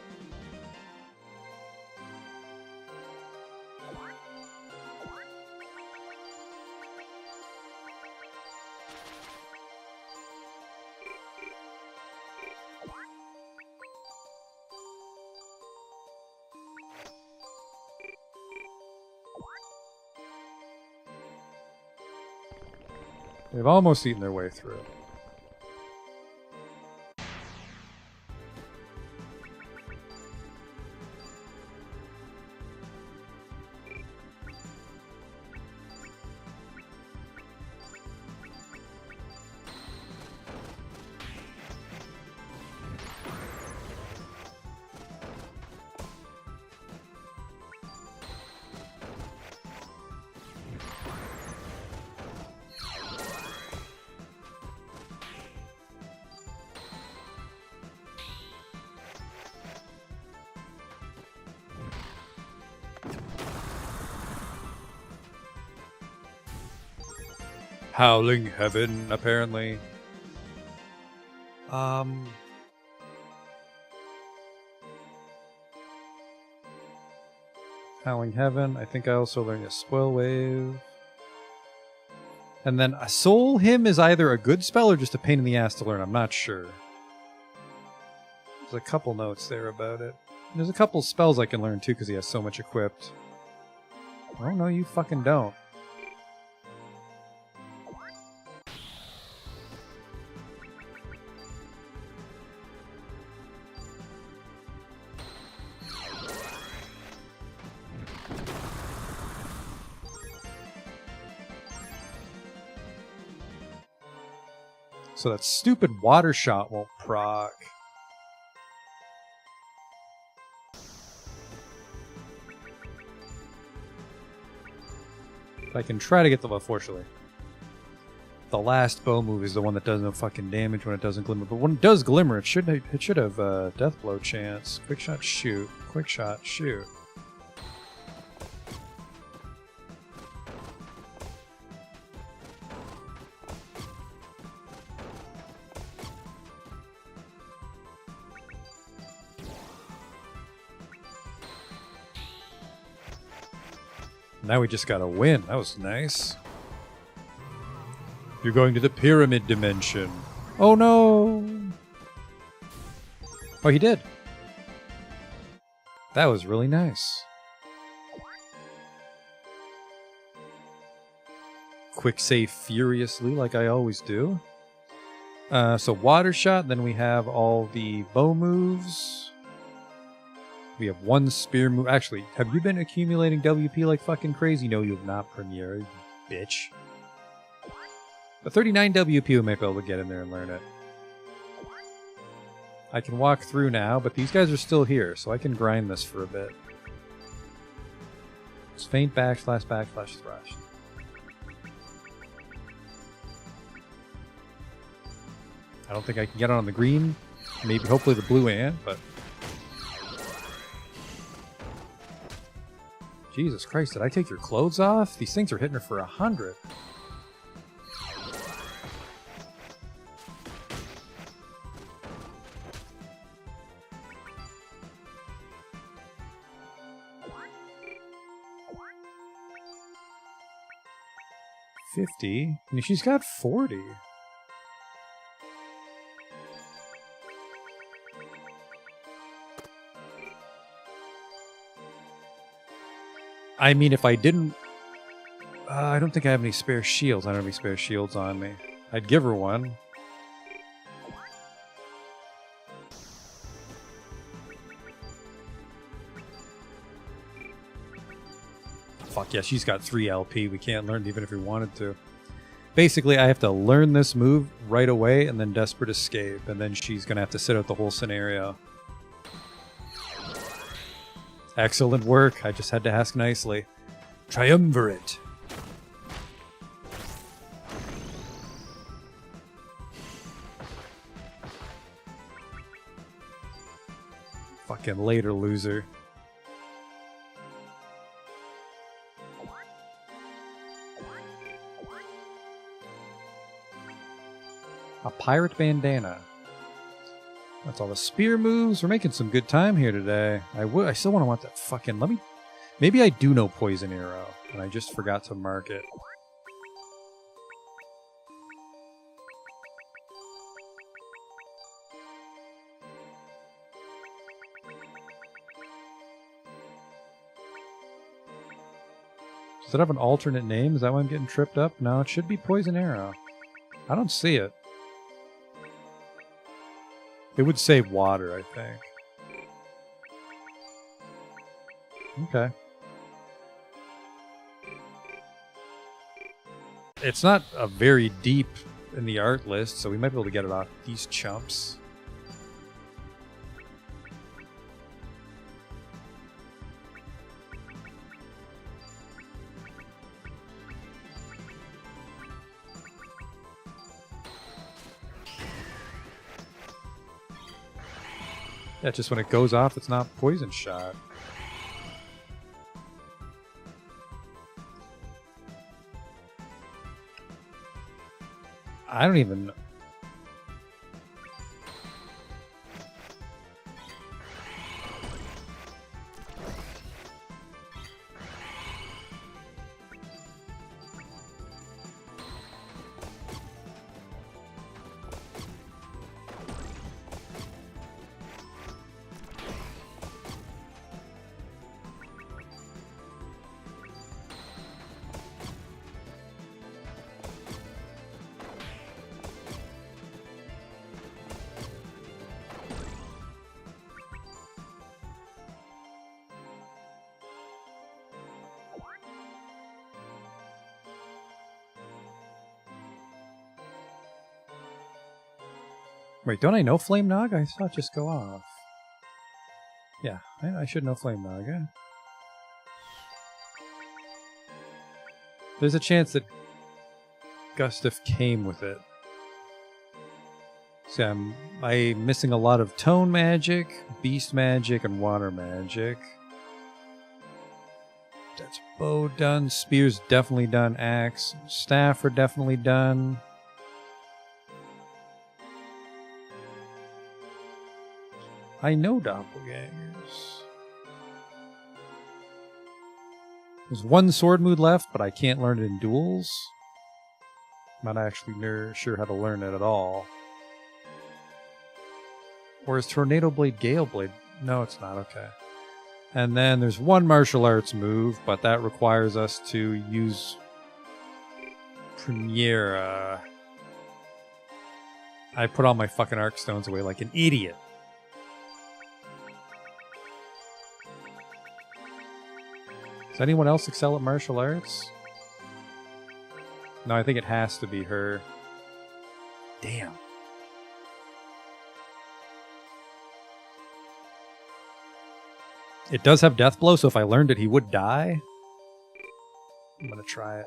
They've almost eaten their way through. Howling Heaven, apparently. Howling Heaven. I think I also learned a Spoil Wave. And then a Soul Hymn is either a good spell or just a pain in the ass to learn. I'm not sure. There's a couple notes there about it. There's a couple spells I can learn too because he has so much equipped. Oh no, you fucking don't. So that stupid water shot won't proc. I can try to get them, unfortunately. The last bow move is the one that does no fucking damage when it doesn't glimmer. But when it does glimmer, it should have death blow chance. Quick shot, shoot. Quick shot, shoot. Now we just got a win. That was nice. You're going to the pyramid dimension. Oh no! Oh, he did. That was really nice. Quick save furiously like I always do. So water shot, then we have all the bow moves. We have one spear move. Actually, have you been accumulating WP like fucking crazy? No, you have not, Premiere, you bitch. But 39 WP, we might be able to get in there and learn it. I can walk through now, but these guys are still here, so I can grind this for a bit. It's feint, backslash, thrust. I don't think I can get on the green. Maybe, hopefully the blue ant, but... Jesus Christ, did I take your clothes off? These things are hitting her for 100. $50. And she's got 40. I mean, if I didn't... I don't think I have any spare shields. I don't have any spare shields on me. I'd give her one. Fuck yeah, she's got 3 LP. We can't learn it even if we wanted to. Basically, I have to learn this move right away and then Desperate Escape. And then she's going to have to sit out the whole scenario. Excellent work. I just had to ask nicely. Triumvirate. Fucking later, loser. A pirate bandana. That's all the spear moves. We're making some good time here today. I still want that fucking... Maybe I do know Poison Arrow, and I just forgot to mark it. Does it have an alternate name? Is that why I'm getting tripped up? No, it should be Poison Arrow. I don't see it. It would say water, I think. Okay. It's not a very deep in the art list, so we might be able to get it off these chumps. Yeah, just when it goes off, it's not poison shot. I don't even know. Wait, don't I know Flame Nog? I saw it just go off. Yeah, I should know Flame Nog. Yeah. There's a chance that Gustaf came with it. See, I'm missing a lot of Tone Magic, Beast Magic, and Water Magic. That's bow done. Spear's definitely done. Axe. Staff are definitely done. I know doppelgangers. There's one sword mood left, but I can't learn it in duels. I'm not actually sure how to learn it at all. Or is Tornado Blade Gale Blade? No, it's not. Okay. And then there's one martial arts move, but that requires us to use Premiere. I put all my fucking arc stones away like an idiot. Does anyone else excel at martial arts? No, I think it has to be her. Damn. It does have Death Blow, so if I learned it, he would die. I'm gonna try it.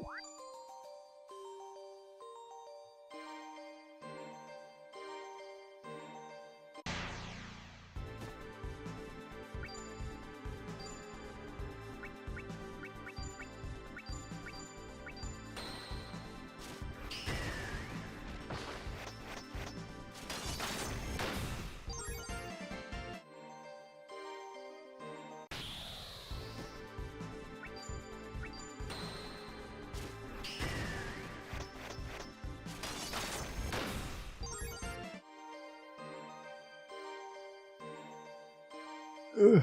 Ugh.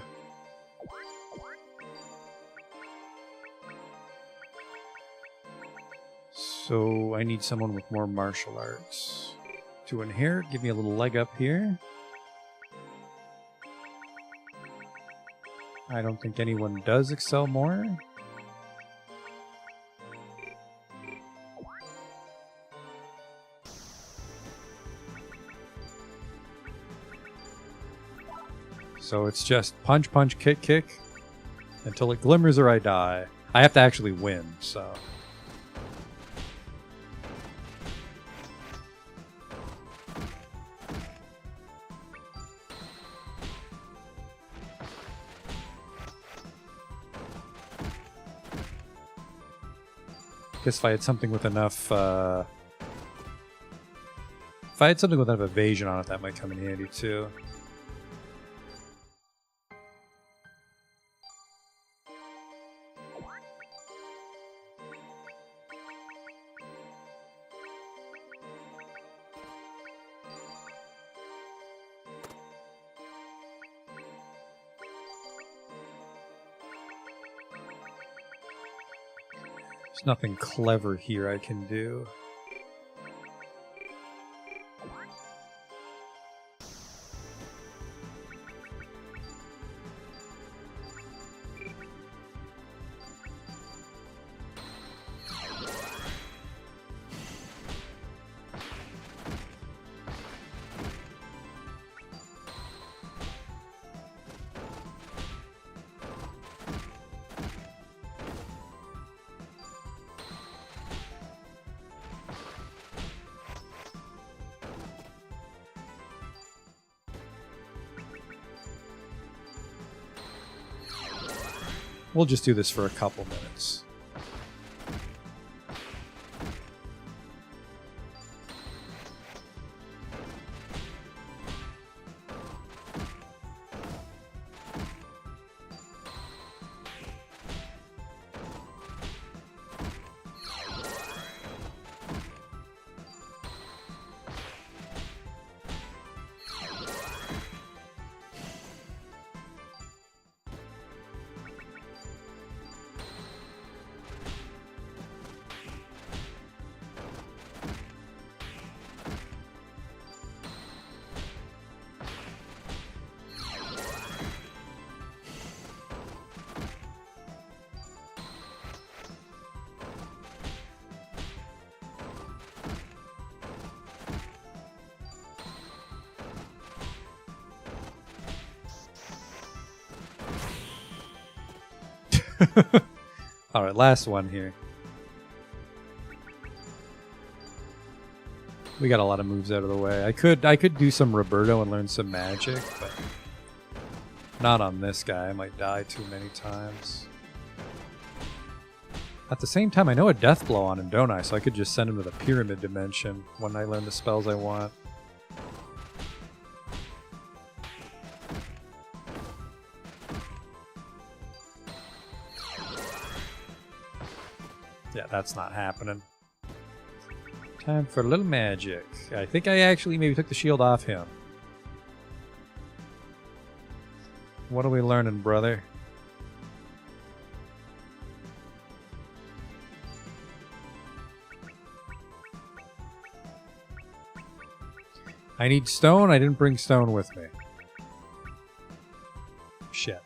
So I need someone with more martial arts to inherit. Give me a little leg up here. I don't think anyone does excel more. So it's just punch, punch, kick, kick, until it glimmers or I die. I have to actually win, so. Guess if I had something with enough, if I had something with enough evasion on it, that might come in handy too. There's nothing clever here I can do. We'll just do this for a couple minutes. All right, last one here. We got a lot of moves out of the way. I could do some Roberto and learn some magic, but not on this guy. I might die too many times. At the same time, I know a death blow on him, don't I? So I could just send him to the pyramid dimension when I learn the spells I want. Yeah, that's not happening. Time for a little magic. I think I actually maybe took the shield off him. What are we learning, brother? I need stone. I didn't bring stone with me. Shit.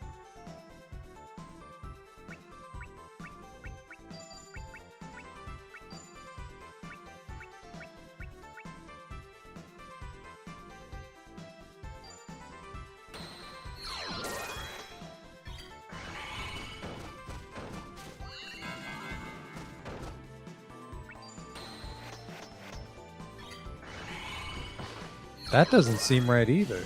That doesn't seem right either.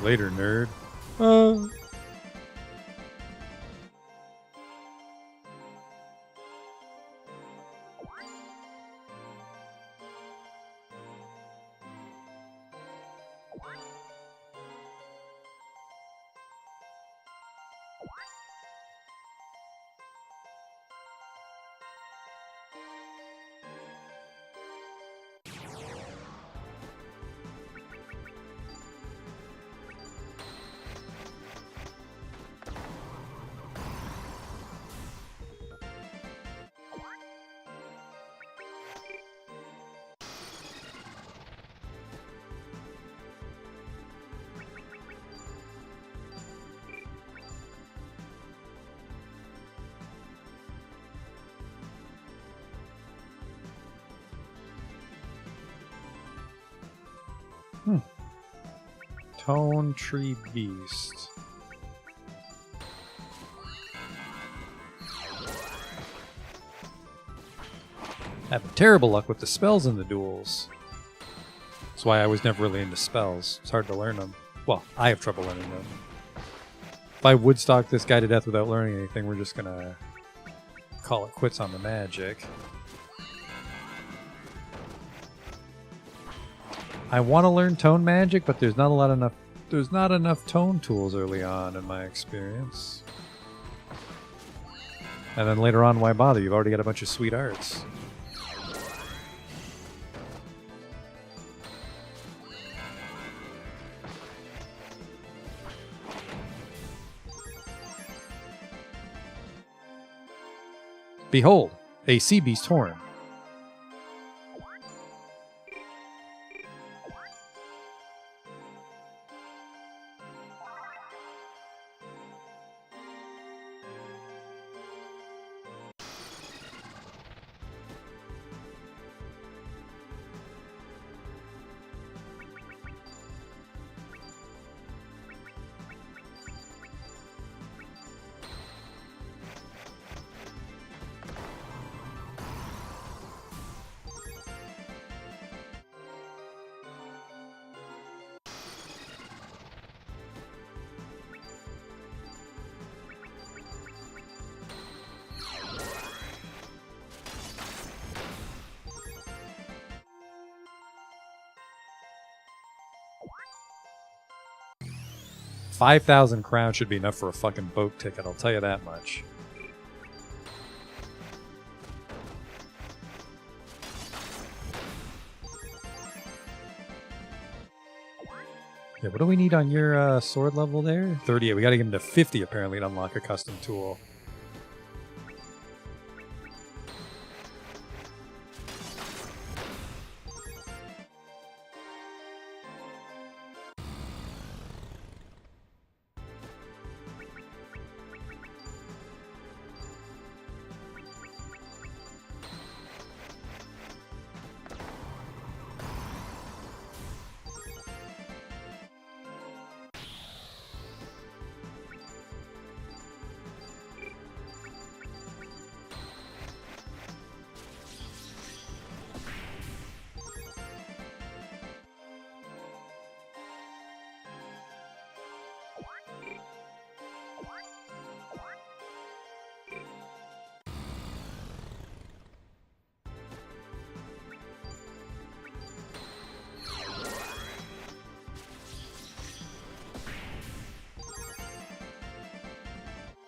Later, nerd. Tone Tree Beast. I have terrible luck with the spells in the duels. That's why I was never really into spells. It's hard to learn them. Well, I have trouble learning them. If I woodstock this guy to death without learning anything, we're just gonna call it quits on the magic. I want to learn tone magic, but there's not enough tone tools early on in my experience. And then later on, why bother? You've already got a bunch of sweet arts. Behold, a sea beast horn. $5,000 crowns should be enough for a fucking boat ticket, I'll tell you that much. Yeah, what do we need on your sword level there? 38. We gotta get him to 50 apparently to unlock a custom tool.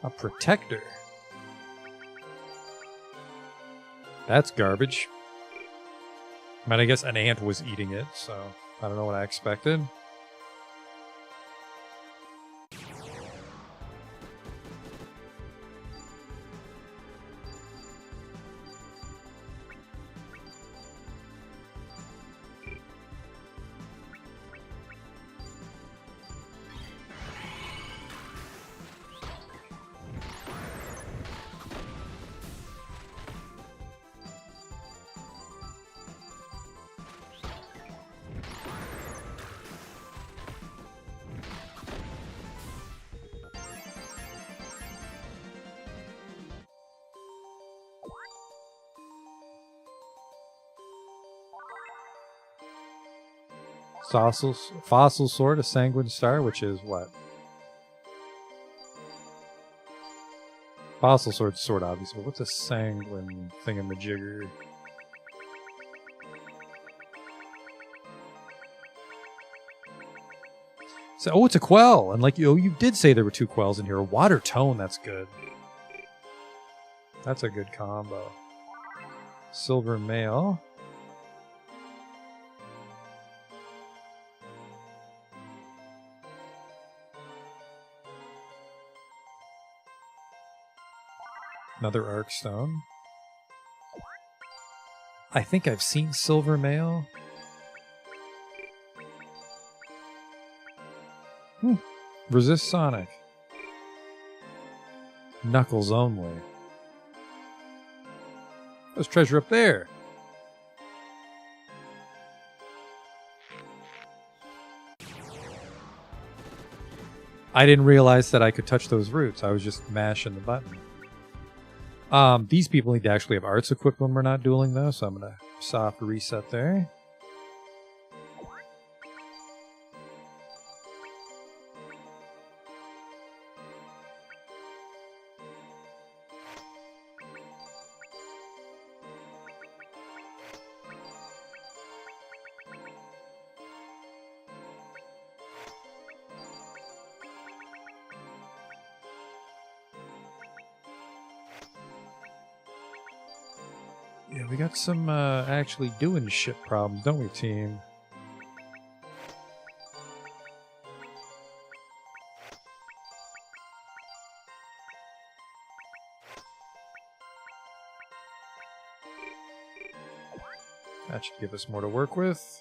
A protector. That's garbage. I mean, I guess an ant was eating it, so I don't know what I expected. Fossil sword, a sanguine star, which is what? Fossil sword, obviously. But what's a sanguine thingamajigger? So, oh, it's a quell, and like you did say there were 2 quells in here. A water tone, that's good. That's a good combo. Silver mail. Another arc stone. I think I've seen silver mail. Resist Sonic. Knuckles only. There's treasure up there. I didn't realize that I could touch those roots. I was just mashing the button. These people need to actually have arts equipped when we're not dueling, though, so I'm going to soft reset there. Yeah, we got some actually doing shit problems, don't we, team? That should give us more to work with.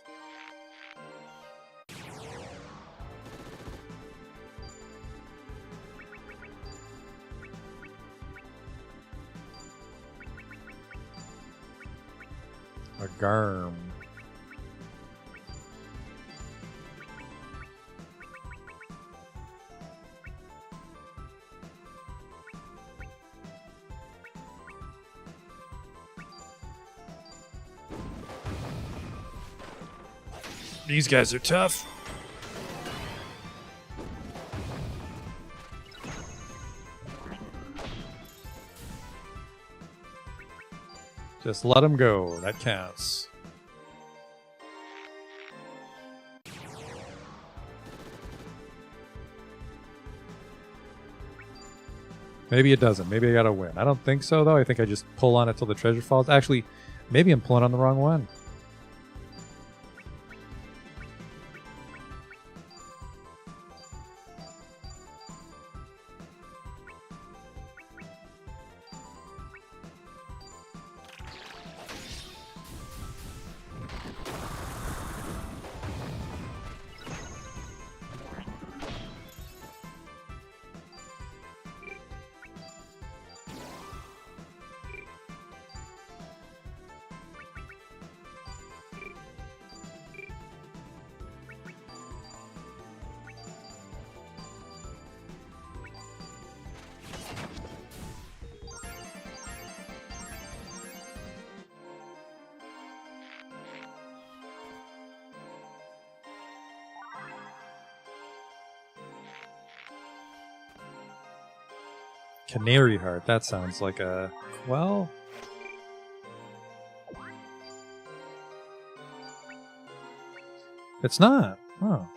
A garm. These guys are tough. Just let them go. That counts. Maybe it doesn't. Maybe I gotta win. I don't think so, though. I think I just pull on it till the treasure falls. Actually, maybe I'm pulling on the wrong one. Canary Heart, that sounds like a quell. It's not. Oh.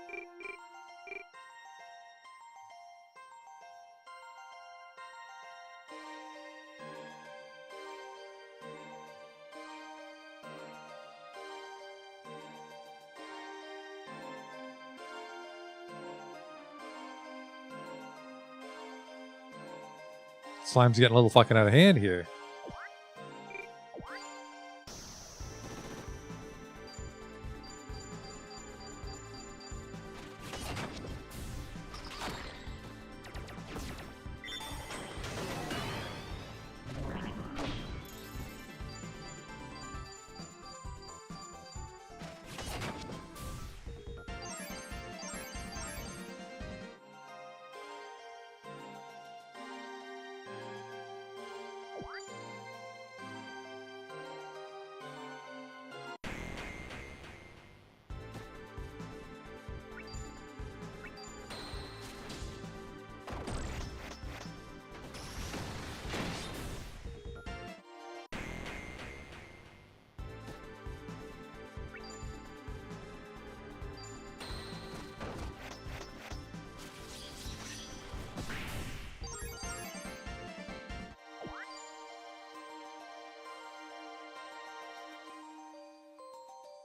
Slime's getting a little fucking out of hand here.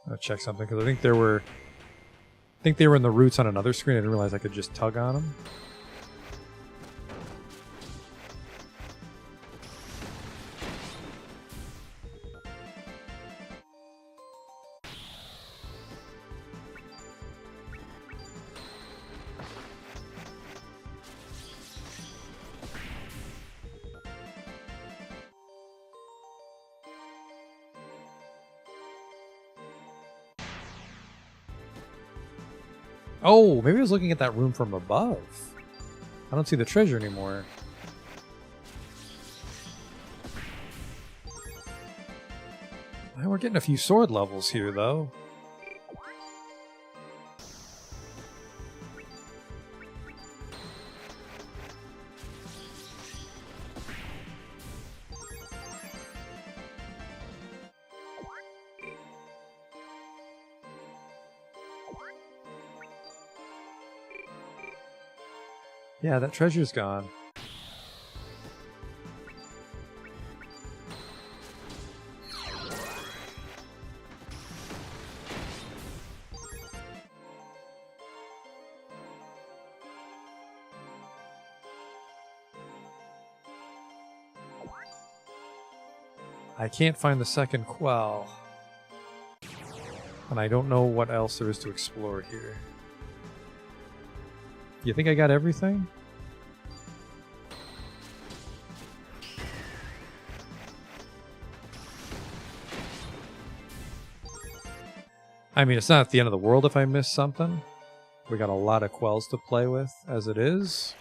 I'll check something because I think they were in the roots on another screen. I didn't realize I could just tug on them. Oh, maybe I was looking at that room from above. I don't see the treasure anymore. Well, we're getting a few sword levels here, though. Yeah, that treasure's gone. I can't find the second quell. And I don't know what else there is to explore here. You think I got everything? I mean, it's not the end of the world if I miss something. We got a lot of quells to play with as it is.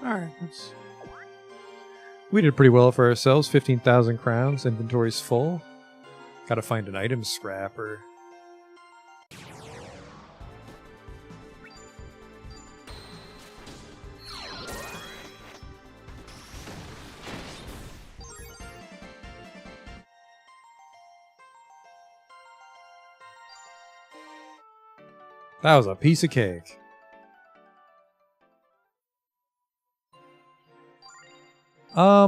Alright, we did pretty well for ourselves. 15,000 crowns, inventory's full. Gotta find an item scrapper. That was a piece of cake.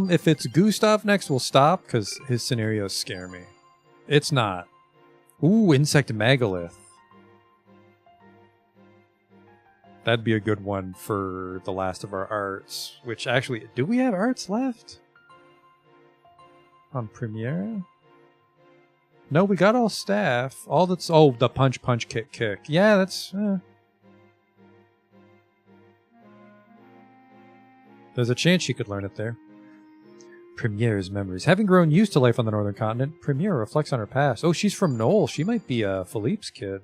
If it's Gustav next, we'll stop, because his scenarios scare me. It's not. Ooh, Insect Megalith. That'd be a good one for the last of our arts. Which, actually, do we have arts left? On Premiere? No, we got all staff. All that's... Oh, the punch, punch, kick, kick. Yeah, that's... There's a chance she could learn it there. Premiere's memories. Having grown used to life on the northern continent, Premiere reflects on her past. Oh, she's from Knoll. She might be Philippe's kid.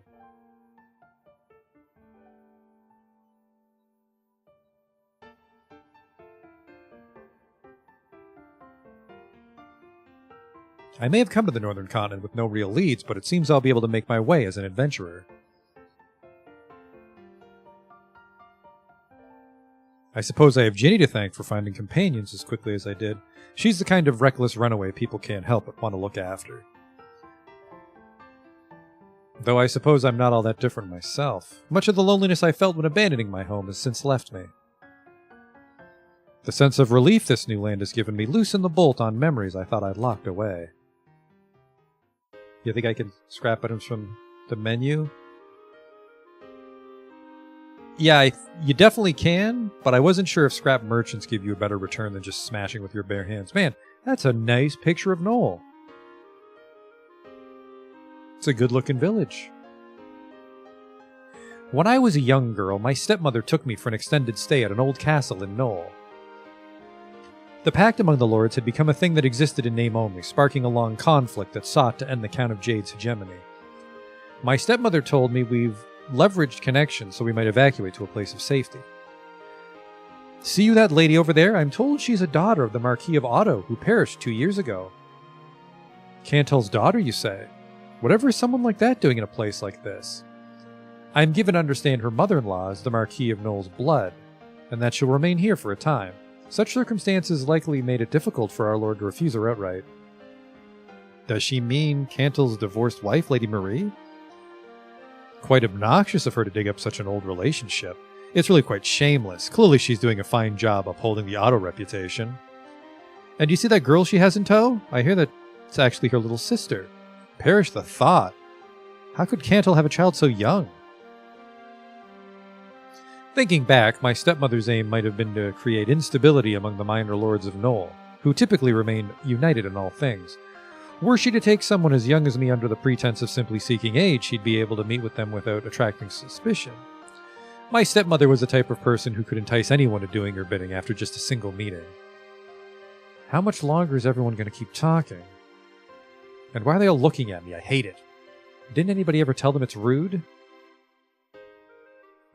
I may have come to the northern continent with no real leads, but it seems I'll be able to make my way as an adventurer. I suppose I have Ginny to thank for finding companions as quickly as I did. She's the kind of reckless runaway people can't help but want to look after. Though I suppose I'm not all that different myself. Much of the loneliness I felt when abandoning my home has since left me. The sense of relief this new land has given me loosened the bolt on memories I thought I'd locked away. You think I can scrap items from the menu? Yeah, you definitely can, but I wasn't sure if scrap merchants give you a better return than just smashing with your bare hands. Man, that's a nice picture of Knoll. It's a good-looking village. When I was a young girl, my stepmother took me for an extended stay at an old castle in Knoll. The pact among the lords had become a thing that existed in name only, sparking a long conflict that sought to end the Count of Jade's hegemony. My stepmother told me we've leveraged connections so we might evacuate to a place of safety. See you that lady over there? I'm told she's a daughter of the Marquis of Otto, who perished 2 years ago. Cantel's daughter, you say? Whatever is someone like that doing in a place like this? I am given to understand her mother-in-law is the Marquis of Knoll's blood, and that she'll remain here for a time. Such circumstances likely made it difficult for our lord to refuse her outright. Does she mean Cantel's divorced wife, Lady Marie? Quite obnoxious of her to dig up such an old relationship. It's really quite shameless. Clearly she's doing a fine job upholding the Otto reputation. And do you see that girl she has in tow? I hear that it's actually her little sister. Perish the thought. How could Cantel have a child so young? Thinking back, my stepmother's aim might have been to create instability among the minor lords of Knoll, who typically remained united in all things. Were she to take someone as young as me under the pretense of simply seeking aid, she'd be able to meet with them without attracting suspicion. My stepmother was the type of person who could entice anyone to doing her bidding after just a single meeting. How much longer is everyone going to keep talking? And why are they all looking at me? I hate it. Didn't anybody ever tell them it's rude?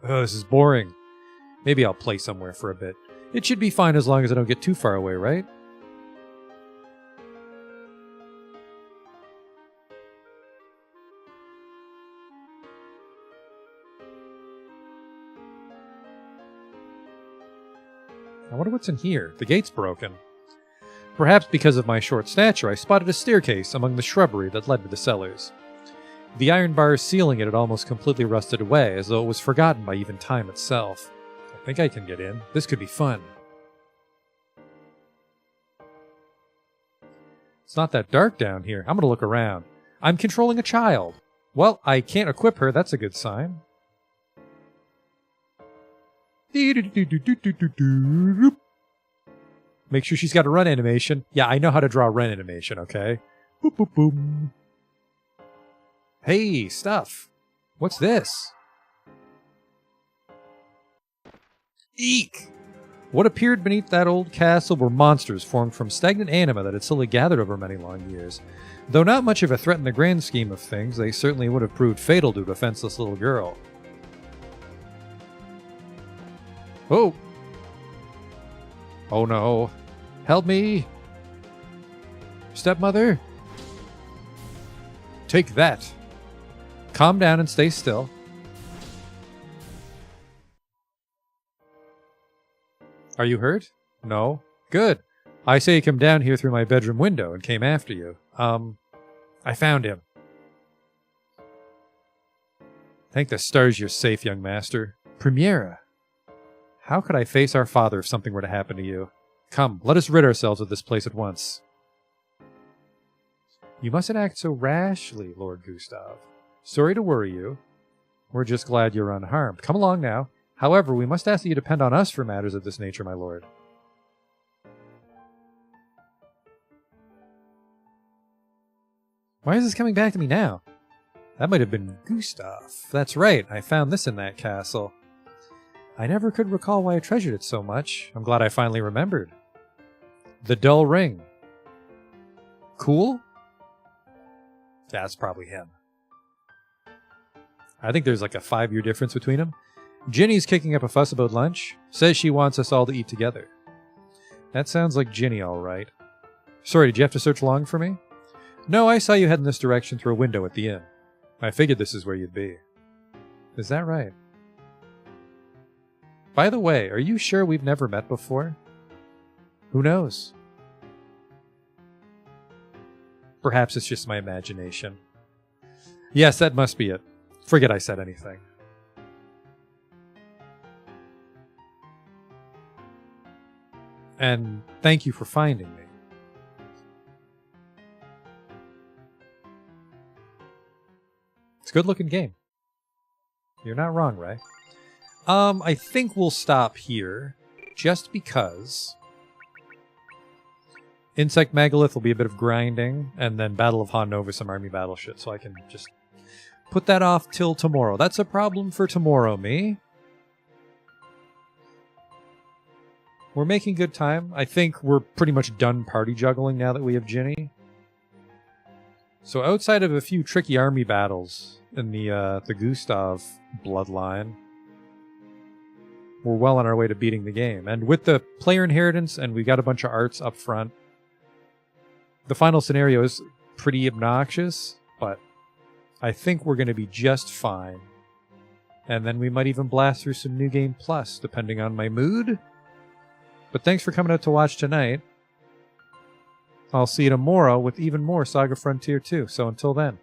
Oh, this is boring. Maybe I'll play somewhere for a bit. It should be fine as long as I don't get too far away, right? I wonder what's in here. The gate's broken. Perhaps because of my short stature, I spotted a staircase among the shrubbery that led to the cellars. The iron bars sealing it had almost completely rusted away, as though it was forgotten by even time itself. I think I can get in. This could be fun. It's not that dark down here. I'm gonna look around. I'm controlling a child. Well, I can't equip her. That's a good sign. Make sure she's got a run animation. Yeah, I know how to draw a run animation, okay? Boop, boop, boom. Hey, stuff. What's this? Eek! What appeared beneath that old castle were monsters formed from stagnant anima that had slowly gathered over many long years. Though not much of a threat in the grand scheme of things, they certainly would have proved fatal to a defenseless little girl. Oh! Oh no. Help me! Stepmother? Take that. Calm down and stay still. Are you hurt? No? Good. I say you come down here through my bedroom window and came after you. I found him. Thank the stars you're safe, young master. Premiera. How could I face our father if something were to happen to you? Come, let us rid ourselves of this place at once. You mustn't act so rashly, Lord Gustav. Sorry to worry you. We're just glad you're unharmed. Come along now. However, we must ask that you depend on us for matters of this nature, my lord. Why is this coming back to me now? That might have been Gustav. That's right, I found this in that castle. I never could recall why I treasured it so much. I'm glad I finally remembered. The dull ring. Cool? That's probably him. I think there's like a 5-year difference between them. Ginny's kicking up a fuss about lunch. Says she wants us all to eat together. That sounds like Ginny, all right. Sorry, did you have to search long for me? No, I saw you head in this direction through a window at the inn. I figured this is where you'd be. Is that right? By the way, are you sure we've never met before? Who knows? Perhaps it's just my imagination. Yes, that must be it. Forget I said anything. And thank you for finding me. It's a good-looking game. You're not wrong, Ray. I think we'll stop here, just because Insect Megalith will be a bit of grinding, and then Battle of Han Nova some army battle shit, so I can just put that off till tomorrow. That's a problem for tomorrow, me. We're making good time. I think we're pretty much done party juggling now that we have Ginny. So outside of a few tricky army battles in the Gustav bloodline, we're well on our way to beating the game. And with the player inheritance, and we got a bunch of arts up front, the final scenario is pretty obnoxious, but I think we're going to be just fine. And then we might even blast through some New Game Plus, depending on my mood. But thanks for coming out to watch tonight. I'll see you tomorrow with even more SaGa Frontier 2. So until then.